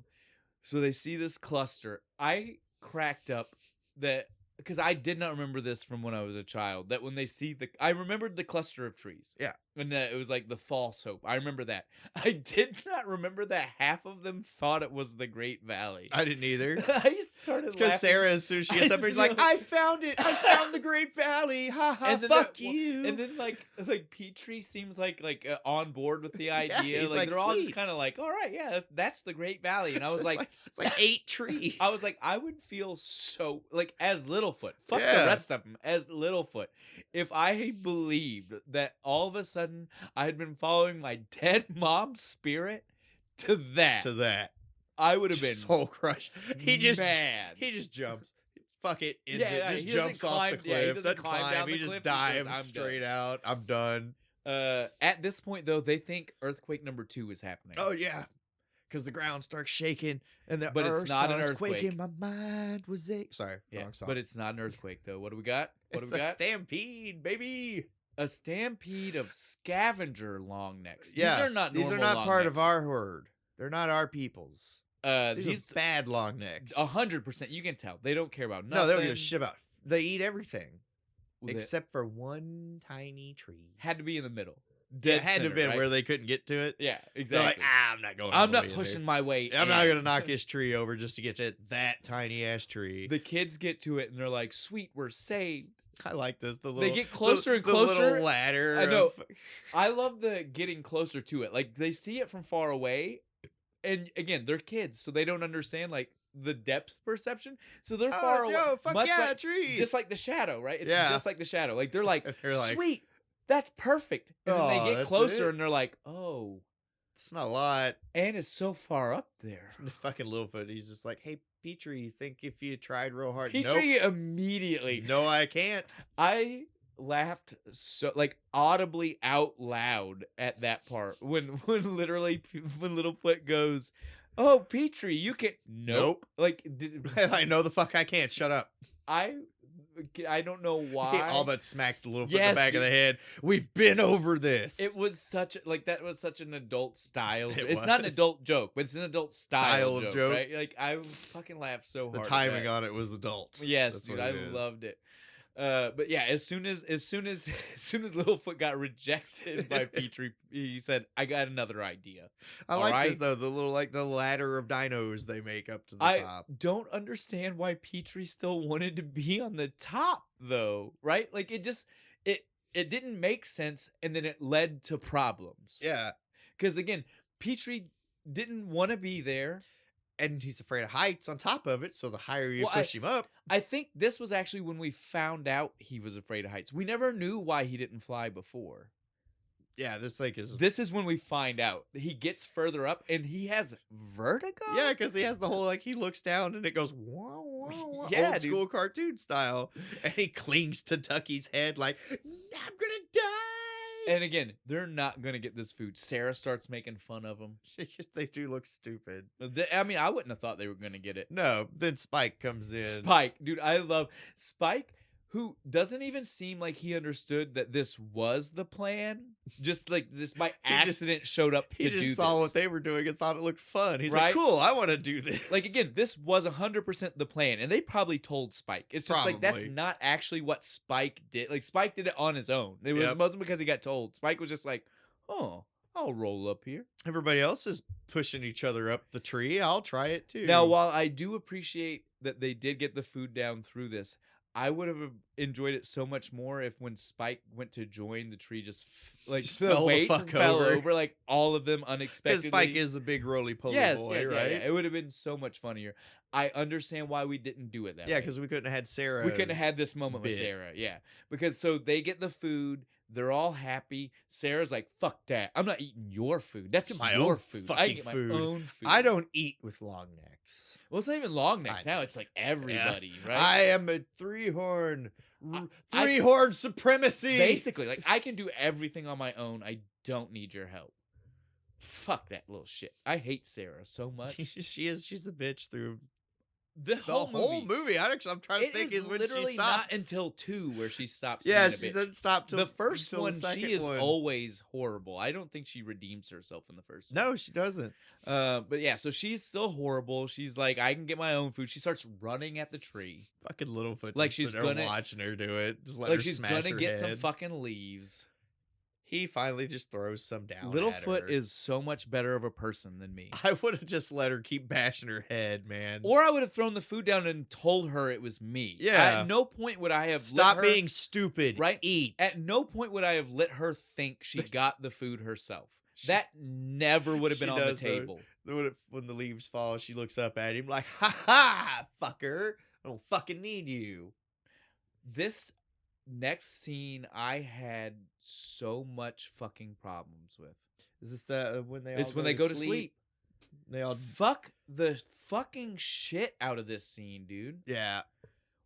so they see this cluster. I cracked up that because I did not remember this from when I was a child. That when they see I remembered the cluster of trees. Yeah. And it was like the false hope. I remember that. I did not remember that half of them thought it was the Great Valley. I didn't either. I started It's because laughing. Sarah, as soon as she gets up, she's like, I found it. I found the Great Valley. Ha ha. And then Fuck well, you. And then like Petrie seems like on board with the Yeah, idea. he's like like, they're all just "Sweet." kind of like, all right, yeah, that's the Great Valley. And I was It's like, it's like 8 trees. I was like, I would feel so like as Littlefoot. Fuck the Yeah. rest of them. As Littlefoot, if I believed that all of a sudden I had been following my dead mom's spirit to that, I would have been soul crush. He just mad. He just jumps. Fuck it. Ends Yeah, it. Just he doesn't jumps off climb- the yeah, he cliff. doesn't Doesn't climb down He the just cliff, he says, dives "I'm straight done." out. I'm done. At this point, though, they think earthquake number 2 is happening. Oh yeah, because the ground starts shaking and the But it's earth not an starts earthquake. quaking. My mind was Sorry, yeah, wrong song. but it's not an earthquake, though. What do we got? What It's do we a got? stampede, baby. A stampede of scavenger long necks. Yeah, These are not These are normal not long part of necks. our herd. They're not our peoples. These These are bad long necks. 100%. You can tell they don't care about nothing. No, they don't give a shit about. They eat everything Well, except for one tiny tree. had to be in the middle. It Dead had to center, have been right? where they couldn't get to it. Yeah, They're exactly. like, I'm not going. I'm all the not way in pushing there. my way. I'm not in. gonna knock his tree over just to get to that tiny ass tree. The kids get to it and they're like, "Sweet, we're saved." I like this. The little, They get closer and the closer. little ladder. I know. of- I love the getting closer to it. Like they see it from far away, and again, they're kids, so they don't understand like the depth perception. So they're far away, yo, fuck much yeah, like, trees. just like the shadow, right? It's Yeah. just like the shadow. Like they're like, They're like, "Sweet, that's perfect," and then "Oh, they get that's closer it?" and they're like, "Oh, It's not a lot. and it's so far up there." The fucking Littlefoot. He's just like, hey, Petrie, you think if you tried real hard? Petrie immediately. Nope. No, I can't. I laughed so like audibly out loud at that part when Littlefoot goes, "Oh, Petrie, you can nope." Like I know the fuck I can't. Shut up. I don't know why. He all but smacked the Littlefoot in Yes, the back of dude. the head. We've been over this. It was such like that was such an adult style. It It's not an was. adult joke, but it's an adult style of joke, joke. right? Like I fucking laughed so the hard. at timing that. on it was adult. Yes, That's dude, what I it is. loved it. But yeah, as soon as Littlefoot got rejected by Petrie, he said, "I got another idea." I All like right. this though. The little the ladder of dinos they make up to the I top. don't understand why Petrie still wanted to be on the top, though. Right? Like it didn't make sense, and then it led to problems. Yeah, Because again, Petrie didn't want to be there. and he's afraid of heights on top of it. So the higher you Well, push him up, I think this was actually when we found out he was afraid of heights. We never knew why he didn't fly before. yeah, this thing is. This is when we find out. He gets further up and he has vertigo? Yeah, because he has the whole he looks down and it goes wow, wow, wow, Yeah, old dude. school cartoon style, and he clings to Ducky's head like I'm gonna die. And again, they're not gonna get this food. Sarah starts making fun of them. They do look stupid. I mean, I wouldn't have thought they were gonna get it. No, then Spike comes in. Spike, dude, I love Spike, who doesn't even seem like he understood that this was the plan. Just by accident showed up to He do just this. saw what they were doing and thought it looked fun. He's Right? like, cool, I want to do this. Like, again, this was 100% the plan, and they probably told Spike. It's just like, that's Probably. not actually what Spike did. Like, Spike did it on his own. It wasn't because he got told. Spike was just like, oh, I'll roll up here. Everybody else is pushing each other up the tree. I'll try it too. Now, while I do appreciate that they did get the food down through this, I would have enjoyed it so much more if when Spike went to join the tree, just fell the fuck over. like all of them because unexpectedly. Spike is a big roly-poly boy, right? Yeah. It would have been so much funnier. I understand why we didn't do it that way. Yeah, because we couldn't have had Sarah. We couldn't have had this moment with Sarah. Yeah. Because so they get the food. They're all happy. Sarah's like, fuck that. I'm not eating your food. That's my your own food. fucking I can get food. my own food. I don't eat with long necks. Well, it's not even long necks now. It's like everybody, right? I am a three-horn supremacy. Basically, like, I can do everything on my own. I don't need your help. Fuck that little shit. I hate Sarah so much. She's a bitch through the whole movie. I'm trying to think is when she stops. Not until 2 where she stops. Yeah, being a she bitch. doesn't stop till the first until one. the second She is one. always horrible. I don't think she redeems herself in the first one. No, she doesn't. But yeah, so she's still horrible. She's like, I can get my own food. She starts running at the tree. Fucking Littlefoot. Like just she's sitting there gonna watching her do it. Just let like her she's smash gonna her get some head. fucking leaves. He finally just throws some down. Littlefoot is so much better of a person than me. I would have just let her keep bashing her head, man. Or I would have thrown the food down and told her it was me. Yeah. At no point would I have Stop let her, being stupid. right? Eat. At no point would I have let her think she got the food herself. That never would have been on the table. When the leaves fall, she looks up at him like, ha ha, fucker. I don't fucking need you. This next scene I had so much fucking problems with. Is this the when they? It's when they go to sleep. They all fuck the fucking shit out of this scene, dude. Yeah.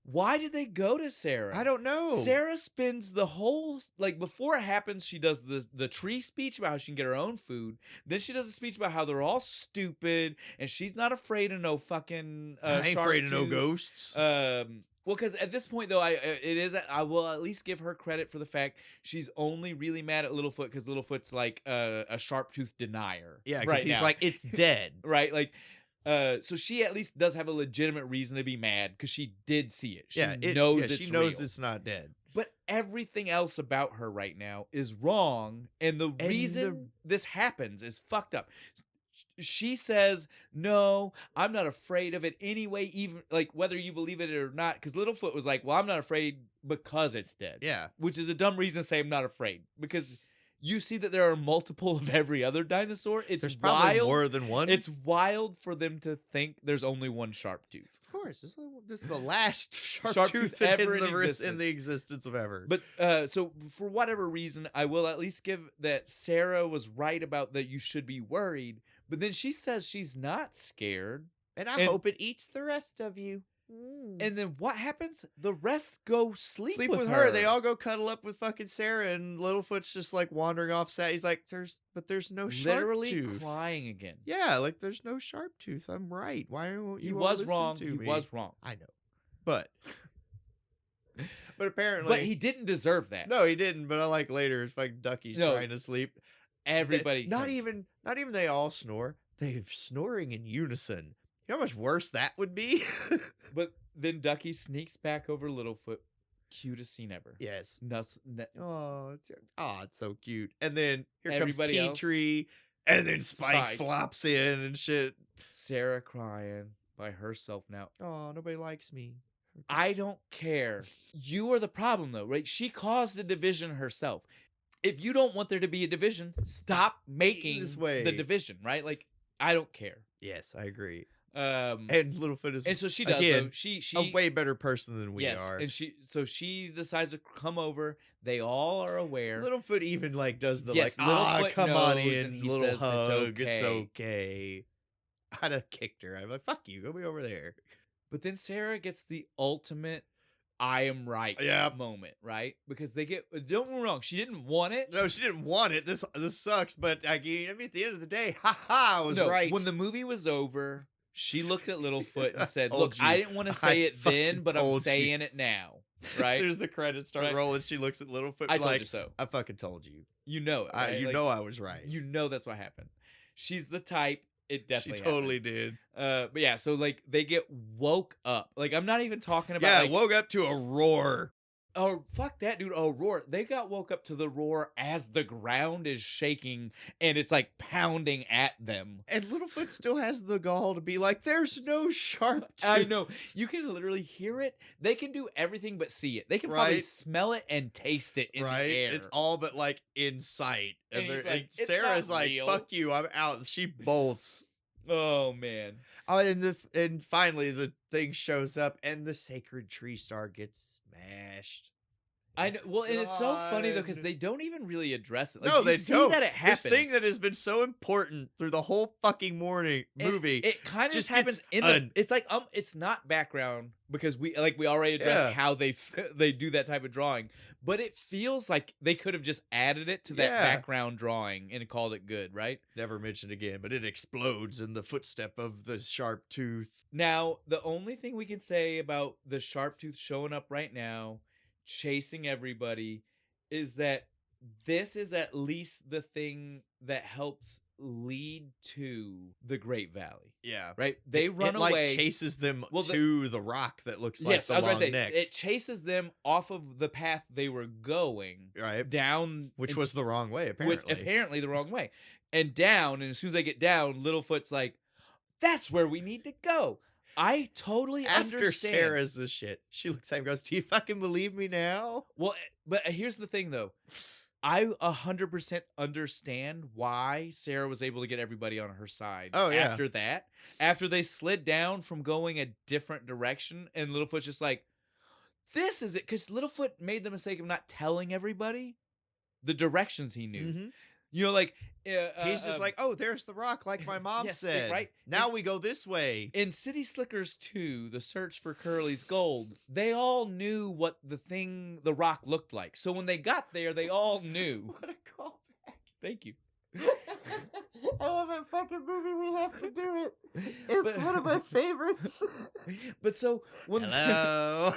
Why did they go to Sarah? I don't know. Sarah spends the whole before it happens, she does the tree speech about how she can get her own food. Then she does a speech about how they're all stupid and she's not afraid of no fucking. I ain't afraid of no ghosts. Well, because at this point though, I will at least give her credit for the fact she's only really mad at Littlefoot because Littlefoot's like a sharp tooth denier. Yeah, because he's like, it's dead. Right, like. So she at least does have a legitimate reason to be mad because she did see it. She knows it's she knows real. it's not dead. But everything else about her right now is wrong, and the reason this happens is fucked up. She says, "No, I'm not afraid of it anyway, even like whether you believe it or not." Because Littlefoot was like, "Well, I'm not afraid because it's dead." Yeah, which is a dumb reason to say I'm not afraid because. You see that there are multiple of every other dinosaur. There's probably more than one. It's wild for them to think there's only one sharp tooth. Of course, this is the last sharp tooth ever in the existence of ever. But so for whatever reason, I will at least give that Sarah was right about that. You should be worried, but then she says she's not scared, and I hope it eats the rest of you. And then what happens? The rest go sleep with her. They all go cuddle up with fucking Sarah, and Littlefoot's just like wandering off sad. He's like, there's no sharp literally tooth. Crying again. Yeah, like there's no sharp tooth. I'm right. Why won't you? He was wrong. He was wrong. I know, but apparently, but he didn't deserve that. No, he didn't. But I like later, it's like Ducky's trying to sleep. Everybody, not even they all snore. They're snoring in unison. You know how much worse that would be? But then Ducky sneaks back over Littlefoot. Cutest scene ever. Yes. It's so cute. And then here everybody comes Petrie, and then Spike flops in and shit. Sarah crying by herself now. Oh, nobody likes me. I don't care. You are the problem, though, right? She caused a division herself. If you don't want there to be a division, stop making the division, right? Like, I don't care. Yes, I agree. And Littlefoot is, and so she does. Again, though. She a way better person than we are. And she decides to come over. They all are aware. Littlefoot even like does the Littlefoot come on in, and he little says hug. It's okay. I'd have kicked her. I'm like, fuck you, go be over there. But then Sarah gets the ultimate I am right Yep. moment, right? Because they get, don't get me wrong, she didn't want it. No, she didn't want it. This sucks, but I mean, at the end of the day, I was No, right. when the movie was over, she looked at Littlefoot and said, told "Look, you. I didn't want to I say it then, fucking but I'm told you." saying it now." As Right? soon as the credits start Right. rolling, she looks at Littlefoot I told like, you so. I fucking told you. You know it, right? You Like, know I was right. you know that's what happened. She's the type. It definitely She totally happened. did. But yeah, so like they get woke up. Like I'm not even talking about Yeah, like, woke up to a roar. oh, fuck that, dude. Oh, roar. They got woke up to the roar as the ground is shaking and it's like pounding at them. And Littlefoot still has the gall to be like, there's no sharp tooth. I know. You can literally hear it. They can do everything but see it. They can probably Right. smell it and taste it in Right? the air. It's all but like in sight. And And, he's they're- like, and "It's Sarah's not like, real." fuck you, I'm out. She bolts. Oh, man. Oh, and finally the thing shows up and the sacred tree star gets smashed. I know. Well, and it's so funny though because done. they don't even really address it. Like, No, you they see don't. that it happens. This thing that has been so important through the whole fucking movie. It kind of just just happens gets in the. It's like it's not background because we already addressed Yeah. how they do that type of drawing, but it feels like they could have just added it to that Yeah. background drawing and called it good, right? Never mentioned again, but it explodes in the footstep of the sharp tooth. Now, the only thing we can say about the sharp tooth showing up right now, chasing everybody, is that this is at least the thing that helps lead to the Great Valley, Yeah. right? They run it, like, away. chases them Well, to the rock that looks like Yes, the I was long gonna say neck. it chases them off of the path they were going Right. down, Which and was the wrong way, apparently. which apparently the wrong way, and down. And as soon as they get down, Littlefoot's like, "That's where we need to go." I totally After understand. Sarah's the shit, she looks at him and goes, do you fucking believe me now? Well, but here's the thing, though. I 100% understand why Sarah was able to get everybody on her side. Oh, yeah. After that, after they slid down from going a different direction, and Littlefoot's just like, "This is it," because Littlefoot made the mistake of not telling everybody the directions he knew. Mhm. You know, like He's just like, oh, there's the rock, like my mom yes, said. right? Now we go this way. in City Slickers 2, The Search for Curly's Gold, they all knew what the rock looked like. So when they got there, they all knew. What a callback. Thank you. I love that fucking movie. We have to do it. It's But- one of my favorites. But so when Hello.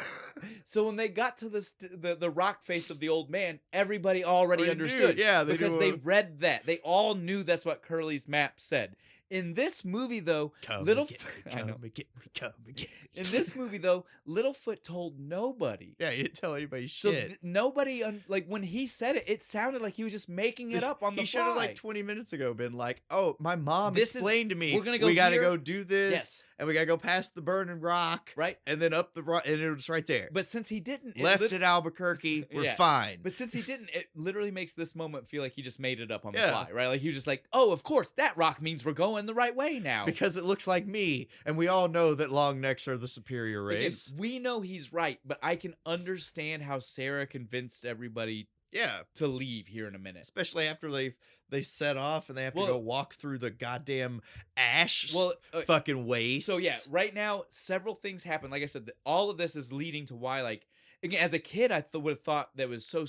so when they got to the rock face of the old man, everybody already They knew, understood. yeah, they because knew they what- read that. They all knew that's what Curly's map said. In this movie, though, Come Little and get me, I know. come and get me, come and get me. In this movie, though, Littlefoot told nobody. Yeah, you didn't tell anybody So shit. nobody, like when he said it, it sounded like he was just making it up on the He should fly. have like 20 minutes ago been like, "Oh, my mom This is- explained to me. we're gonna go We got to here." go do this, Yes. and we got to go past the burning rock, Right? and then up the rock, and it was right there. But since he didn't, it Left lit- at Albuquerque, we're Yeah. fine. But since he didn't, it literally makes this moment feel like he just made it up on the Yeah. fly, right? Like he was just like, "Oh, of course, that rock means we're going the right way now." Because it looks like me, and we all know that long necks are the superior Again, race. we know he's right, but I can understand how Sarah convinced everybody Yeah, to leave here in a minute. especially after they set off and they have Well- to go walk through the goddamn ash Well, fucking waste. so yeah, right now several things happen. Like I said, all of this is leading to why, like, again, as a kid, I would have thought that was so,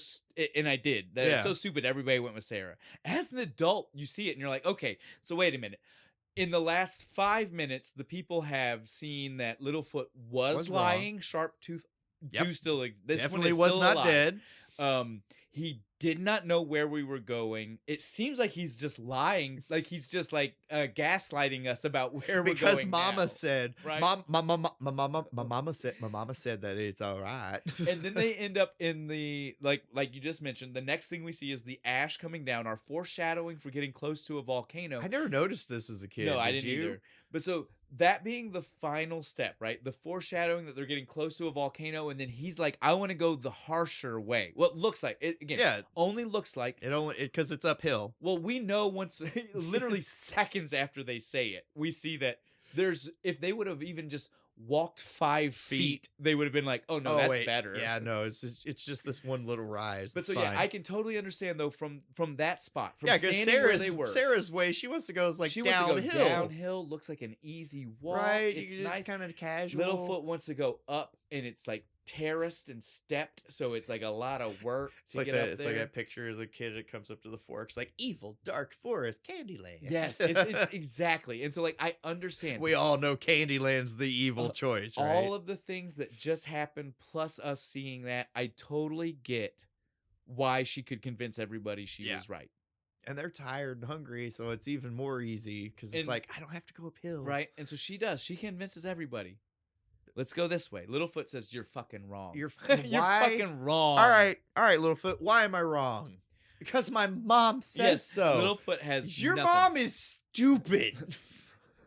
and I did that. It was Yeah. so stupid. Everybody went with Sarah. As an adult, you see it and you're like, okay, so wait a minute. In the last 5 minutes, the people have seen that Littlefoot was wrong. lying. Sharptooth Yep. do still exist. This one definitely is was still not alive. dead. He did not know where we were going. It seems like he's just lying, like he's just like gaslighting us about where we're Because going. Mama now. said, right? my mama said that it's all right. And then they end up in the like you just mentioned. The next thing we see is the ash coming down, our foreshadowing for getting close to a volcano. I never noticed this as a kid. No, I did didn't you? either. But so that being the final step, right? The foreshadowing that they're getting close to a volcano, and then he's like, "I want to go the harsher way." Well, it looks like it again. Yeah, Only looks like. it only because it's uphill. Well, we know once, literally seconds after they say it, we see that there's. If they would have even just walked 5 feet, they would have been like, "Oh no, that's wait. better." Yeah, no, it's just this one little rise. But It's so fine. yeah, I can totally understand though from that spot, from yeah, because standing where they were. Sarah's way, she wants to go is like she downhill. wants to go downhill. Looks like an easy walk. Right, It's it's nice. kind of casual. Littlefoot wants to go up and it's like terraced and stepped, so it's like a lot of work It's to like get that. up It's there. like that picture as a kid. It comes up to the fork. It's like evil, dark forest, Candyland. Yes, it's exactly. And so like I understand We all know Candyland's the evil choice, right? all of the things that just happened, plus us seeing that. I totally get why she could convince everybody she Yeah. was right. And they're tired and hungry, so it's even more easy because it's And- like I don't have to go uphill. Right? And so she does. She convinces everybody. Let's go this way. Littlefoot says, "You're fucking wrong. You're You're why? fucking wrong." All right, Littlefoot. Why am I wrong? Because my mom says Yes, so. Littlefoot has Your nothing. mom is stupid.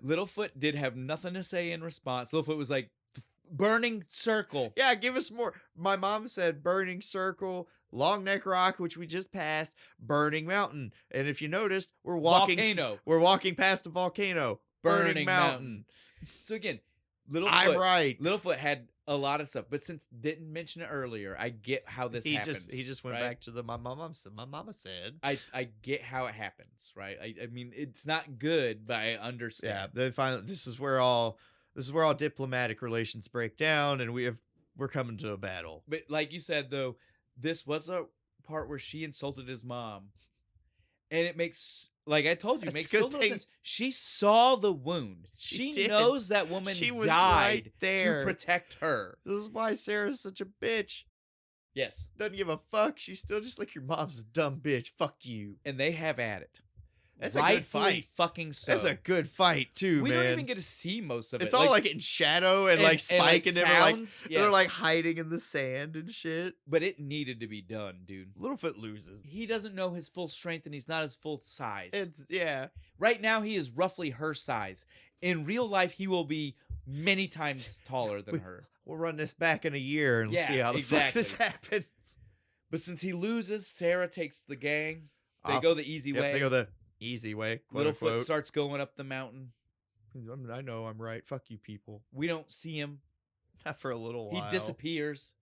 Littlefoot did have nothing to say in response. Littlefoot was like, "Burning circle." Yeah, give us more. My mom said Burning Circle, Long Neck Rock, which we just passed, Burning Mountain. And if you noticed, we're walking Volcano. We're walking past a volcano. Burning, Burning Mountain. So again, Littlefoot. I'm right. Littlefoot had a lot of stuff, but since didn't mention it earlier, I get how this happens. He just went right? back to the my mama said. I get how it happens, right? I mean, it's not good, but I understand. Yeah, they finally this is where all diplomatic relations break down, and we're coming to a battle. But like you said, though, this was a part where she insulted his mom, and it makes, like I told you, That's makes good so little thing. sense. She saw the wound. She She did. knows that woman She was died right there. to protect her. This is why Sarah's such a bitch. Yes, Doesn't give a fuck. She's still just like, your mom's a dumb bitch. Fuck you. and they have at it. That's a good Rightfully fight. fucking so. That's a good fight too, we man. don't even get to see most of it. It's all like in shadow and like Spike and them are like sounds, they're yes. like hiding in the sand and shit. But it needed to be done, dude. Littlefoot loses. He doesn't know his full strength, and he's not his full size. It's yeah. Right now, he is roughly her size. In real life, he will be many times taller than her. We'll run this back in a year and Yeah, see how the fuck this exactly. happens. But since he loses, Sarah takes the gang. They Off. go the easy Yep, way. they go the easy way. Quote Littlefoot unquote. starts going up the mountain. I know I'm right. Fuck you, people. We don't see him. Not for a little while. He disappears.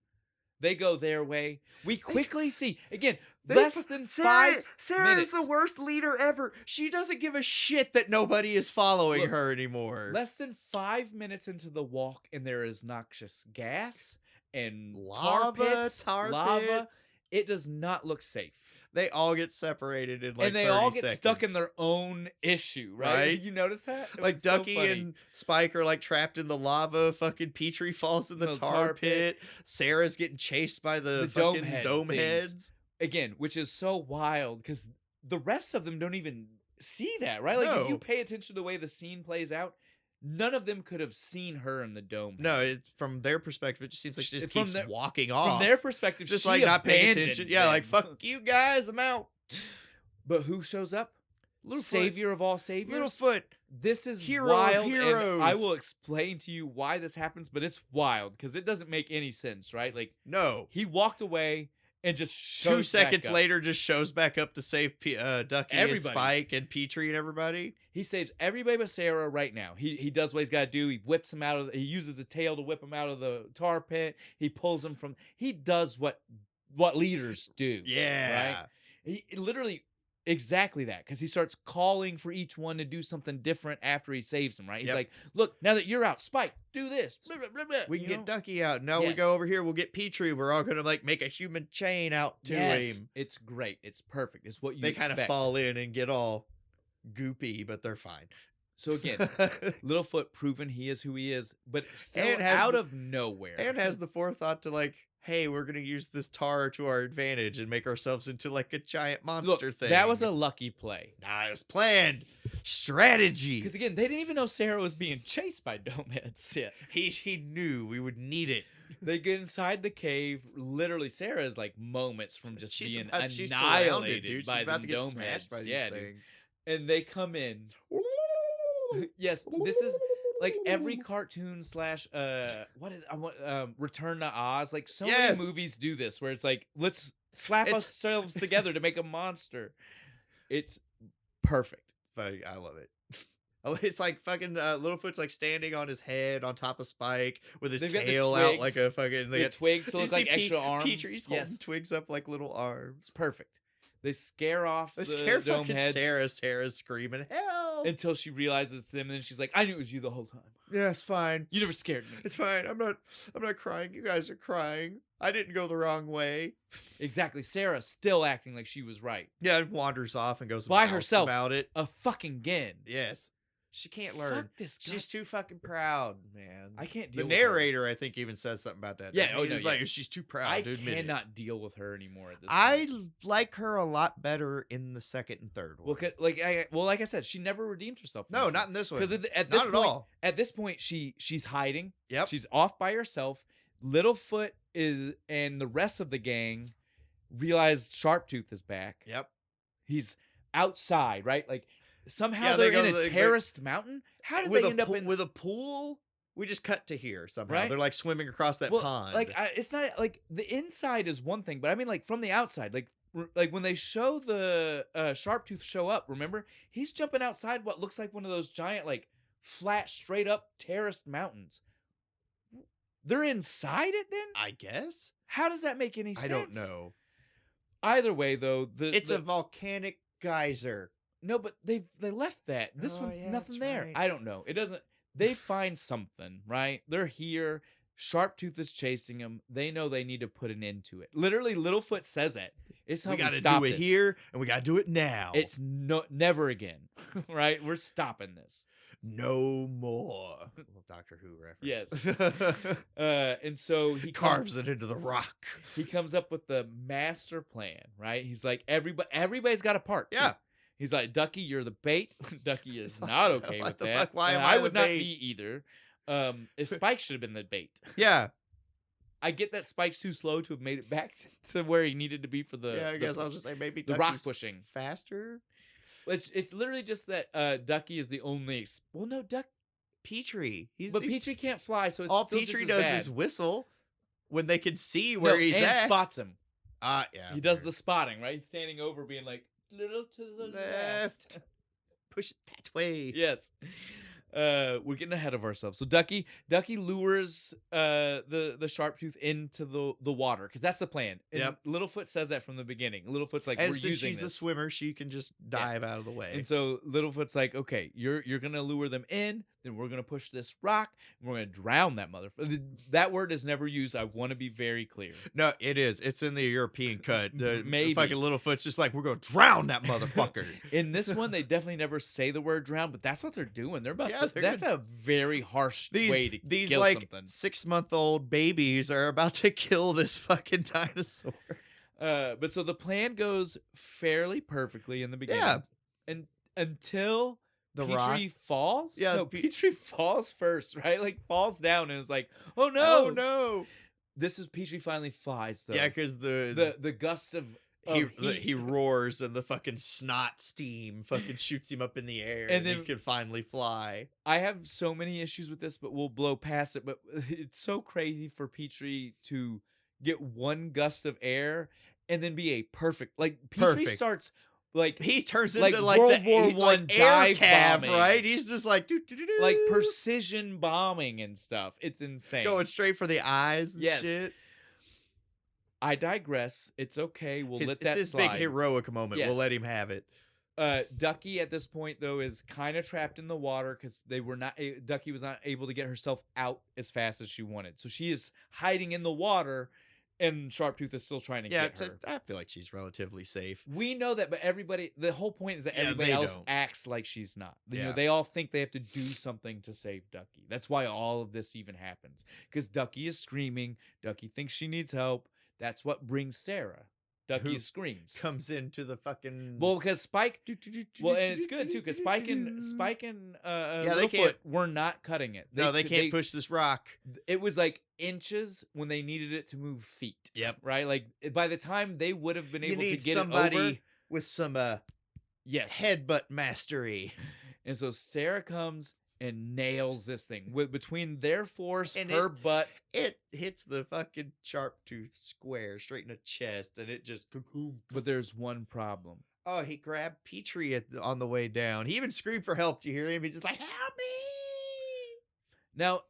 They go their way. We quickly see, again, They less f- than Sarah, 5 Sarah minutes. is the worst leader ever. She doesn't give a shit that nobody is following Look, her anymore. Less than 5 minutes into the walk, and there is noxious gas and Lava, tar lava. pits. It does not look safe. They all get separated in like and they 30 all get stuck in seconds. their own issue, right? Right? Did you notice that? It Like was so Ducky funny. and Spike are like trapped in the lava. Fucking Petrie falls in the The tar, tar pit. Sarah's getting chased by the fucking dome things. heads. Again, which is so wild because the rest of them don't even see that, right? Like if you No. pay attention to the way the scene plays out, none of them could have seen her in the dome. No, it's from their perspective. It just seems like she just From keeps their- walking From off. their perspective, just she like not paying abandoned attention. Yeah, like them. fuck you guys, I'm out. But who shows up? Littlefoot. Savior of all saviors. Littlefoot. This is Hero of wild, heroes. and I will explain to you why this happens. But it's wild because it doesn't make any sense, right? Like No. he walked away and just 2 shows back seconds up. later, just shows back up to save Ducky and Everybody. Spike and Petrie and everybody. He saves everybody but Sarah right now. He does what he's got to do. He whips him out of. He uses his tail to whip him out of the tar pit. He pulls him from. He does what leaders do. Yeah. Right. He literally exactly that because he starts calling for each one to do something different after he saves him. Right. He's Yep. like, look, now that you're out, Spike, do this. Blah, blah, blah, blah," We can you get know? Ducky out. Now we Yes. go over here. We'll get Petrie. We're all gonna like make a human chain out to Yes, him. it's great. It's perfect. It's what you They kind of expect. fall in and get all goopy, but they're fine. So again, Littlefoot proven he is who he is, but still And has out the- of nowhere. and has the forethought to like, hey, we're gonna use this tar to our advantage and make ourselves into like a giant monster Look, thing. that was a lucky play. Nah, it was planned strategy. Because again, they didn't even know Sarah was being chased by Domeheads yet. He knew we would need it. They get inside the cave. Literally, Sarah is like moments from just She's being she's annihilated surrounded, dude. by She's about the to get Domeheads. smashed by these Yeah, dude. things. And they come in. Yes, this is like every cartoon slash what is Return to Oz. Like so Yes. many movies do this where it's like let's slap It's- ourselves together to make a monster. It's perfect. But I love it. It's like fucking Littlefoot's like standing on his head on top of Spike with his They've got the tail out twigs. like a fucking. They The got twigs to you look see like extra arms. Petrie's holding Yes, twigs up like little arms. it's perfect. They scare off They the scare dome fucking heads Sarah. Sarah's screaming, "Help!" until she realizes it's them, and then she's like, "I knew it was you the whole time." Yeah, it's fine. You never scared me. It's fine. I'm not crying. You guys are crying. I didn't go the wrong way. Exactly. Sarah still acting like she was right. Yeah, and wanders off and goes By and talks herself. about it. A fucking again. Yes. She can't learn. Fuck this guy. She's too fucking proud, man. I can't The deal with her. narrator, I think, even says something about that. Yeah, doesn't oh, he? no, He's yeah. like, she's too proud I to admit it. cannot deal with her anymore at this I point. like her a lot better in the second and third one. Well, like I said, she never redeems herself. No, not in this one. Because at Not this at point, all. at this point, she's hiding. Yep. She's off by herself. Littlefoot and the rest of the gang realize Sharptooth is back. Yep. He's outside, right? Like somehow Yeah, they're they go- in a they- terraced mountain. How did with they a end up in with a pool? We just cut to here somehow. Right? They're like swimming across that pond. Like it's not like the inside is one thing, but I mean like from the outside, like when they show the Sharptooth show up, remember he's jumping outside what looks like one of those giant like flat straight up terraced mountains. They're inside it then? I guess. How does that make any sense? I don't know. Either way though, It's a volcanic geyser. no, but they left that. This Oh, one's yeah, nothing that's there. right. I don't know. It doesn't. They find something, right? They're here. Sharptooth is chasing them. They know they need to put an end to it. Literally, Littlefoot says it. It's how We we got to stop do it this. here, and we got to do it now. It's never again, right? We're stopping this. no more. Little Doctor Who reference. Yes. And so he Carves it into the rock. He comes up with the master plan, right? He's like, everybody's got a part. too. Yeah. He's like, Ducky, you're the bait. Ducky is not okay What with the that. fuck? Why and am I would the not bait? be either. If Spike should have been the bait. Yeah. I get that Spike's too slow to have made it back to where he needed to be for the Yeah, I guess I was just saying maybe the rock Ducky's pushing. faster. It's literally just that Ducky is the only. Well, no, Petrie. but Petrie can't fly, so it's all still Petrie just as does bad. is whistle when they can see where he's and at. spots him. Yeah. He does the spotting, right? He's standing over, being like little to the left. Push it that way. Yes. We're getting ahead of ourselves. So Ducky lures the Sharptooth into the water because that's the plan. And Yep. Littlefoot says that from the beginning. Littlefoot's like, And we're since using she's a this. swimmer, she can just dive out of the way. And so Littlefoot's like, okay, you're gonna lure them in, then we're gonna push this rock, and we're gonna drown that motherfucker. That word is never used. I want to be very clear. No, it is. It's in the European cut. Maybe. Fucking Littlefoot's just like, we're going to drown that motherfucker. In this one, they definitely never say the word drown, but that's what they're doing. They're about Yeah, to. they're That's a very harsh way to these kill like something. 6-month-old babies are about to kill this fucking dinosaur. But so the plan goes fairly perfectly in the beginning. Yeah. And until The Petrie rock. falls. Yeah, No, Petrie falls first, right? Like falls down and is like, oh no. Oh no. This is Petrie finally flies though. Yeah, because the gust of heat. he roars and the fucking snot steam fucking shoots him up in the air, And and then- he can finally fly. I have so many issues with this, but we'll blow past it. But it's so crazy for Petrie to get one gust of air and then be a perfect. Like Petrie Perfect. starts like He turns Like into like World the War like I air dive cav, bombing. right? He's just like doo-doo-doo-doo. like precision bombing and stuff. It's insane. going straight for the eyes and Yes. shit. I digress. It's okay. We'll let It's that his slide. big heroic moment. Yes. We'll let him have it. Ducky at this point though is kind of trapped in the water because they were not. Ducky was not able to get herself out as fast as she wanted, so she is hiding in the water, and Sharptooth is still trying to Yeah, get her. I feel like she's relatively safe. We know that, but everybody. The whole point is that Yeah, everybody they else don't. acts like she's not. You know, Yeah. they all think they have to do something to save Ducky. That's why all of this even happens because Ducky is screaming. Ducky thinks she needs help. That's what brings Sarah. Ducky Who screams. Comes into the fucking Well, because Spike. Well, and it's good too because Spike and they Littlefoot can't- were not cutting it. no, they can't push this rock. It was like inches when they needed it to move feet. Yep. Right. Like by the time they would have been You able to need get somebody it over. with some Yes. headbutt mastery. And so Sarah comes and nails this thing between their force, And her butt. It hits the fucking Sharptooth square straight in the chest, and it just cocoon. But there's one problem. Oh, he grabbed Petrie on the way down. He even screamed for help. Do you hear him? He's just like, "Help me!" Now,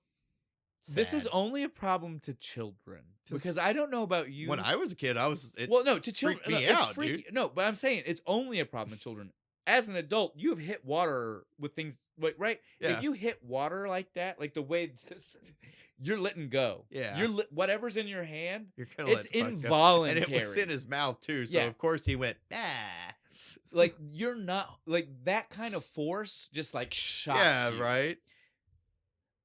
this is Sad. only a problem to children This- because I don't know about you. When I was a kid, I was. Well, no, to children. freaked me no, it's out, freaky. dude. No, but I'm saying it's only a problem to children. as an adult, you have hit water with things like right. Yeah. If you hit water like that, like the way this, you're letting go. Yeah. You're whatever's in your hand. You're gonna It's let the fuck go. involuntary. And it was in his mouth too, so Yeah. of course he went, ah. Like you're not like that kind of force just like shocks Yeah, you. right.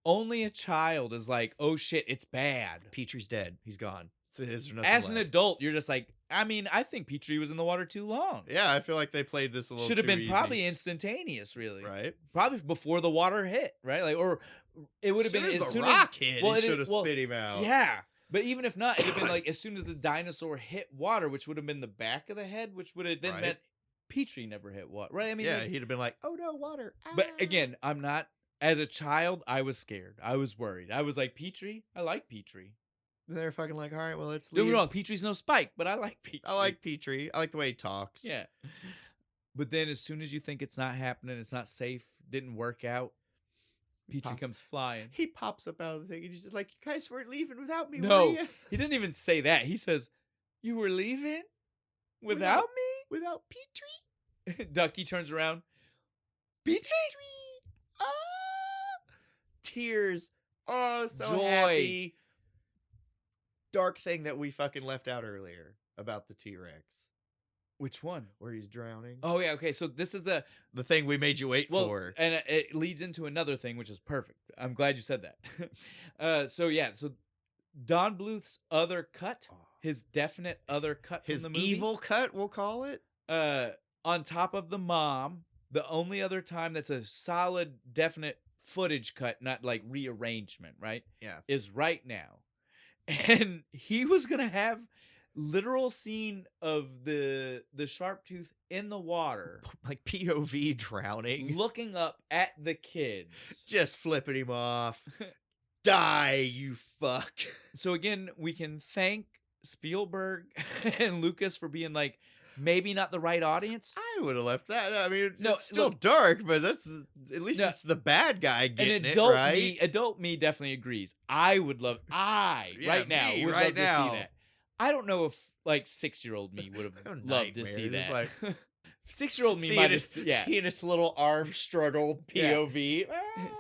Only a child is like, oh shit, it's bad. Petrie's dead. He's gone. So there's nothing As an left. adult, you're just like, I mean, I think Petrie was in the water too long. Yeah, I feel like they played this a little Should have too been easy. probably instantaneous, really. Right. Probably before the water hit, right? Like, or it would have been as as the soon rock as hit, well, he it is- should have well, spit him out. Yeah, but even if not, it'd have been like as soon as the dinosaur hit water, which would have been the back of the head, which would have then Right. meant Petrie never hit water, right? I mean, yeah, like, he'd have been like, oh no, water. but Ah. again, I'm not. As a child, I was scared. I was worried. I was like, Petrie, I like Petrie. They're fucking like, all right, well, let's Don't get leave. me wrong, Petrie's no Spike, but I like Petrie. I like Petrie. I like the way he talks. Yeah. But then as soon as you think it's not happening, it's not safe, didn't work out, Petrie Pop. comes flying. He pops up out of the thing and he's just like, you guys weren't leaving without me, No. were you? He didn't even say that. He says, you were leaving without Without Petrie? me? Ducky turns around. Petrie? Ah! Tears. Oh, so Joy. happy. Dark thing that we fucking left out earlier about the T-Rex. Which one? Where he's drowning. Oh, yeah. Okay. So this is the The thing we made you wait well, for. and it leads into another thing, which is perfect. I'm glad you said that. So Don Bluth's other cut, his definite other cut His from the movie, evil cut, we'll call it. on top of the mom, the only other time that's a solid, definite footage cut, not like rearrangement, right? Yeah. Is right now. And he was gonna have literal scene of the sharp tooth in the water, Like POV drowning. looking up at the kids. Just flipping him off. Die, you fuck. So again, we can thank Spielberg and Lucas for being like, maybe not the right audience. I would have left that. I mean, No, it's still look- dark, but that's at least No. it's the bad guy And getting adult it, right? adult me definitely agrees. I would love, Yeah, right now, me, would right love now. to see that. I don't know if like 6-year-old me would have Oh, loved to nightmare. see Just that. like- 6-year-old me seeing, might its, have, yeah. seeing its little arm struggle Yeah. POV.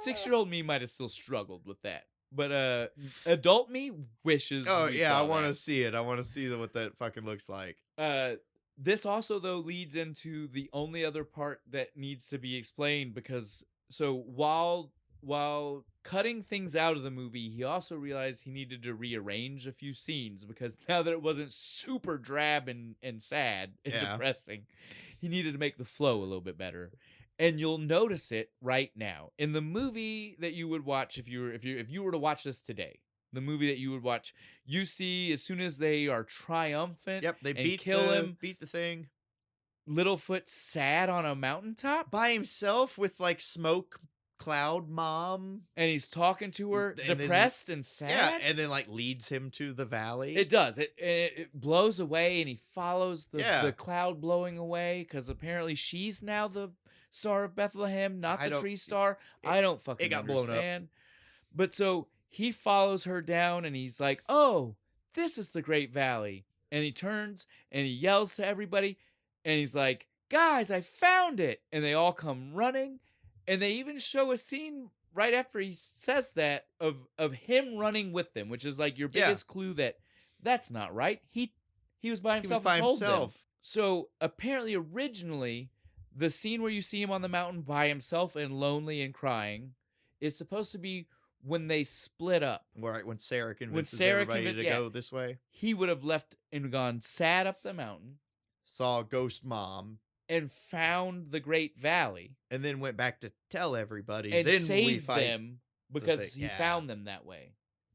6-year-old me might have still struggled with that. But adult me wishes. Oh we yeah, saw I want to that. see it. I want to see what that fucking looks like. This also though leads into the only other part that needs to be explained, because so while cutting things out of the movie, he also realized he needed to rearrange a few scenes, because now that it wasn't super drab and sad and Yeah. depressing, he needed to make the flow a little bit better. And you'll notice it right now in the movie that you would watch if you were to watch this today. The movie that you would watch, you see as soon as they are triumphant, Yep, they and kill him. beat the thing Littlefoot sad on a mountaintop, by himself with like smoke cloud mom. and he's talking to her, And then- depressed and sad. Yeah, and then like leads him to the valley. It does. It blows away, and he follows Yeah. the cloud blowing away, because apparently she's now the Star of Bethlehem, not I the don't- tree star. I don't fucking got blown up. understand. But so he follows her down, and he's like, "Oh, this is the Great Valley." And he turns and he yells to everybody, and he's like, "Guys, I found it!" And they all come running, and they even show a scene right after he says that of him running with them, which is like your Yeah. biggest clue that that's not right. He was by He was himself. by and told them. himself. So apparently, originally, the scene where you see him on the mountain by himself and lonely and crying is supposed to be when they split up. Right, when Sarah convinces Sarah everybody to yeah. go this way. He would have left and gone sad up the mountain Saw Ghost Mom. and found the Great Valley And then went back to tell everybody. and then we saved fight. them because thing. he Yeah. found them that way.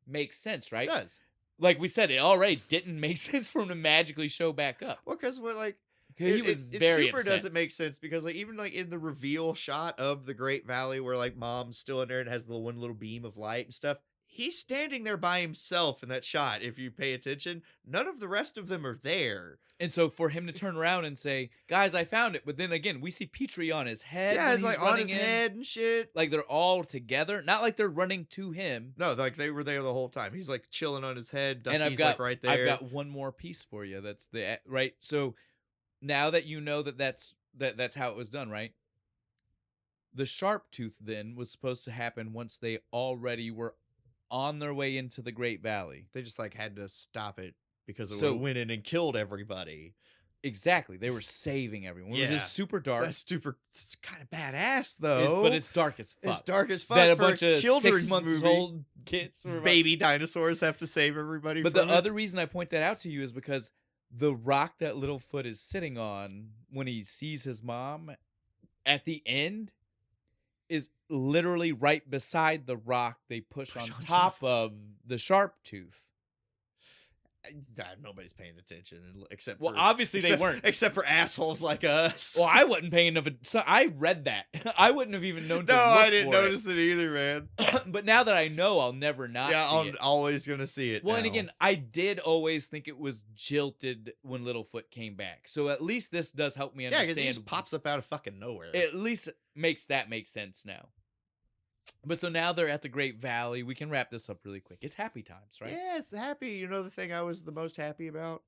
Makes sense, It right? does. Like we said, it already didn't make sense for him to magically show back up. Well, because we're like, He it was very super upset. doesn't make sense because like even like in the reveal shot of the Great Valley where like Mom's still in there and has the one little beam of light and stuff, he's standing there by himself in that shot. If you pay attention, none of the rest of them are there. And so for him to turn around and say, "Guys, I found it," but then again, we see Petrie on his head. Yeah, when it's he's like on running his in. head and shit. Like they're all together, not like they're running to him. No, like they were there the whole time. He's like chilling on his head. Ducky's And I've got like right there. I've got one more piece for you. That's the right. So now that you know that that's that's how it was done, right? The sharp tooth then was supposed to happen once they already were on their way into the Great Valley. They just like had to stop it because it So- went in and killed everybody. Exactly. They were saving everyone. It was Yeah. just super dark. That's super. It's kind of badass though. But it's dark as fuck. It's dark as fuck. that a for bunch of children's 6 months movie. old kids were Baby dinosaurs have to save everybody. But from the it. other reason I point that out to you is because the rock that Littlefoot is sitting on when he sees his mom at the end is literally right beside the rock they push on top of the sharp tooth. Nobody's paying attention except Well, for, obviously they weren't. except for assholes like us. Well, I wasn't paying enough. So I read that. I wouldn't have even known to No, look I didn't for notice it either, man. But now that I know, I'll never not Yeah, see I'm it. always gonna see it. Well, and now. again, I did always think it was jilted when Littlefoot came back. So at least this does help me yeah, because understand. he just pops up out of fucking nowhere. At least makes that make sense now. But so now they're at the Great Valley. We can wrap this up really quick. It's happy times, right? Yeah, it's happy. You know the thing I was the most happy about?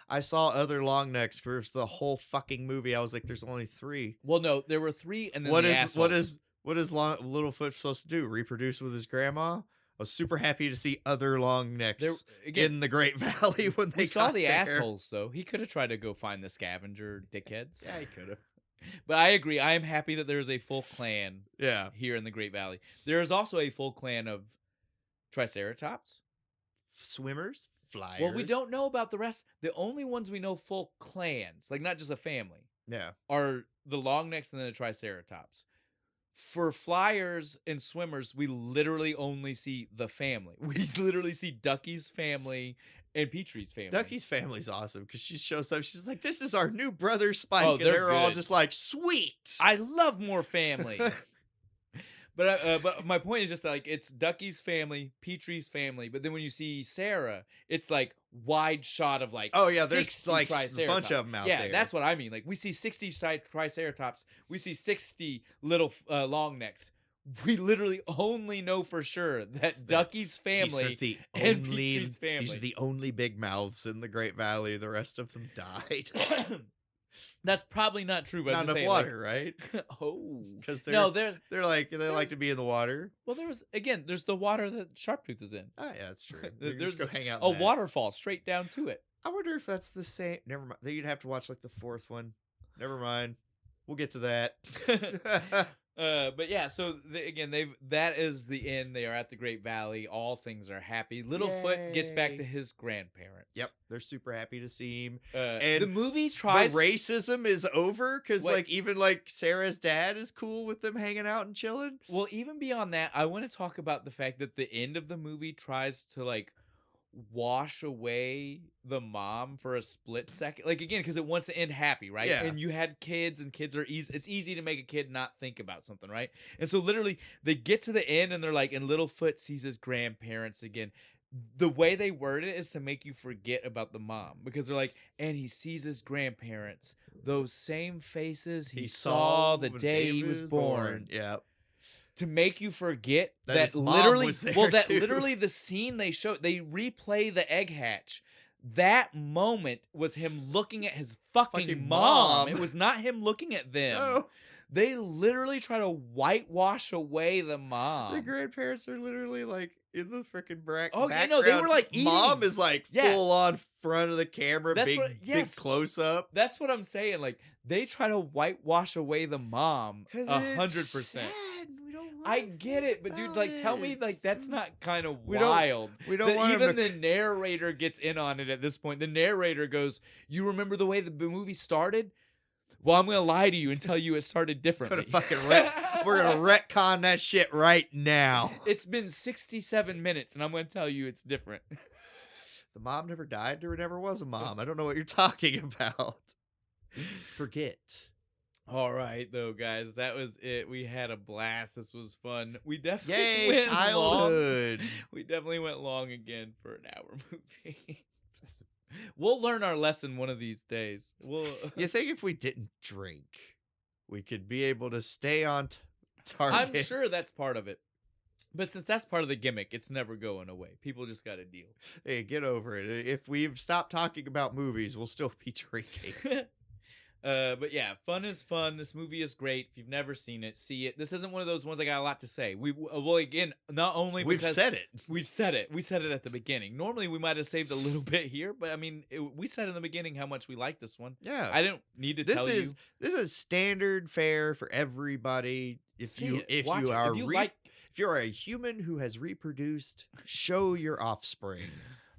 I saw other long necks for the whole fucking movie. I was like, "There's only 3." Well, no, there were 3, and then What the is assholes. Littlefoot supposed to do? Reproduce with his grandma? I was super happy to see other long necks There again? in the Great Valley when they We saw got the there. assholes though. He could have tried to go find the scavenger dickheads. Yeah, he could have. But I agree. I am happy that there's a full clan Yeah, here in the Great Valley. There is also a full clan of Triceratops. swimmers, flyers. Well, we don't know about the rest. The only ones we know full clans, like not just a family, Yeah, are the longnecks and then the Triceratops. For flyers and swimmers, we literally only see the family. We literally see Ducky's family and Petrie's family. Ducky's family's awesome because she shows up. She's like, "This is our new brother Spike," Oh, and they're they're all good. just like, "Sweet." I love more family. But my point is just that, like, it's Ducky's family, Petrie's family, but then when you see Sarah, it's like wide shot of like Oh yeah, there's 60 like a Triceratops. bunch of them out there. Yeah, that's what I mean. Like we see 60 Triceratops, we see 60 little long necks. We literally only know for sure that Ducky's family and Petrie's family. These are the only big mouths in the Great Valley. The rest of them died. That's probably not true, but Not I'm just enough saying, water, right? like, oh, Because no, they like to be in the water. well, there's the water that Sharptooth is in. Oh yeah, that's true. There's Just go hang out. A in that. waterfall straight down to it. I wonder if that's the same. Never mind. Then you'd have to watch like the 4th one. Never mind. We'll get to that. But yeah, so that is the end. They are at the Great Valley. All things are happy. Littlefoot gets back to Yay. his grandparents. Yep, they're super happy to see him. And the movie tries. The racism is over because Wait. like even like Sarah's dad is cool with them hanging out and chilling. Well, even beyond that, I want to talk about the fact that the end of the movie tries to like wash away the mom for a split second, like again because it wants to end happy, right? Yeah. And you had kids, and kids are easy. It's easy to make a kid not think about something, right? And so literally they get to the end and they're like, and Littlefoot sees his grandparents again. The way they word it is to make you forget about the mom, because they're like, and he sees his grandparents, those same faces he saw the when day he David was born. Yeah. To make you forget That that his mom literally, was there, well, that too. literally the scene they replay the egg hatch. That moment was him looking at his fucking mom. mom. It was not him looking at them. No. They literally try to whitewash away the mom. The grandparents are literally like in the freaking Oh, background. yeah, no, they were, like, eating. Mom is like Yeah. full on front of the camera, That's big yes. close up. That's what I'm saying. Like they try to whitewash away the mom 100%. I get it, but dude, like, tell me, like, that's not kind of wild. We don't That want even him to the narrator gets in on it at this point. The narrator goes, "You remember the way the movie started? Well, I'm gonna lie to you and tell you it started differently." We're gonna retcon that shit right now. It's been 67 minutes, and I'm gonna tell you it's different. The mom never died. There never was a mom. I don't know what you're talking about. Forget. All right, though, guys, that was it. We had a blast. This was fun. We definitely Yay, went childhood. long. We definitely went long again for an hour movie. We'll learn our lesson one of these days. You think if we didn't drink, we could be able to stay on target? I'm sure that's part of it. But since that's part of the gimmick, it's never going away. People just got to deal. Hey, get over it. If we've stopped talking about movies, we'll still be drinking. But yeah, fun is fun. This movie is great. If you've never seen it, see it. This isn't one of those ones I got a lot to say. Well, again, not only We've because said it. we've said it. We said it at the beginning. Normally, we might have saved a little bit here, but I mean, we said in the beginning how much we like this one. Yeah. I didn't need to This tell is you. this is standard fare for everybody. If See you it. if Watch you it. are If you like, if you're a human who has reproduced, show your offspring.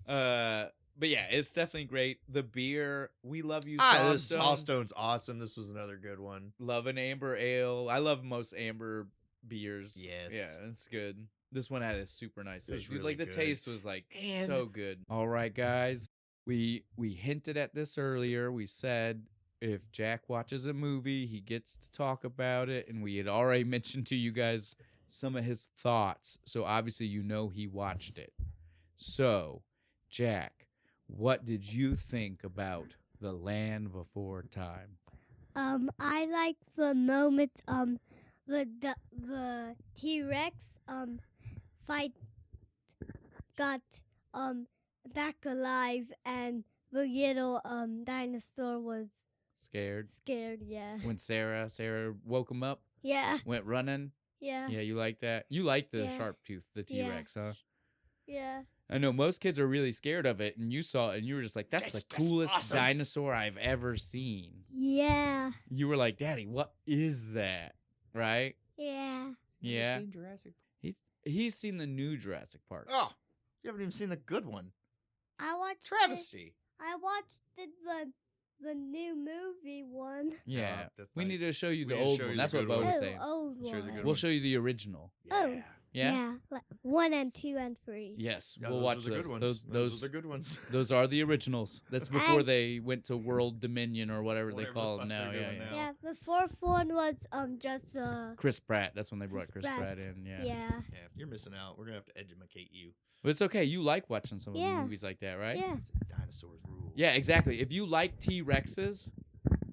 but yeah, it's definitely great. The beer, we love you, This Sawstone. Sawstone's awesome. This was another good one. Love an amber ale. I love most amber beers. Yes. Yeah, it's good. This one had a super nice It was taste. Dude, really like the good. taste was like And- so good. All right, guys. We hinted at this earlier. We said if Jack watches a movie, he gets to talk about it, and we had already mentioned to you guys some of his thoughts. So obviously you know he watched it. So, Jack, what did you think about The Land Before Time? I like the moment the T-Rex fight got back alive and the little dinosaur was Scared? scared. Yeah. When Sarah woke him up, Yeah. went running. Yeah. Yeah, you like that? You like the Yeah. sharp tooth, the Yeah. T-Rex, huh? Yeah. I know most kids are really scared of it, and you saw it, and you were just like, that's the That's coolest awesome. dinosaur I've ever seen. Yeah. You were like, Daddy, what is that? Right? Yeah. You Yeah. ever seen Jurassic? He's seen the new Jurassic Park. Oh, you haven't even seen the good one. I watched Travesty. I watched the new movie one. Yeah. that's We nice. need to show you We the need to old show one. you That's the what good Bo one. was saying. Old Sure, the one. good We'll show you the original. Oh. Yeah? Like 1 and 2 and 3. Yes, Yeah, we'll those watch are the those. good ones. Those are the good ones. those are the originals. That's before And- they went to World Dominion or whatever they Whatever call the them fuck now. they're Yeah, doing yeah. now. Yeah, the fourth one was just Chris Pratt. That's when they brought Chris Chris Pratt Pratt. in. Yeah. yeah. Yeah, you're missing out. We're gonna have to educate you. But it's okay. You like watching some of the Yeah. movies like that, right? Yeah. Dinosaurs rule. Yeah, exactly. If you like T-Rexes,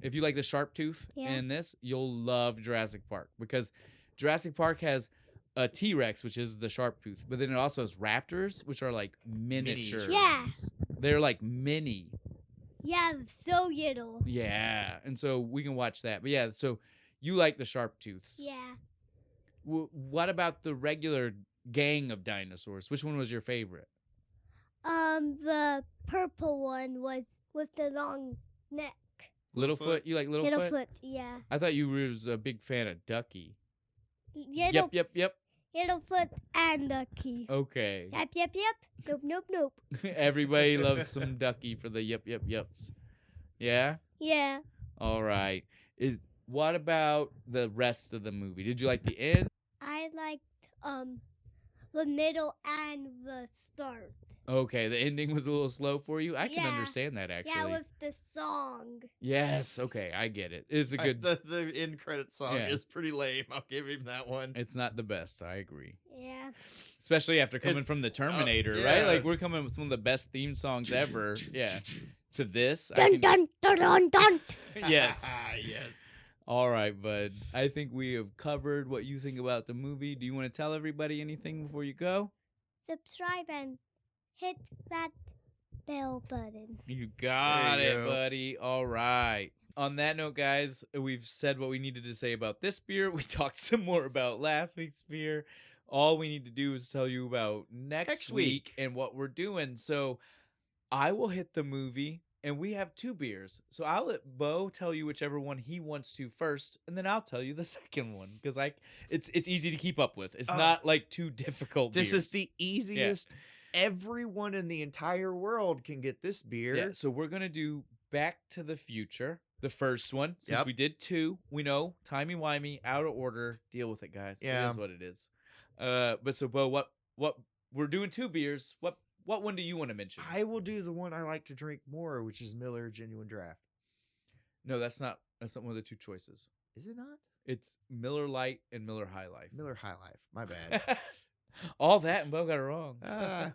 if you like the sharp tooth Yeah. in this, you'll love Jurassic Park because Jurassic Park has a T-Rex, which is the sharp tooth, but then it also has raptors, which are like miniature. Yeah. They're like mini. Yeah, so little. Yeah. And so we can watch that. But yeah, so you like the sharp tooths. Yeah. What about the regular gang of dinosaurs? Which one was your favorite? The purple one was with the long neck. Littlefoot? You like Littlefoot? Littlefoot, yeah. I thought you was a big fan of Ducky. Little, Yep. Littlefoot and Ducky. Okay. Yep. Nope. Everybody loves some Ducky for the yups. Yeah? Yeah. All right. What about the rest of the movie? Did you like the end? I liked the middle and the start. Okay, the ending was a little slow for you. I can Yeah. understand that actually. Yeah, with the song. Yes, okay, I get it. It's a good The end credit song Yeah. is pretty lame. I'll give him that one. It's not the best, I agree. Yeah. Especially after coming It's- from the Terminator, yeah. right? Like we're coming with some of the best theme songs ever. Yeah. To this, I Dun can- dun dun dun dun. Yes. Yes. All right, bud. I think we have covered what you think about the movie. Do you want to tell everybody anything before you go? Subscribe and hit that bell button. You got There you it, go. buddy. All right. On that note, guys, we've said what we needed to say about this beer. We talked some more about last week's beer. All we need to do is tell you about next Next week week. and what we're doing. So I will hit the movie, and we have 2 beers. So I'll let Bo tell you whichever one he wants to first, and then I'll tell you the second one because it's easy to keep up with. It's Oh. not like too difficult. This beers. is the easiest. Everyone in the entire world can get this beer. Yeah, so we're gonna do Back to the Future, the first one. Since Yep. we did 2, we know timey-wimey, out of order. Deal with it, guys. It Yeah. is what it is. But so Bo, what we're doing 2 beers. What one do you want to mention? I will do the one I like to drink more, which is Miller Genuine Draft. No, that's not one of the 2 choices. Is it not? It's Miller Lite and Miller High Life. Miller High Life. My bad. All that and Bo got it wrong. Ah.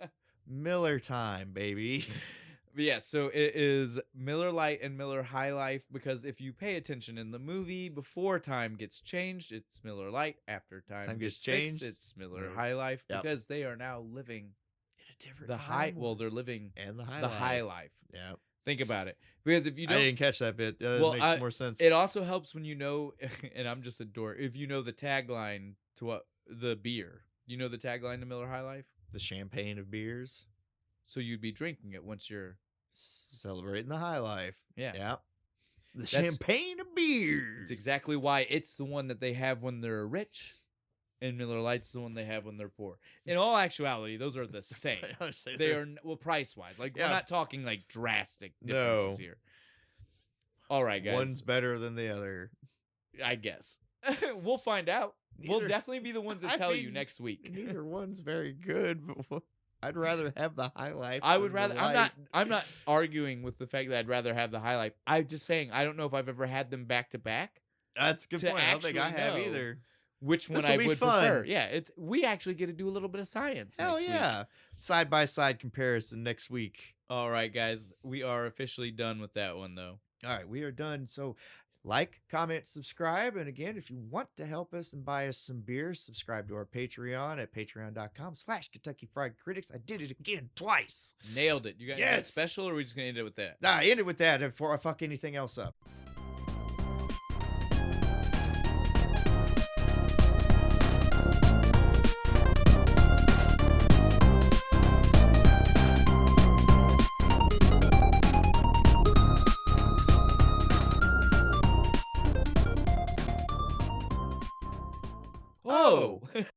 Miller time, baby. But yeah, so it is Miller Lite and Miller High Life because if you pay attention in the movie, before time gets changed, it's Miller Lite. After time Gets fixed, changed, it's Miller Miller- High Life Yep. because they are now living In a different the high. time. Well, they're living and the high the life. high life. Yeah. Think about it. Because if you I don't, didn't catch that bit. It Well, makes more sense. it also helps when you know, and I'm just a dork, if you know the tagline to what the beer. You know the tagline to Miller High Life? The champagne of beers. So you'd be drinking it once you're. Celebrating the high life. Yeah. Yeah. The That's- champagne of beers. It's exactly why it's the one that they have when they're rich, and Miller Lite's the one they have when they're poor. In all actuality, those are the same. They are price wise. Like Yeah. we're not talking like drastic differences here. All right, guys. One's better than the other. I guess we'll find out. We'll Neither- definitely be the ones that I tell you mean, next week. Neither one's very good, but I'd rather have the high life. I would than rather. the I'm light. not arguing with the fact that I'd rather have the High Life. I'm just saying I don't know if I've ever had them back to back. That's a good to point. I don't think I actually have know. either. Which one This'll I be would fun. prefer? Yeah, we actually get to do a little bit of science. Hell next yeah. Week. Side by side comparison next week. All right, guys, we are officially done with that one though. All right, we are done. So like, comment, subscribe. And again, if you want to help us and buy us some beer, subscribe to our Patreon at patreon.com/Kentucky Fried Critics. I did it again twice. Nailed it. You got anything Yes. special, or are we just gonna end it with that? I ended with that before I fuck anything else up.